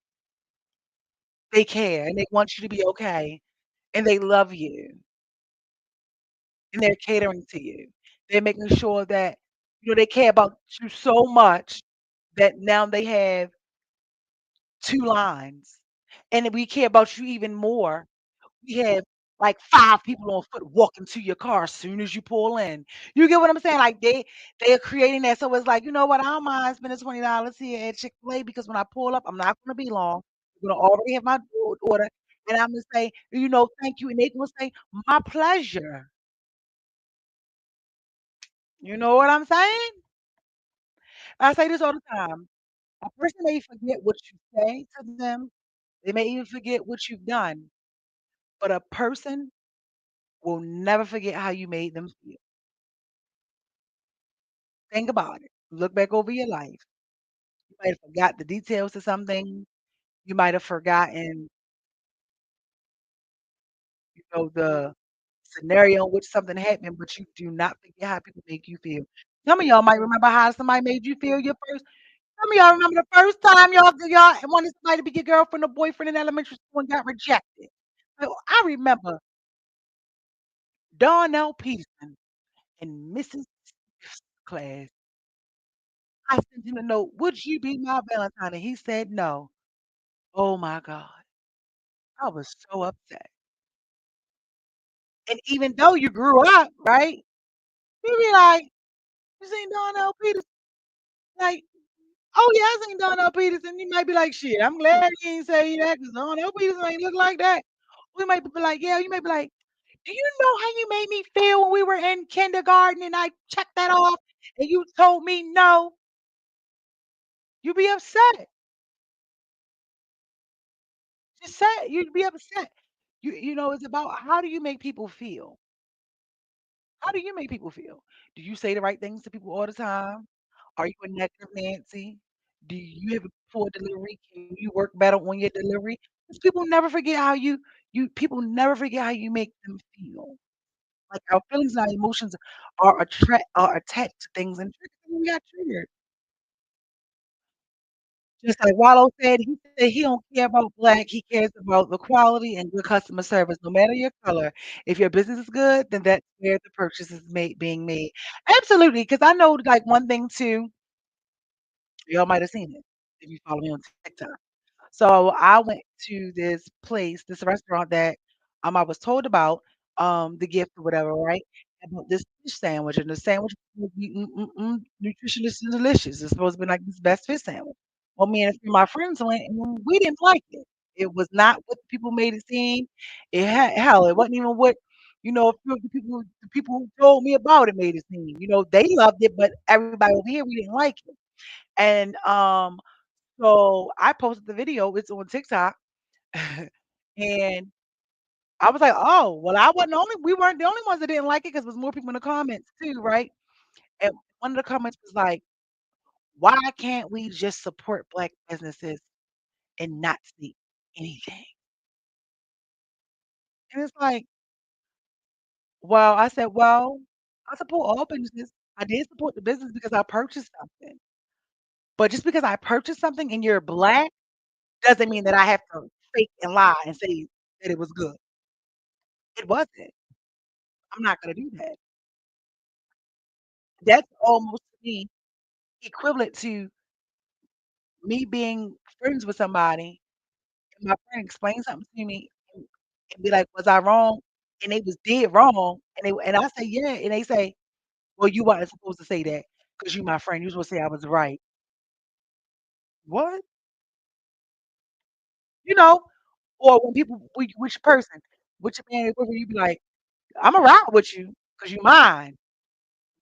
Speaker 1: they care and they want you to be okay and they love you and they're catering to you. They're making sure that they care about you so much that now they have 2 lines, and we care about you even more. We have, like, 5 people on foot walking to your car as soon as you pull in. You get what I'm saying? Like, they're creating that, so it's like, "You know what? I don't mind spending $20 here at Chick-fil-A because when I pull up, I'm not gonna be long. I'm gonna already have my order, and I'm gonna say, "Thank you," and they gonna say, "My pleasure." You know what I'm saying? I say this all the time. A person may forget what you say to them. They may even forget what you've done, but a person will never forget how you made them feel. Think about it. Look back over your life. You might have forgot the details to something. You might have forgotten, the scenario in which something happened, but you do not forget how people make you feel. Some of y'all might remember how somebody made you feel your first. Some of y'all remember the first time y'all wanted somebody to be your girlfriend or boyfriend in elementary school and got rejected. So I remember Darnell Peterson in Mrs. Smith's class. I sent him a note, "Would you be my Valentine?" And he said no. Oh my God. I was so upset. And even though you grew up, right? You be like, "You seen Darnell Peterson?" Like, "Oh, yeah, I seen Darnell Peterson." You might be like, "Shit, I'm glad you ain't say that because Darnell Peterson ain't look like that." We might be like, yeah, you might be like, "Do you know how you made me feel when we were in kindergarten and I checked that off and you told me no?" You be upset. Just say you'd be upset. It's about how do you make people feel? How do you make people feel? Do you say the right things to people all the time? Are you a negative Nancy? Do you have a poor delivery? Can you work better on your delivery? Because people never forget how people never forget how you make them feel. Like our feelings and our emotions are attached to things and we got triggered. Just like Wallow said, he said he don't care about black, he cares about the quality and good customer service, no matter your color. If your business is good, then that's where the purchase is being made. Absolutely, because I know like one thing too, y'all might have seen it if you follow me on TikTok. So I went to this place, this restaurant that I was told about, the gift or whatever, right? About this fish sandwich, and the sandwich was nutritious and delicious. It's supposed to be like this best fish sandwich. Well, me and a few of my friends went, and we didn't like it. It was not what the people made it seem. It had hell. It wasn't even what a few of the people who told me about it made it seem. They loved it, but everybody over here we didn't like it. And so I posted the video. It's on TikTok, and I was like, "Oh, well, I wasn't the only we weren't the only ones that didn't like it because there was more people in the comments too, right?" And one of the comments was like, "Why can't we just support black businesses and not see anything?" And it's like, well, I said, "Well, I support all businesses. I did support the business because I purchased something. But just because I purchased something and you're black doesn't mean that I have to fake and lie and say that it was good. It wasn't. I'm not gonna do that." That's almost to me equivalent to me being friends with somebody and my friend explains something to me and be like, "Was I wrong?" And they was dead wrong, and I say, "Yeah," and they say, "Well, you wasn't supposed to say that because you my friend. You supposed to say I was right." What? You know? Or when people which person, which man, where you be like, "Imma ride with you because you mine."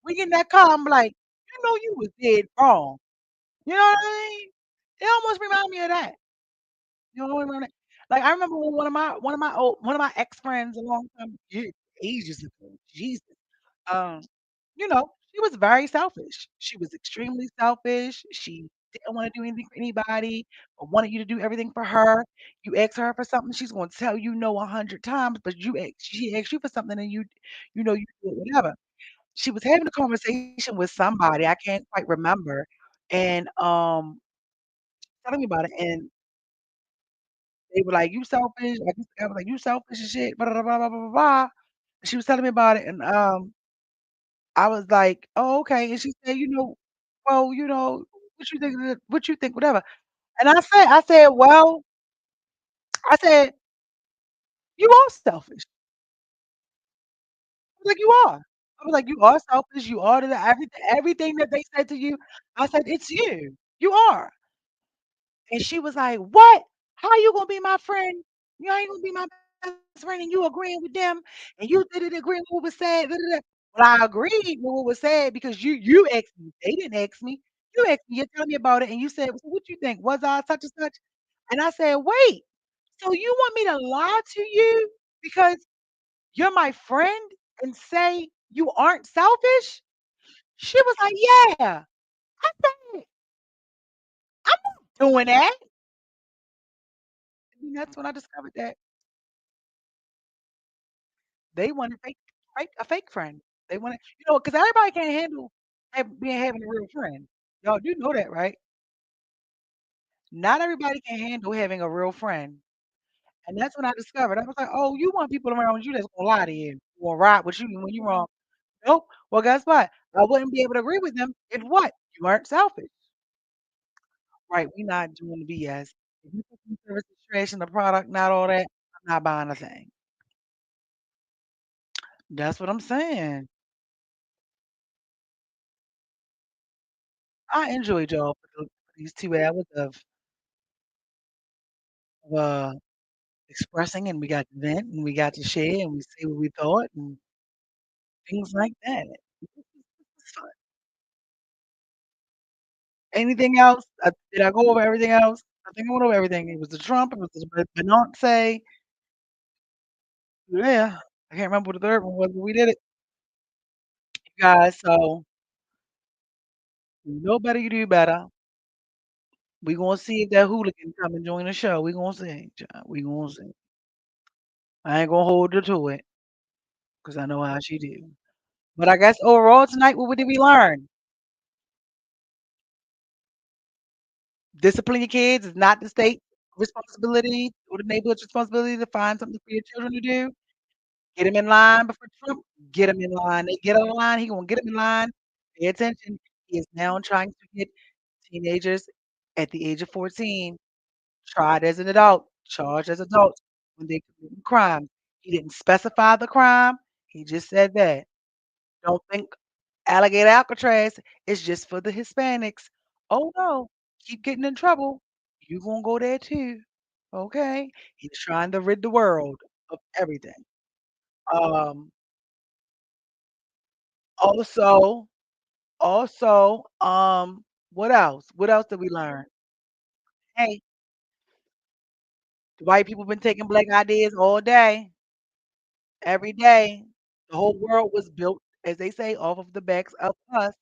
Speaker 1: We get in that car, I'm like, "You was dead wrong." You know what I mean? It almost remind me of that. You know what I mean? Like, I remember when one of my ex-friends a long time ages ago, Jesus, um, she was very selfish. She was extremely selfish. She didn't wanna do anything for anybody, but wanted you to do everything for her. You ask her for something, she's gonna tell you no 100 times, but she asks you for something and you do it whatever. She was having a conversation with somebody, I can't quite remember, and, telling me about it, and they were like, "You selfish." Like, this guy was like, "You selfish and shit, blah, blah, blah, blah, blah, blah, blah." She was telling me about it, and, I was like, "Oh, okay." And she said, "Well, what you think, whatever." And I said, "Well," I said, "You are selfish." I was like, "You are." I was like, "You are selfish. You are the everything that they said to you." I said, "It's you. You are." And she was like, "What? How you gonna be my friend? You ain't gonna be my best friend and you agreeing with them and you did it agreeing with what was said, da, da, da." Well, I agreed with what was said because you asked me. They didn't ask me. You asked me, you're telling me about it, and you said, "So what you think? Was I such and such?" And I said, "Wait, so you want me to lie to you because you're my friend and say you aren't selfish?" She was like, "Yeah." I said, "I'm not doing that." And that's when I discovered that they want a fake friend. They want to, because everybody can't handle having a real friend. Y'all do know that, right? Not everybody can handle having a real friend. And that's when I discovered. I was like, "Oh, you want people around you that's gonna lie to you, or ride with you when you're wrong." Nope. Well, guess what? I wouldn't be able to agree with them if what? You weren't selfish. Right. We're not doing the BS. If you put some service is trash in the product, not all that, I'm not buying a thing. That's what I'm saying. I enjoyed y'all for these 2 hours of expressing, and we got to vent, and we got to share, and we say what we thought, and things like that. It's fun. Anything else? Did I go over everything else? I think I went over everything. It was the Trump, it was the Beyonce. Yeah. I can't remember what the third one was, but we did it, you guys. So you know better, you do better. We gonna see if that hooligan come and join the show. We gonna see, child. We gonna see. I ain't gonna hold her to it because I know how she do. But I guess overall tonight, what did we learn? Discipline your kids is not the state's responsibility or the neighborhood's responsibility to find something for your children to do. Get them in line before Trump. Get them in line. They get on the line, he gonna get them in line. Pay attention. He is now trying to get teenagers at the age of 14 tried as an adult, charged as adults when they commit crimes. He didn't specify the crime. He just said that. Don't think alligator Alcatraz is just for the Hispanics. Oh no, keep getting in trouble. You gonna go there too. Okay. He's trying to rid the world of everything. Um, also, what else? What else did we learn? Hey, the white people been taking black ideas all day, every day. The whole world was built, as they say, off of the backs of us.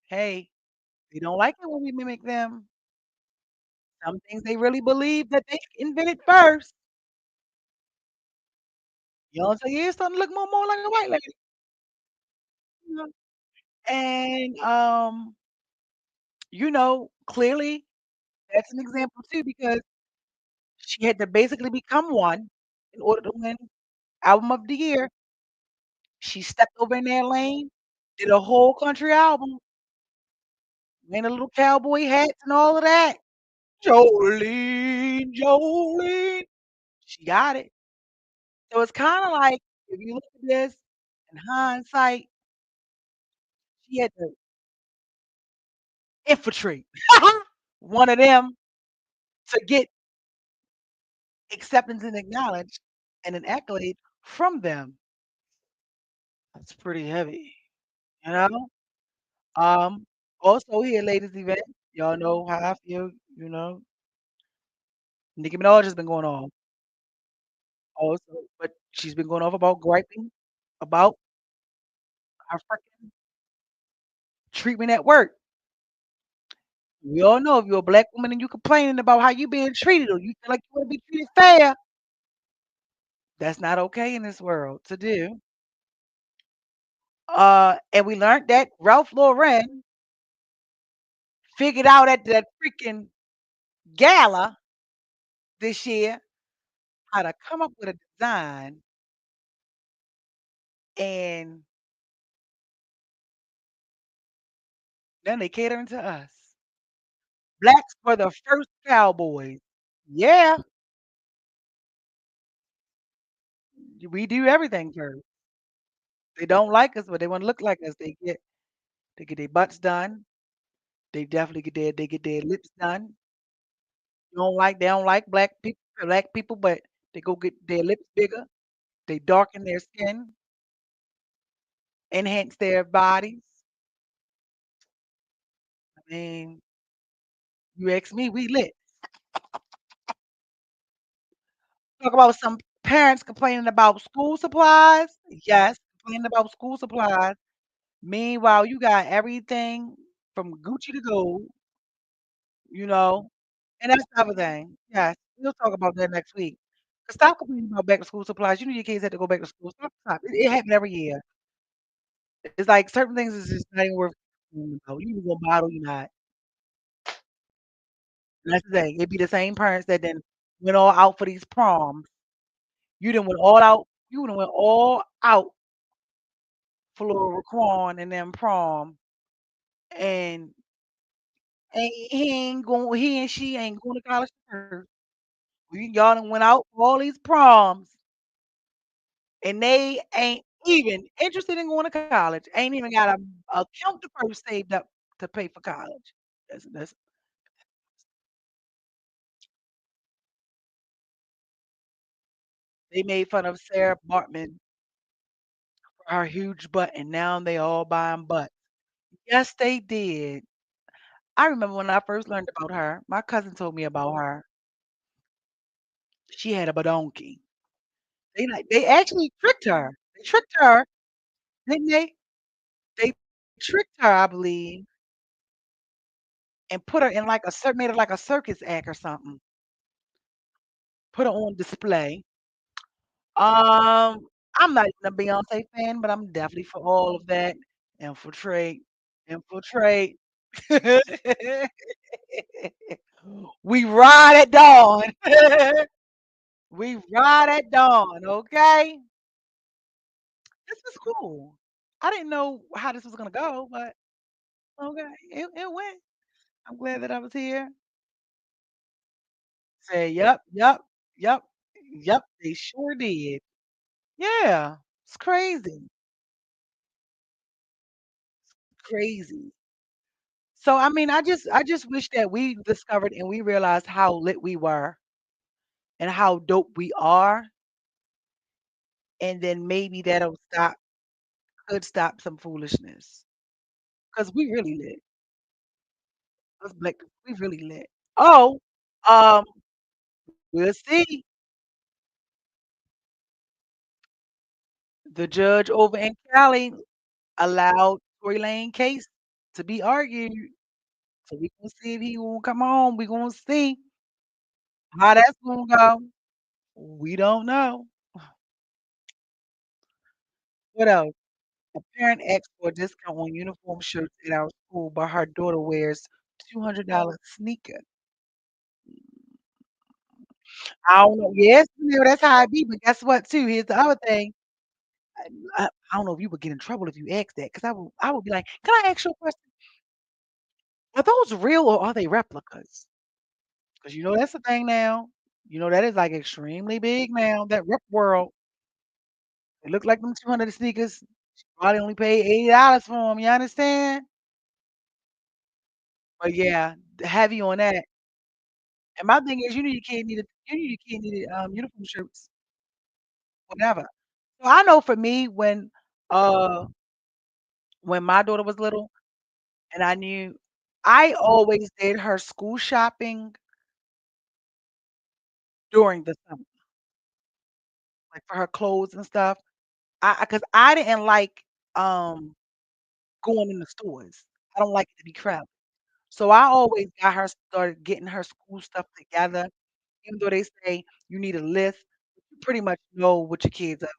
Speaker 1: Hey, they don't like it when we mimic them. Some things they really believe that they invented first. Beyonce is starting to look more like a white lady. You know? And clearly that's an example too because she had to basically become one in order to win album of the year. She stepped over in their lane, did a whole country album, made a little cowboy hats and all of that. Jolene, Jolene. She got it. So it's kinda like, if you look at this in hindsight, she had to infiltrate one of them to get acceptance and acknowledged and an accolade from them. That's pretty heavy, you know? Um, Also here, ladies event, y'all know how I feel, you know, Nicki Minaj has been going off also, but she's been going off about griping about her freaking treatment at work. We all know if you're a black woman and you complaining about how you being treated or you feel like you wanna be treated fair, that's not okay in this world to do. And we learned that Ralph Lauren figured out at that freaking gala this year how to come up with a design, and then they catering to us. Blacks were the first cowboys. Yeah, we do everything first. They don't like us, but they wanna look like us. They get their butts done. They definitely get their lips done. They don't like black people, but they go get their lips bigger. They darken their skin, enhance their bodies. I mean, you ask me, we lit. Talk about some parents complaining about school supplies. Yes, complaining about school supplies. Meanwhile, you got everything from Gucci to gold, you know, and that's the other thing. Yes, we'll talk about that next week. 'Cause stop complaining about back to school supplies. You know your kids had to go back to school. Stop. It happened every year. It's like certain things is just not even worth complaining about. You either gonna buy it or you're not. And that's the thing. It be the same parents that then went all out for these proms. You done went all out for little Raquan and them prom, and he and she ain't going to college first. Y'all done went out for all these proms, and they ain't even interested in going to college. Ain't even got a count the first saved up to pay for college. That's They made fun of Sarah Bartman for her huge butt, and now they all buying butts. Yes, they did. I remember when I first learned about her, my cousin told me about her. She had a badonkey. They actually tricked her. They tricked her, didn't they? They tricked her, I believe, and put her in like a made her like a circus act or something. Put her on display. I'm not even a Beyonce fan, but I'm definitely for all of that. Infiltrate, infiltrate. We ride at dawn. We ride at dawn, okay? This was cool. I didn't know how this was gonna go, but okay, it went. I'm glad that I was here. Say, yep, yep, yep, yep, they sure did. Yeah, it's crazy, crazy. So, I mean, I just wish that we discovered and we realized how lit we were and how dope we are, and then maybe that'll stop could stop some foolishness. Cause we really lit. Us black people, we really lit. Oh, um, we'll see. The judge over in Cali allowed Tory Lane case to be argued. So we gonna see if he gonna come on. We gonna see how that's gonna go. We don't know. What else? A parent asked for a discount on uniform shirts at our school, but her daughter wears $200 sneaker. I don't know. Yes, that's how it be. But guess what? Too. Here's the other thing. I don't know if you would get in trouble if you asked that, because I would be like, "Can I ask you a question? Are those real or are they replicas?" Because you know that's the thing now. You know that is like extremely big now. That rep world. It look like them 200 sneakers. She probably only paid $80 for them. You understand? But yeah, heavy on that. And my thing is, you need uniform shirts, whatever. So I know for me, uh when my daughter was little, and I always did her school shopping during the summer, like for her clothes and stuff. Because I didn't like um going in the stores. I don't like it to be crowded. So I always got her started getting her school stuff together, even though they say you need a list, you pretty much know what your kids are,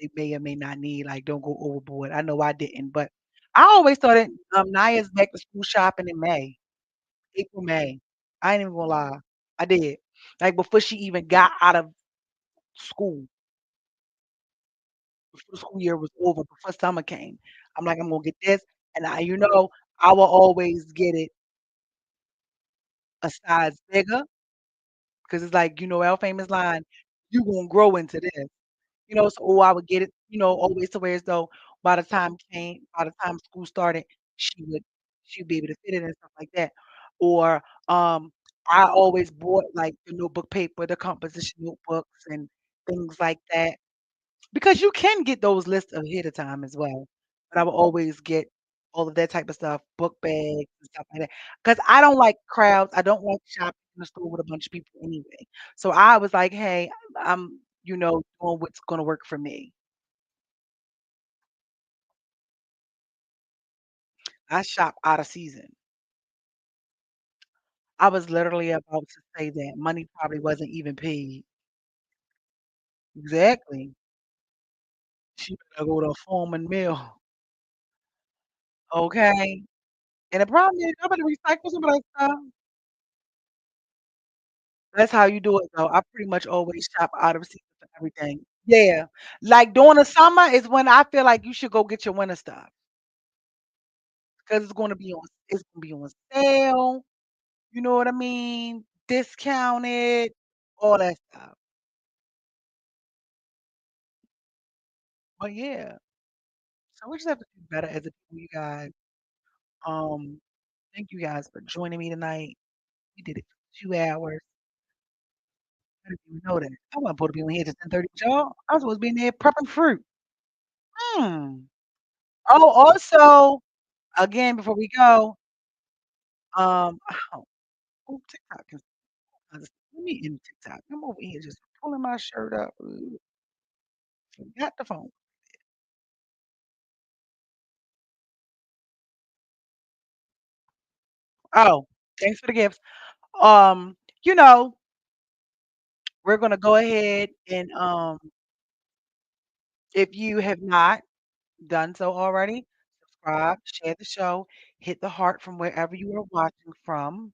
Speaker 1: they may or may not need, like, don't go overboard. I know I didn't, but I always started, Naya's back to school shopping in May, April, May. I ain't even gonna lie. I did. Like, before she even got out of school, before the school year was over, before summer came. I'm like, "I'm gonna get this," and I will always get it a size bigger, 'cause it's like, our famous line, "You gonna grow into this." So I would get it, always to where as though by the time school started, she would she'd be able to fit it and stuff like that. Or, I always bought, like, the notebook paper, the composition notebooks and things like that, because you can get those lists ahead of time as well. But I would always get all of that type of stuff, book bags and stuff like that. Because I don't like crowds, I don't like shopping in the store with a bunch of people anyway. So I was like, "Hey, I'm, doing what's gonna work for me." I shop out of season. I was literally about to say that money probably wasn't even paid. Exactly. She better go to a Foreman Mill, okay? And the problem is nobody recycles some of that stuff. That's how you do it, though. I pretty much always shop out of season for everything. Yeah. Like, during the summer is when I feel like you should go get your winter stuff, because it's gonna be on sale, you know what I mean? Discounted, all that stuff. But yeah, so we just have to do better as a people, you guys. Um, thank you guys for joining me tonight. We did it for 2 hours. I didn't even know that. I wasn't supposed to be on here till 10:30 with y'all. I was supposed to be in there prepping fruit. Hmm. Oh, also, again, before we go, oh, TikTok is let me in TikTok. I'm over here just pulling my shirt up. Ooh, forgot the phone. Oh, thanks for the gifts. Um, you know, we're gonna go ahead and if you have not done so already, subscribe, share the show, hit the heart from wherever you are watching from.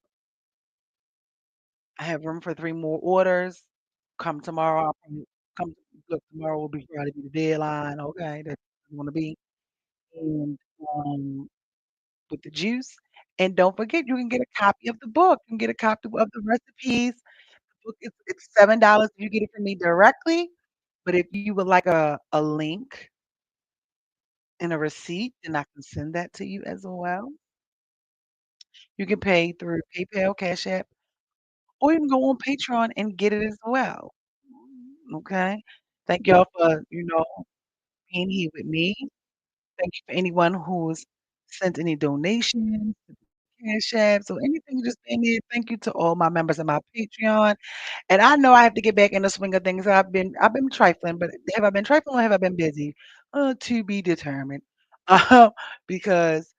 Speaker 1: I have room for 3 more orders. Come tomorrow, I'll probably come look, tomorrow will be probably be the deadline, okay, that's gonna be, and, with the juice, and don't forget you can get a copy of the book, you can get a copy of the recipes. The book is it's $7 if you get it from me directly, but if you would like a link and a receipt, then I can send that to you as well. You can pay through PayPal, Cash App, or you can go on Patreon and get it as well. Okay? Thank y'all for, being here with me. Thank you for anyone who's sent any donations, Cash Apps, or anything just being here. Thank you to all my members of my Patreon. And I know I have to get back in the swing of things. I've been trifling, but have I been trifling or have I been busy? To be determined. Uh, because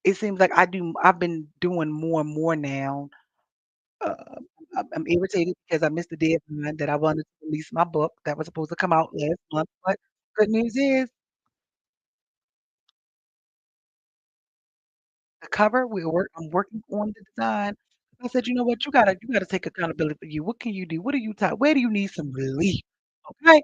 Speaker 1: it seems like I've been doing more and more now. Uh, I'm irritated because I missed the deadline that I wanted to release my book that was supposed to come out last month. But good news is the cover, I'm working on the design. I said, you know what, you gotta take accountability for you. What can you do? What are you tired? Where do you need some relief? Okay.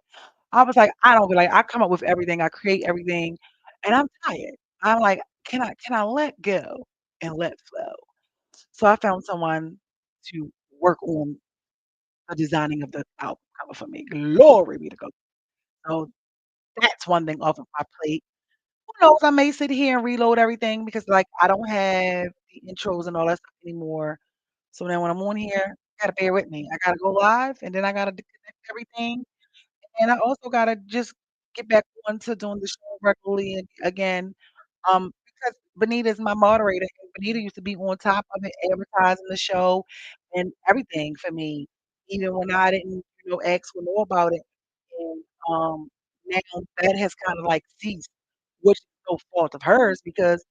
Speaker 1: I was like, I don't be like, I come up with everything, I create everything, and I'm tired. I'm like, can I let go and let flow? So I found someone to work on the designing of the album cover for me. Glory be to God. So that's one thing off of my plate. Who knows? I may sit here and reload everything because, like, I don't have the intros and all that stuff anymore. So then when I'm on here, you gotta bear with me. I gotta go live, and then I gotta connect everything, and I also gotta just get back on to doing the show regularly again. Because Benita is my moderator, and Benita used to be on top of it, advertising the show and everything for me, even when I didn't, ask or know about it. And now that has kind of like ceased, which is no fault of hers because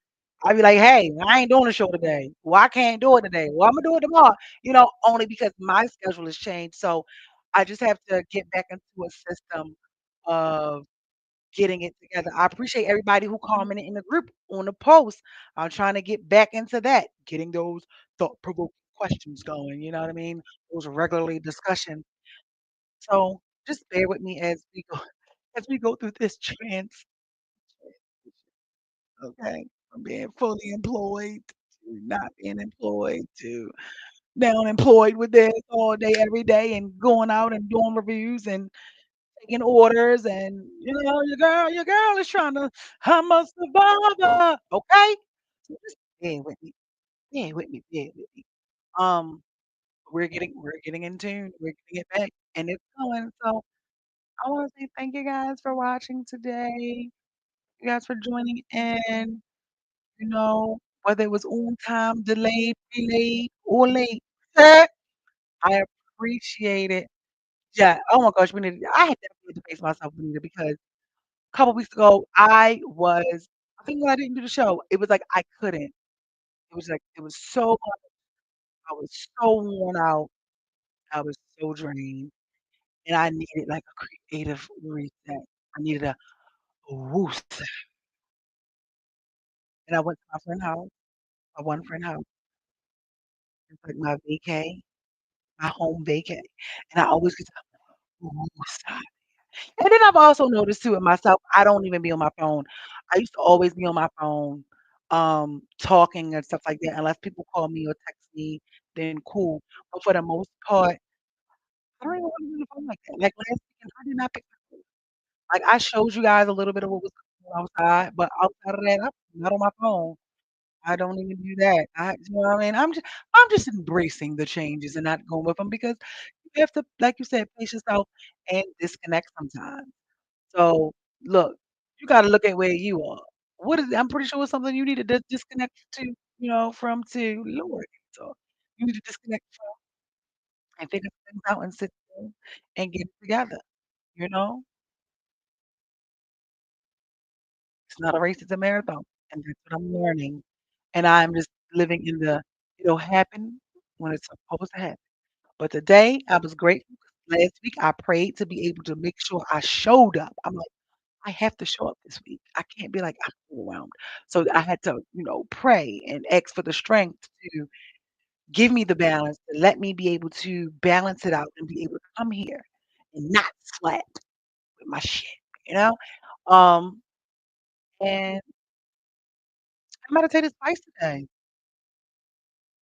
Speaker 1: I'd be like, hey, I ain't doing the show today. Well, I can't do it today. Well, I'm gonna do it tomorrow, only because my schedule has changed. So I just have to get back into a system of getting it together. I appreciate everybody who commented in the group on the post. I'm trying to get back into that, getting those thought-provoking questions going. You know what I mean? Those regularly discussions. So just bear with me as we go as we go through this okay, from being fully employed to not being employed to now unemployed with this all day, every day, and going out and doing reviews and taking orders, and your girl is trying to. I'm a survivor, okay? So just bear with me, bear with me, bear with me. Um, we're getting in tune, we're getting it back, and it's going. So I want to say thank you guys for watching today. You guys for joining in. Whether it was on time, delayed, delayed, or late. I appreciate it. Yeah. Oh my gosh, I had definitely to face myself, Benita, because a couple weeks ago I think when I didn't do the show, it was like I couldn't. It was like it was so I was so worn out. I was so drained, and I needed like a creative reset. I needed a woost. And I went to my friend house, my one friend house. It's like my vacay, my home vacay. And I always get to woost. And then I've also noticed too in myself, I don't even be on my phone. I used to always be on my phone, talking and stuff like that, unless people call me or text me, then cool. But for the most part, I don't even wanna be on the phone like that. Like last weekend, I did not pick my phone. Like I showed you guys a little bit of what was going on outside, but outside of that, I'm not on my phone. I don't even do that. You know what I mean? I'm just embracing the changes and not going with them because you have to, like you said, pace yourself and disconnect sometimes. So, look, you gotta look at where you are. What is it? I'm pretty sure it's something you need to disconnect to, from to Lord. So you need to disconnect from and figure things out and sit still and get it together. You know, it's not a race; it's a marathon, and that's what I'm learning. And I'm just living in the it'll happen when it's supposed to happen. But today I was grateful. 'Cause last week I prayed to be able to make sure I showed up. I'm like. I have to show up this week. I can't be like, I'm overwhelmed. So I had to, pray and ask for the strength to give me the balance to let me be able to balance it out and be able to come here and not sweat with my shit, you know? Um, and I meditated twice today.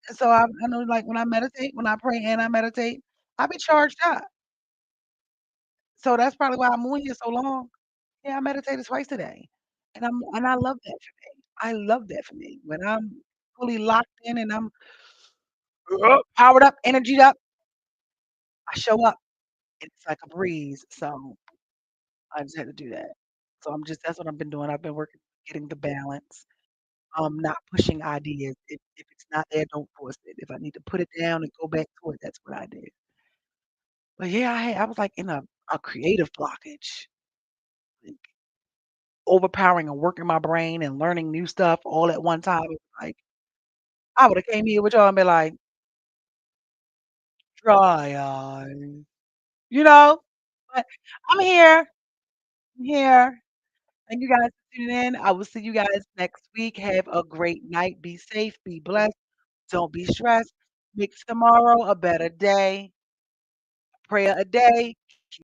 Speaker 1: And so I know, like, when I meditate, when I pray and I meditate, I be charged up. So that's probably why I'm on here so long. Yeah, I meditated twice today, and I love that for me. I love that for me. When I'm fully locked in and I'm powered up, energied up, I show up. It's like a breeze. So I just had to do that. So that's what I've been doing. I've been working, getting the balance. Not pushing ideas. If it's not there, don't force it. If I need to put it down and go back to it, that's what I did. But yeah, I was like in a creative blockage, like overpowering and working my brain and learning new stuff all at one time. It's like I would have came here with y'all and be like, "Dry eye," you know? But I'm here. I'm here. Thank you guys for tuning in. I will see you guys next week. Have a great night. Be safe. Be blessed. Don't be stressed. Make tomorrow a better day. Prayer a day.